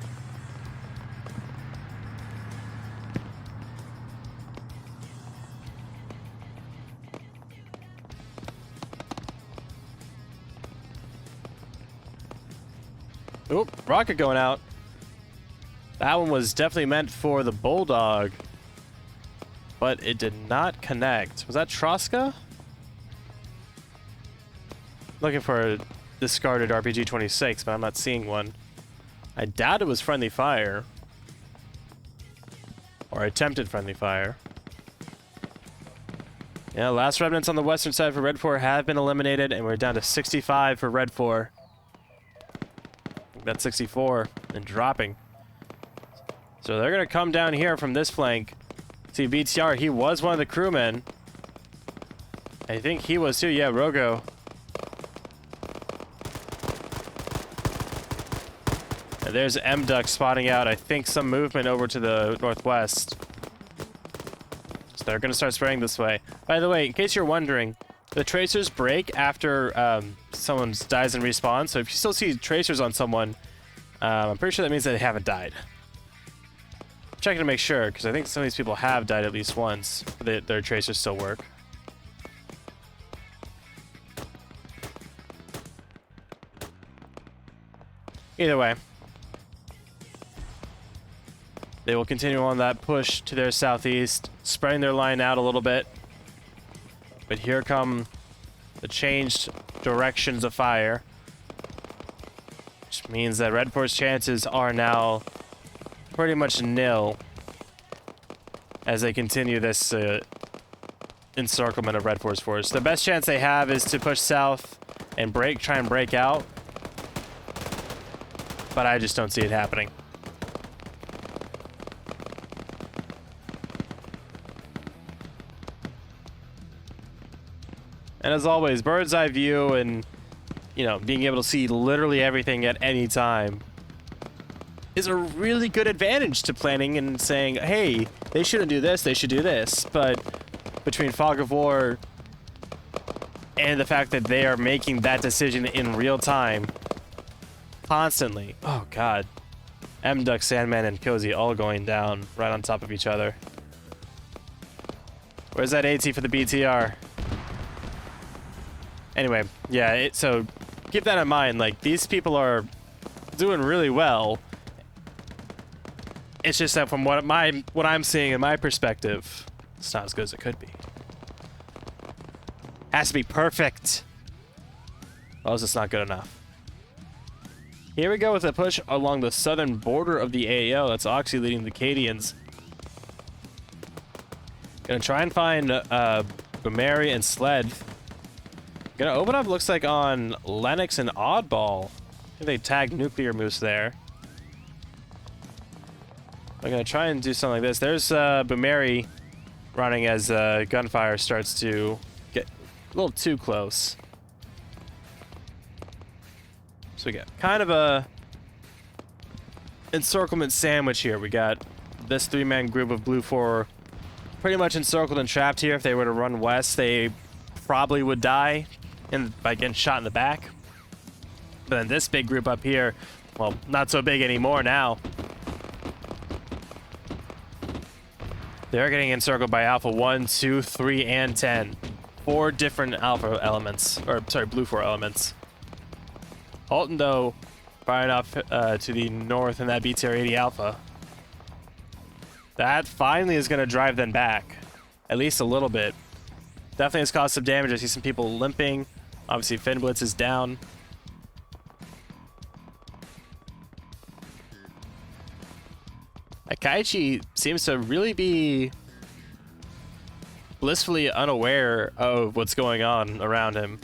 oop, rocket going out. That one was definitely meant for the Bulldog, but it did not connect. Was that Troska? Looking for a discarded RPG-26, but I'm not seeing one. I doubt it was friendly fire. Or attempted friendly fire. Yeah, last remnants on the western side for Red 4 have been eliminated, and we're down to 65 for Red 4. That's 64 and dropping. So they're going to come down here from this flank. See, BTR, he was one of the crewmen. I think he was too. Yeah, Rogo. And there's M-Duck spotting out, I think, some movement over to the northwest. So they're going to start spraying this way. By the way, in case you're wondering, the tracers break after someone dies and respawns. So if you still see tracers on someone, I'm pretty sure that means that they haven't died. I'm checking to make sure, because I think some of these people have died at least once. Their tracers still work. They will continue on that push to their southeast, spreading their line out a little bit. But here come the changed directions of fire, which means that Red Force chances are now pretty much nil as they continue this encirclement of Red Force. The best chance they have is to push south and try and break out, but I just don't see it happening. And as always, bird's eye view and, you know, being able to see literally everything at any time is a really good advantage to planning and saying, hey, they shouldn't do this, they should do this. But between fog of war and the fact that they are making that decision in real time, constantly. Oh, God. M-Duck, Sandman, and Cozy all going down right on top of each other. Where's that AT for the BTR? Anyway, yeah, so keep that in mind. Like, these people are doing really well. It's just that from what I'm seeing in my perspective, it's not as good as it could be. Has to be perfect. Or else it's not good enough. Here we go with a push along the southern border of the AO. That's Oxy leading the Cadians. Gonna try and find Bumeri and Sled. Gonna open up, looks like, on Lennox and Oddball. I think they tagged Nuclear Moose there. I'm gonna try and do something like this. There's Bumeri running as gunfire starts to get a little too close. So we got kind of a encirclement sandwich here. We got this three-man group of Blue 4 pretty much encircled and trapped here. If they were to run west, they probably would die by getting shot in the back. But then this big group up here, well, not so big anymore now. They're getting encircled by Alpha 1, 2, 3, and 10. 4 different Alpha elements, or sorry, Blue 4 elements. Halton, though, firing off to the north in that BTR 80 Alpha. That finally is going to drive them back, at least a little bit. Definitely has caused some damage. I see some people limping. Obviously, Finblitz is down. Akaichi seems to really be blissfully unaware of what's going on around him.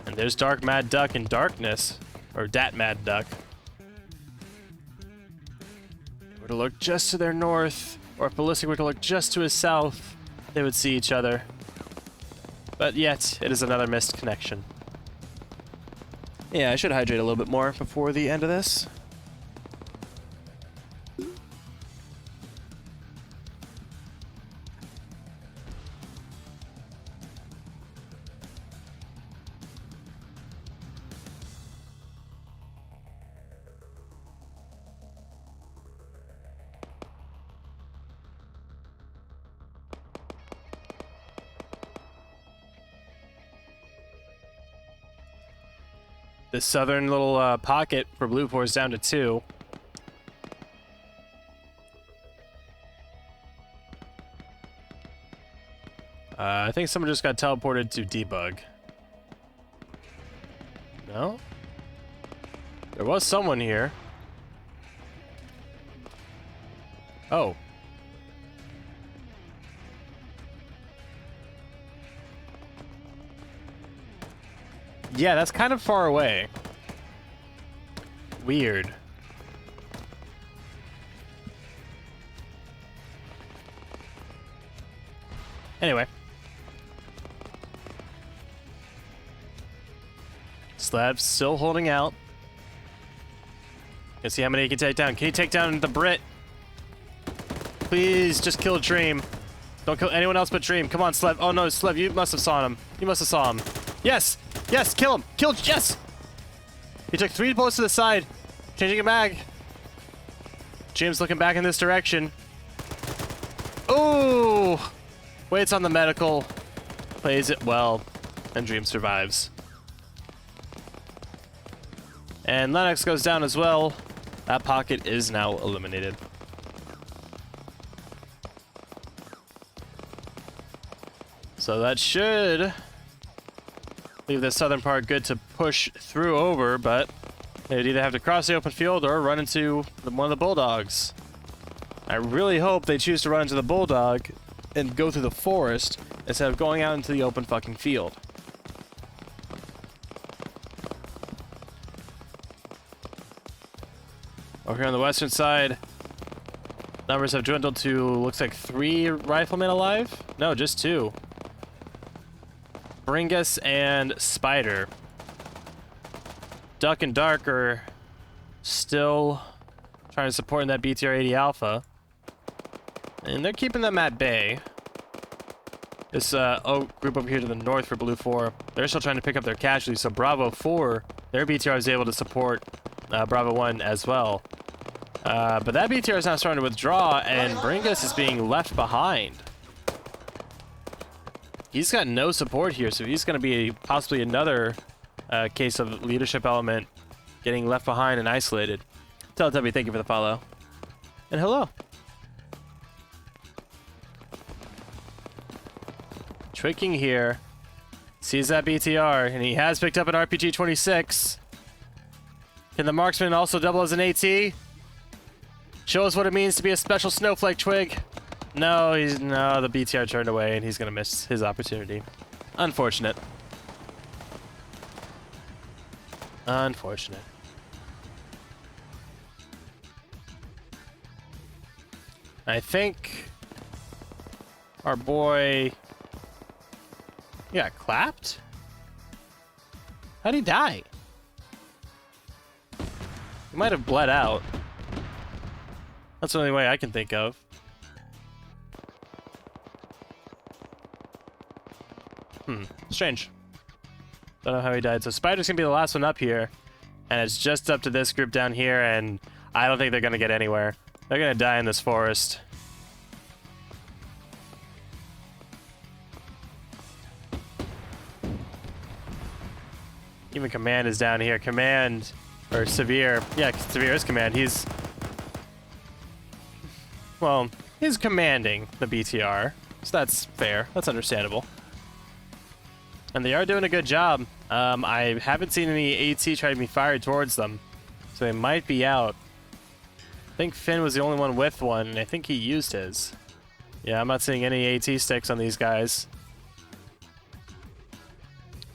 And there's Dark Mad Duck in darkness, or Dat Mad Duck. If we were to look just to their north, or if Ballistic were to look just to his south, they would see each other. But yet, it is another missed connection. Yeah, I should hydrate a little bit more before the end of this. The southern little pocket for Blue 4 is down to 2. I think someone just got teleported to debug. No? There was someone here. Oh. Yeah, that's kind of far away. Weird. Anyway. Slab's still holding out. Let's see how many he can take down. Can he take down the Brit? Please, just kill Dream. Don't kill anyone else but Dream. Come on, Slev. Oh no, Slev, you must have saw him. You must have saw him. Yes! Yes, kill him! Kill, yes! He took 3 bullets to the side. Changing a mag. Jim's looking back in this direction. Oh! waits on the medical, plays it well, and Dream survives. And Lennox goes down as well. That pocket is now eliminated. So that should leave the southern part good to push through over, but they'd either have to cross the open field or run into one of the Bulldogs. I really hope they choose to run into the Bulldog and go through the forest instead of going out into the open fucking field. Over here on the western side, numbers have dwindled to, looks like 3 riflemen alive? No, just 2. Bringus and Spider. Duck and Dark are still trying to support in that BTR-80 Alpha. And they're keeping them at bay. This group over here to the north for Blue 4, they're still trying to pick up their casualties, so Bravo 4, their BTR is able to support Bravo 1 as well. But that BTR is now starting to withdraw, and Bringus is being left behind. He's got no support here, so he's going to be possibly another case of leadership element getting left behind and isolated. Teletubby, thank you for the follow. And hello. Twicking here. Sees that BTR, and he has picked up an RPG-26. Can the marksman also double as an AT? Show us what it means to be a special snowflake, Twig. No, the BTR turned away, and he's gonna miss his opportunity. Unfortunate. Unfortunate. I think our boy, he got clapped? How'd he die? He might have bled out. That's the only way I can think of. Strange. Don't know how he died. So Spider's gonna be the last one up here, and it's just up to this group down here, and I don't think they're gonna get anywhere. They're gonna die in this forest. Even Command is down here. Command, or Severe. Yeah, Severe is Command. He's... well, he's commanding the BTR, so that's fair. That's understandable. And they are doing a good job. I haven't seen any AT try to be fired towards them, so they might be out. I think Finn was the only one with one, and I think he used his. Yeah, I'm not seeing any AT sticks on these guys.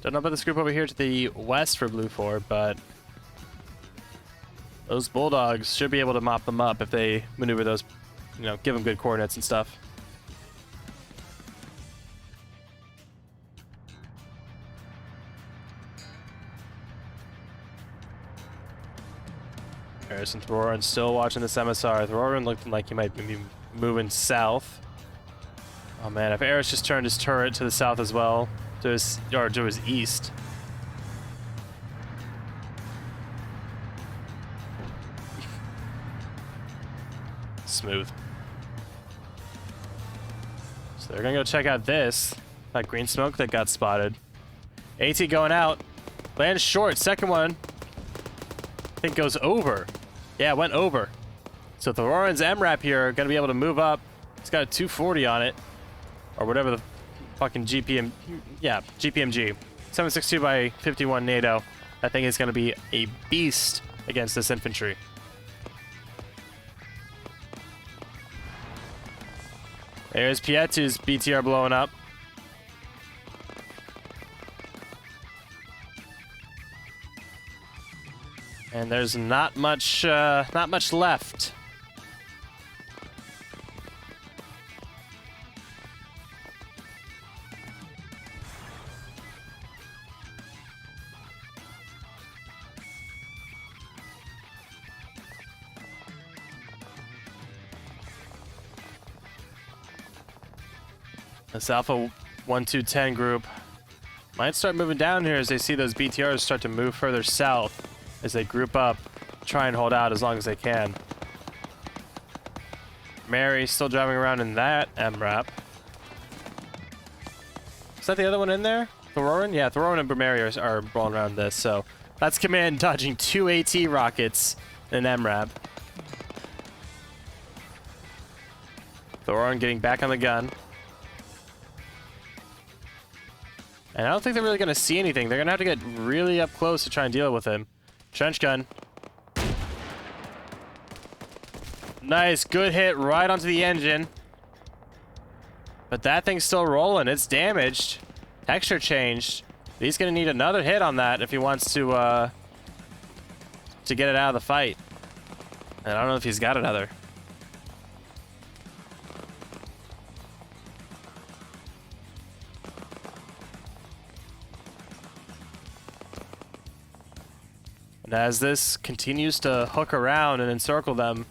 Don't know about this group over here to the west for Blue 4, but those Bulldogs should be able to mop them up if they maneuver those, you know, give them good coordinates and stuff. Harrison Thorin still watching this MSR. Thorin looked like he might be moving south. Oh man, if Eris just turned his turret to the south as well, to his east. Smooth. So they're gonna go check out that green smoke that got spotted. AT going out. Lands short, second one. I think goes over. Yeah, it went over. So Thorin's MRAP here are going to be able to move up. It's got a 240 on it. Or whatever the fucking GPM... yeah, GPMG. 762 by 51 NATO. I think it's going to be a beast against this infantry. There's Pietu's BTR blowing up. And there's not much left. This Alpha 1210 group might start moving down here as they see those BTRs start to move further south. As they group up, try and hold out as long as they can. Mary still driving around in that MRAP. Is that the other one in there? Thoron? Yeah, Thoron and Brimari are rolling around this, so that's Command dodging 2 AT rockets and an MRAP. Thoron getting back on the gun. And I don't think they're really going to see anything. They're going to have to get really up close to try and deal with him. Trench gun. Nice, good hit right onto the engine. But that thing's still rolling. It's damaged. Texture changed. He's going to need another hit on that if he wants to get it out of the fight. And I don't know if he's got another. And as this continues to hook around and encircle them,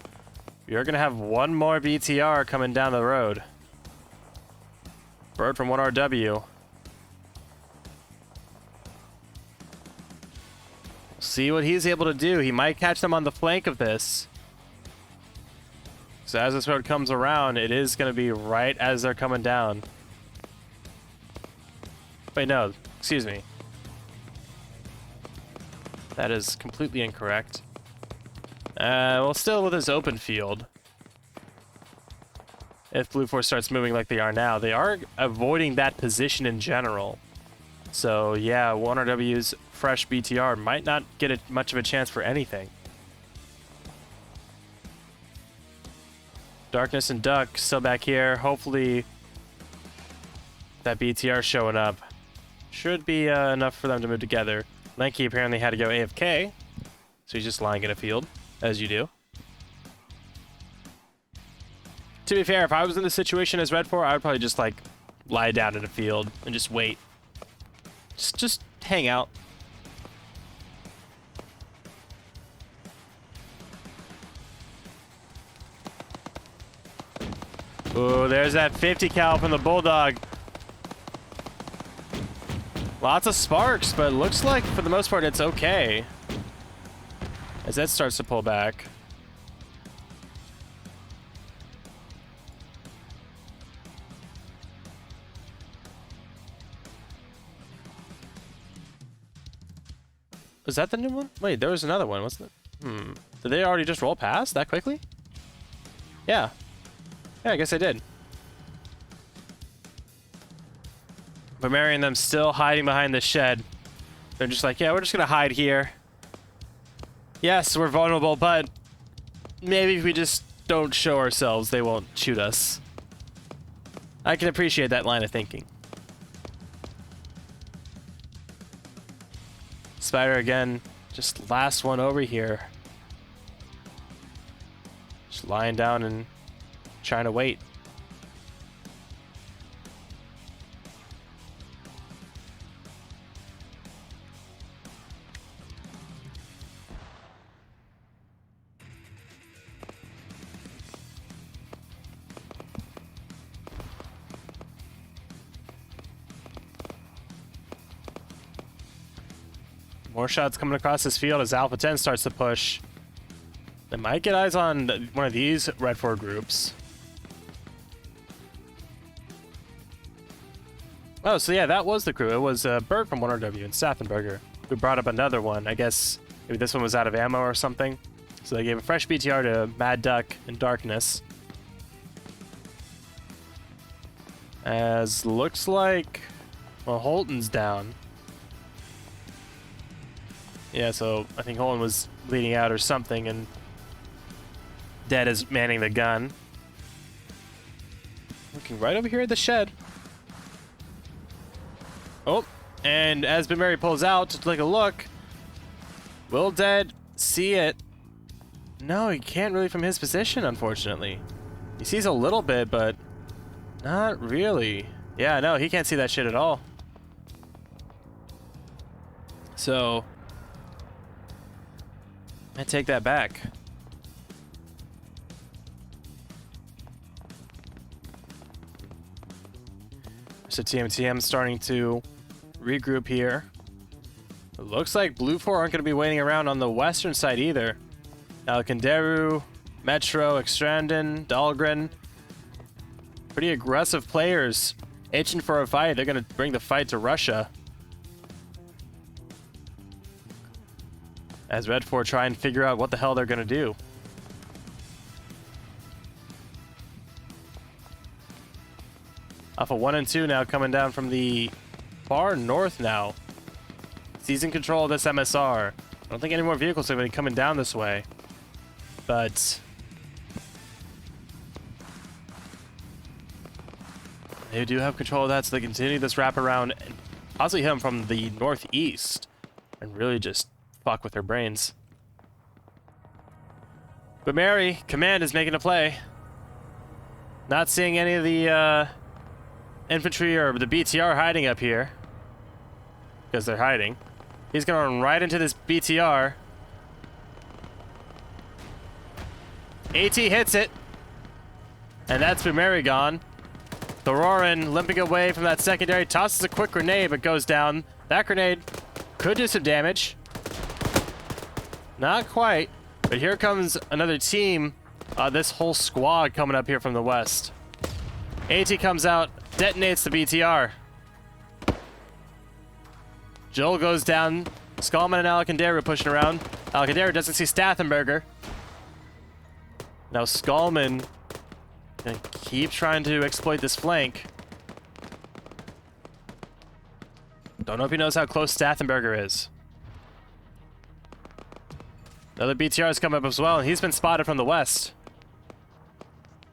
you're going to have one more BTR coming down the road. Bird from 1RW. See what he's able to do. He might catch them on the flank of this. So as this road comes around, it is going to be right as they're coming down. Wait, no. Excuse me. That is completely incorrect. Well, still with his open field. If Blue Force starts moving like they are now, they are avoiding that position in general. So yeah, 1RW's fresh BTR might not get much of a chance for anything. Darkness and Duck still back here. Hopefully that BTR showing up should be enough for them to move together. Lanky apparently had to go AFK, so he's just lying in a field, as you do. To be fair, if I was in the situation as Red 4, I would probably just like lie down in a field and just wait. Just hang out. Ooh, there's that 50 cal from the Bulldog. Lots of sparks, but it looks like for the most part it's okay. As that starts to pull back. Was that the new one? Wait, there was another one, wasn't it? Did they already just roll past that quickly? Yeah. Yeah, I guess I did. But Mary and them still hiding behind the shed. They're just like, yeah, we're just gonna hide here. Yes, we're vulnerable, but maybe if we just don't show ourselves, they won't shoot us. I can appreciate that line of thinking. Spider again, just last one over here. Just lying down and trying to wait. More shots coming across this field as Alpha 10 starts to push. They might get eyes on one of these Red 4 groups. Oh, so yeah, that was the crew. It was Berg from 1RW and Staffenberger who brought up another one. I guess maybe this one was out of ammo or something. So they gave a fresh BTR to Mad Duck and Darkness. As looks like, well, Holton's down. Yeah, so I think Holton was bleeding out or something, and Dead is manning the gun. Looking right over here at the shed. Oh, and as Bimeri pulls out to take a look, will Dead see it? No, he can't really from his position, unfortunately. He sees a little bit, but not really. Yeah, no, he can't see that shit at all. So I take that back. So TMTM starting to regroup here. It looks like Blue 4 aren't going to be waiting around on the western side either. Alcanderu, Metro, Extrandon, Dahlgren. Pretty aggressive players itching for a fight. They're going to bring the fight to Russia. As Red 4 try and figure out what the hell they're going to do. Alpha 1 and 2 now coming down from the far north now. Seizing control of this MSR. I don't think any more vehicles are going to be coming down this way. But they do have control of that, so they continue this wraparound and possibly hit them from the northeast and really just fuck with their brains. But Mary, command is making a play. Not seeing any of the infantry or the BTR hiding up here. Because they're hiding. He's going to run right into this BTR. AT hits it. And that's Bumeri gone. Thororin limping away from that secondary. Tosses a quick grenade, but goes down. That grenade could do some damage. Not quite. But here comes another team. This whole squad coming up here from the west. AT comes out. Detonates the BTR. Joel goes down. Skullman and Alakandaru pushing around. Alakandaru doesn't see Stathenberger. Now Skullman gonna keep trying to exploit this flank. Don't know if he knows how close Stathenberger is. Another BTR has come up as well, and he's been spotted from the west.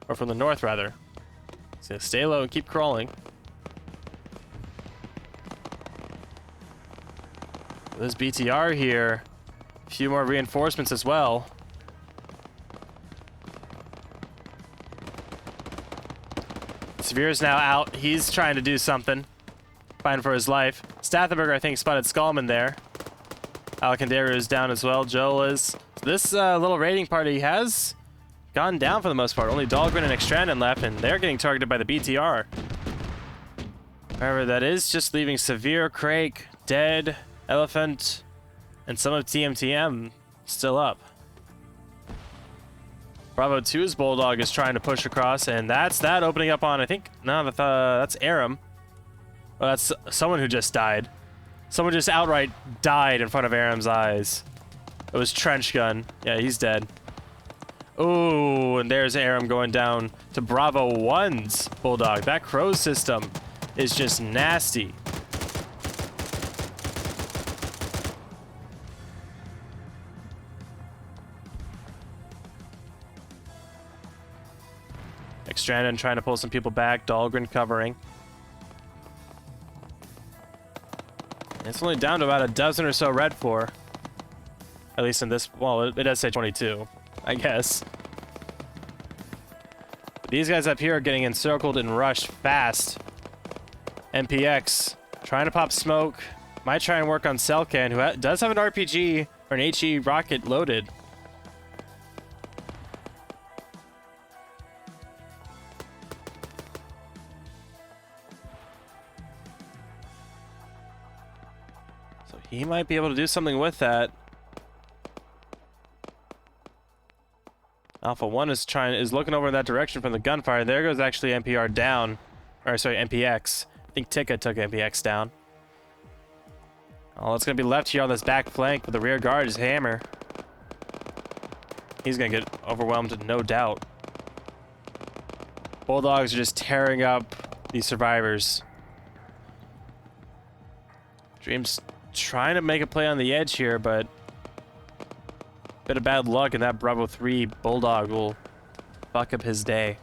Or from the north, rather. So stay low and keep crawling. There's BTR here. A few more reinforcements as well. Severe's now out. He's trying to do something. Fighting for his life. Stathenberger, I think, spotted Skullman there. Alakandaru is down as well. Joel is. So this little raiding party has gone down for the most part. Only Dahlgren and Extrandon left, and they're getting targeted by the BTR. However, that is just leaving Severe, Craig, Dead, Elephant, and some of TMTM still up. Bravo 2's Bulldog is trying to push across, and that's that opening up on, I think, no, that's Aram. Well, that's someone who just died. Someone just outright died in front of Aram's eyes. It was Trench Gun. Yeah, he's dead. Ooh, and there's Aram going down to Bravo 1's Bulldog. That Crow system is just nasty. Extrandon trying to pull some people back. Dahlgren covering. It's only down to about a dozen or so Red 4. At least in this, well, it does say 22, I guess. But these guys up here are getting encircled and rushed fast. MPX trying to pop smoke. Might try and work on Selkan, who does have an RPG or an HE rocket loaded. He might be able to do something with that. Alpha 1 is looking over in that direction from the gunfire. There goes actually NPR down. Or sorry, MPX. I think Tika took MPX down. All that's gonna be left here on this back flank with the rear guard is Hammer. He's gonna get overwhelmed, no doubt. Bulldogs are just tearing up these survivors. Dream's trying to make a play on the edge here, but bit of bad luck, and that Bravo 3 Bulldog will fuck up his day.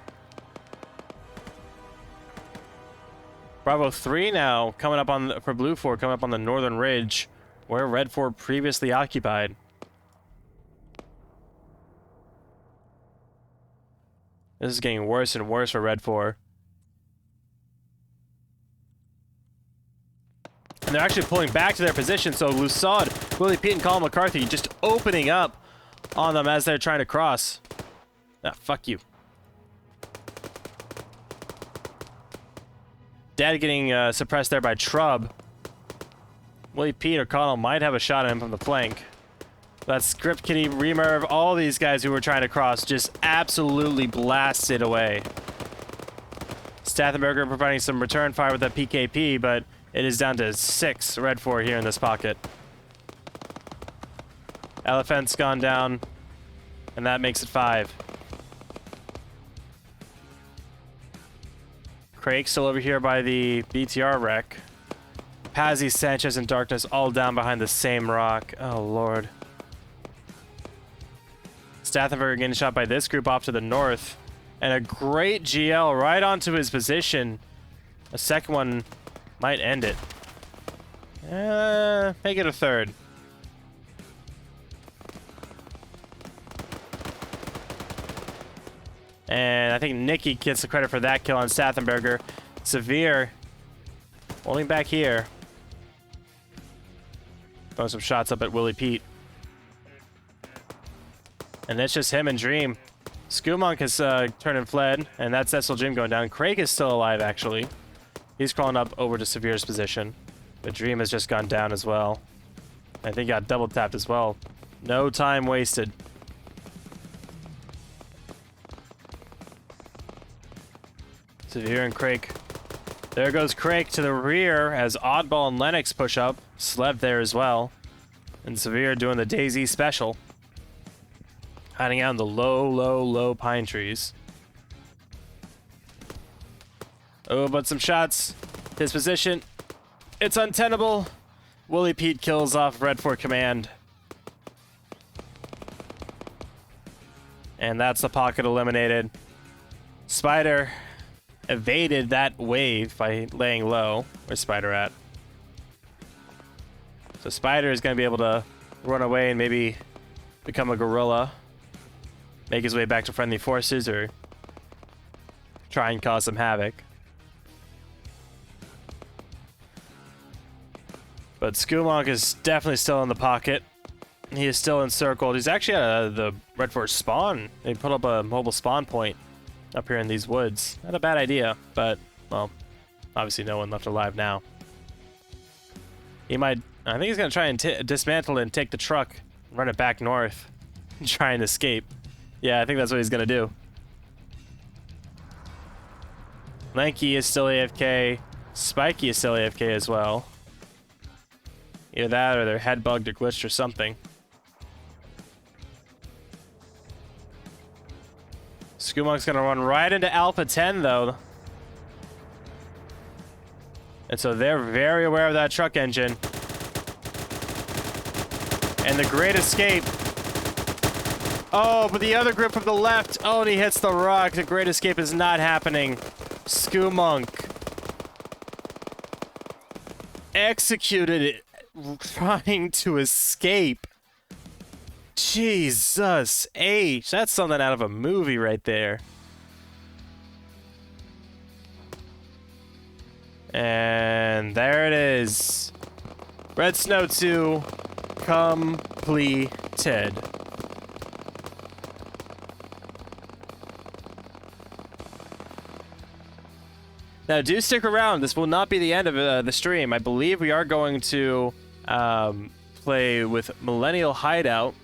Bravo 3 now coming up on for Blue 4, coming up on the northern ridge where Red 4 previously occupied. This is getting worse and worse for Red 4. And they're actually pulling back to their position, so Lusad, Willie Pete, and Colin McCarthy just opening up on them as they're trying to cross. Ah, fuck you. Dad getting suppressed there by Trub. Willie Pete or Colin might have a shot at him from the flank. That Script Kitty, Remerv, all these guys who were trying to cross just absolutely blasted away. Stathenberger providing some return fire with that PKP, but it is down to 6 Red 4 here in this pocket. Elephant's gone down, and that makes it 5. Craig still over here by the BTR wreck. Pazzi, Sanchez, and Darkness all down behind the same rock. Oh, Lord. Stathenberger getting shot by this group off to the north. And a great GL right onto his position. A second one might end it. Make it a third. And I think Nicky gets the credit for that kill on Stathenberger. Severe holding back here. Throwing some shots up at Willie Pete. And it's just him and Dream. Skoomunk has turned and fled, and that's Cecil Jim going down. Craig is still alive, actually. He's crawling up over to Severe's position. But Dream has just gone down as well. I think he got double tapped as well. No time wasted. Severe and Craig. There goes Craig to the rear as Oddball and Lennox push up. Slev there as well. And Severe doing the Daisy special. Hiding out in the low pine trees. Oh, but some shots. His position. It's untenable. Willie Pete kills off Red 4 Command. And that's the pocket eliminated. Spider evaded that wave by laying low. Where's Spider at? So Spider is going to be able to run away and maybe become a gorilla. Make his way back to friendly forces or try and cause some havoc. But Skoomunk is definitely still in the pocket. He is still encircled. He's actually at the Red 4 spawn. They put up a mobile spawn point up here in these woods. Not a bad idea, but, well, obviously no one left alive now. He might... I think he's going to try and dismantle it and take the truck, run it back north, and try and escape. Yeah, I think that's what he's going to do. Lanky is still AFK. Spiky is still AFK as well. Either that or they're head bugged or glitched or something. Skoomonk's going to run right into Alpha 10, though. And so they're very aware of that truck engine. And the Great Escape. Oh, but the other group from the left. Oh, and he hits the rock. The Great Escape is not happening. Skoomonk executed it, trying to escape. Jesus H. That's something out of a movie right there. And there it is. Red Snow 2 completed. Now, do stick around. This will not be the end of the stream. I believe we are going to play with Millennial Hideout.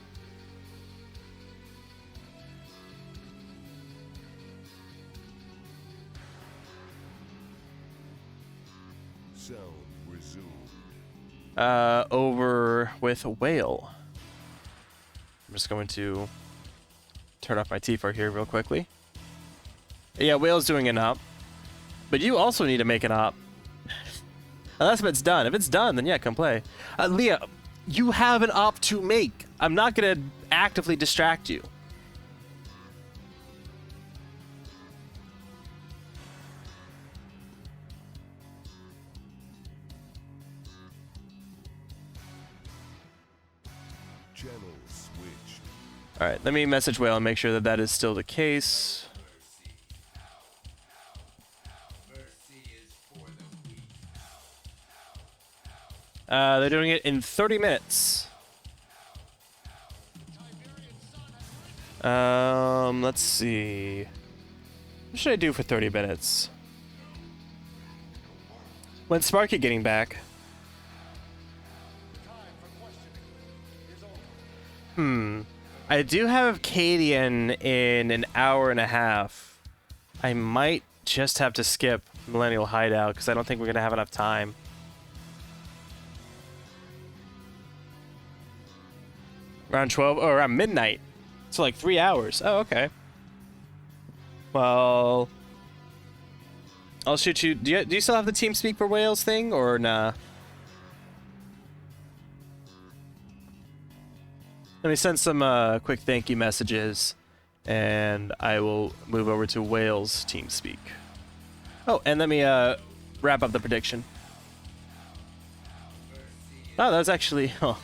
Sound resumed. Over with Whale. I'm just going to turn off my T4 here real quickly. Yeah, Whale's doing an op. But you also need to make an op. Unless if it's done. If it's done, then yeah, come play. Leah, you have an op to make. I'm not going to actively distract you. Channel switched. All right, let me message Whale and make sure that that is still the case. They're doing it in 30 minutes. Let's see. What should I do for 30 minutes? When's Sparky getting back? I do have Cadian in an hour and a half. I might just have to skip Millennial Hideout because I don't think we're gonna have enough time. Around 12 or around midnight. So like 3 hours. Oh, okay. Well, I'll shoot you. Do you still have the TeamSpeak for Wales thing or nah? Let me send some quick thank you messages, and I will move over to Wales TeamSpeak. Oh, and let me wrap up the prediction. Oh, that was actually... Oh.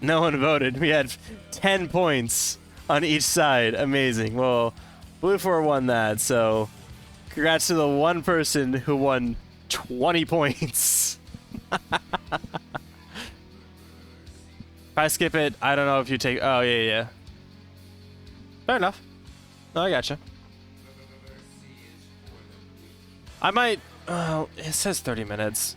No one voted. We had 10 points on each side. Amazing. Well, Blue 4 won that, so congrats to the one person who won 20 points. If I skip it, I don't know if you take... Oh, yeah. Fair enough. No, I gotcha. I might... Oh, it says 30 minutes.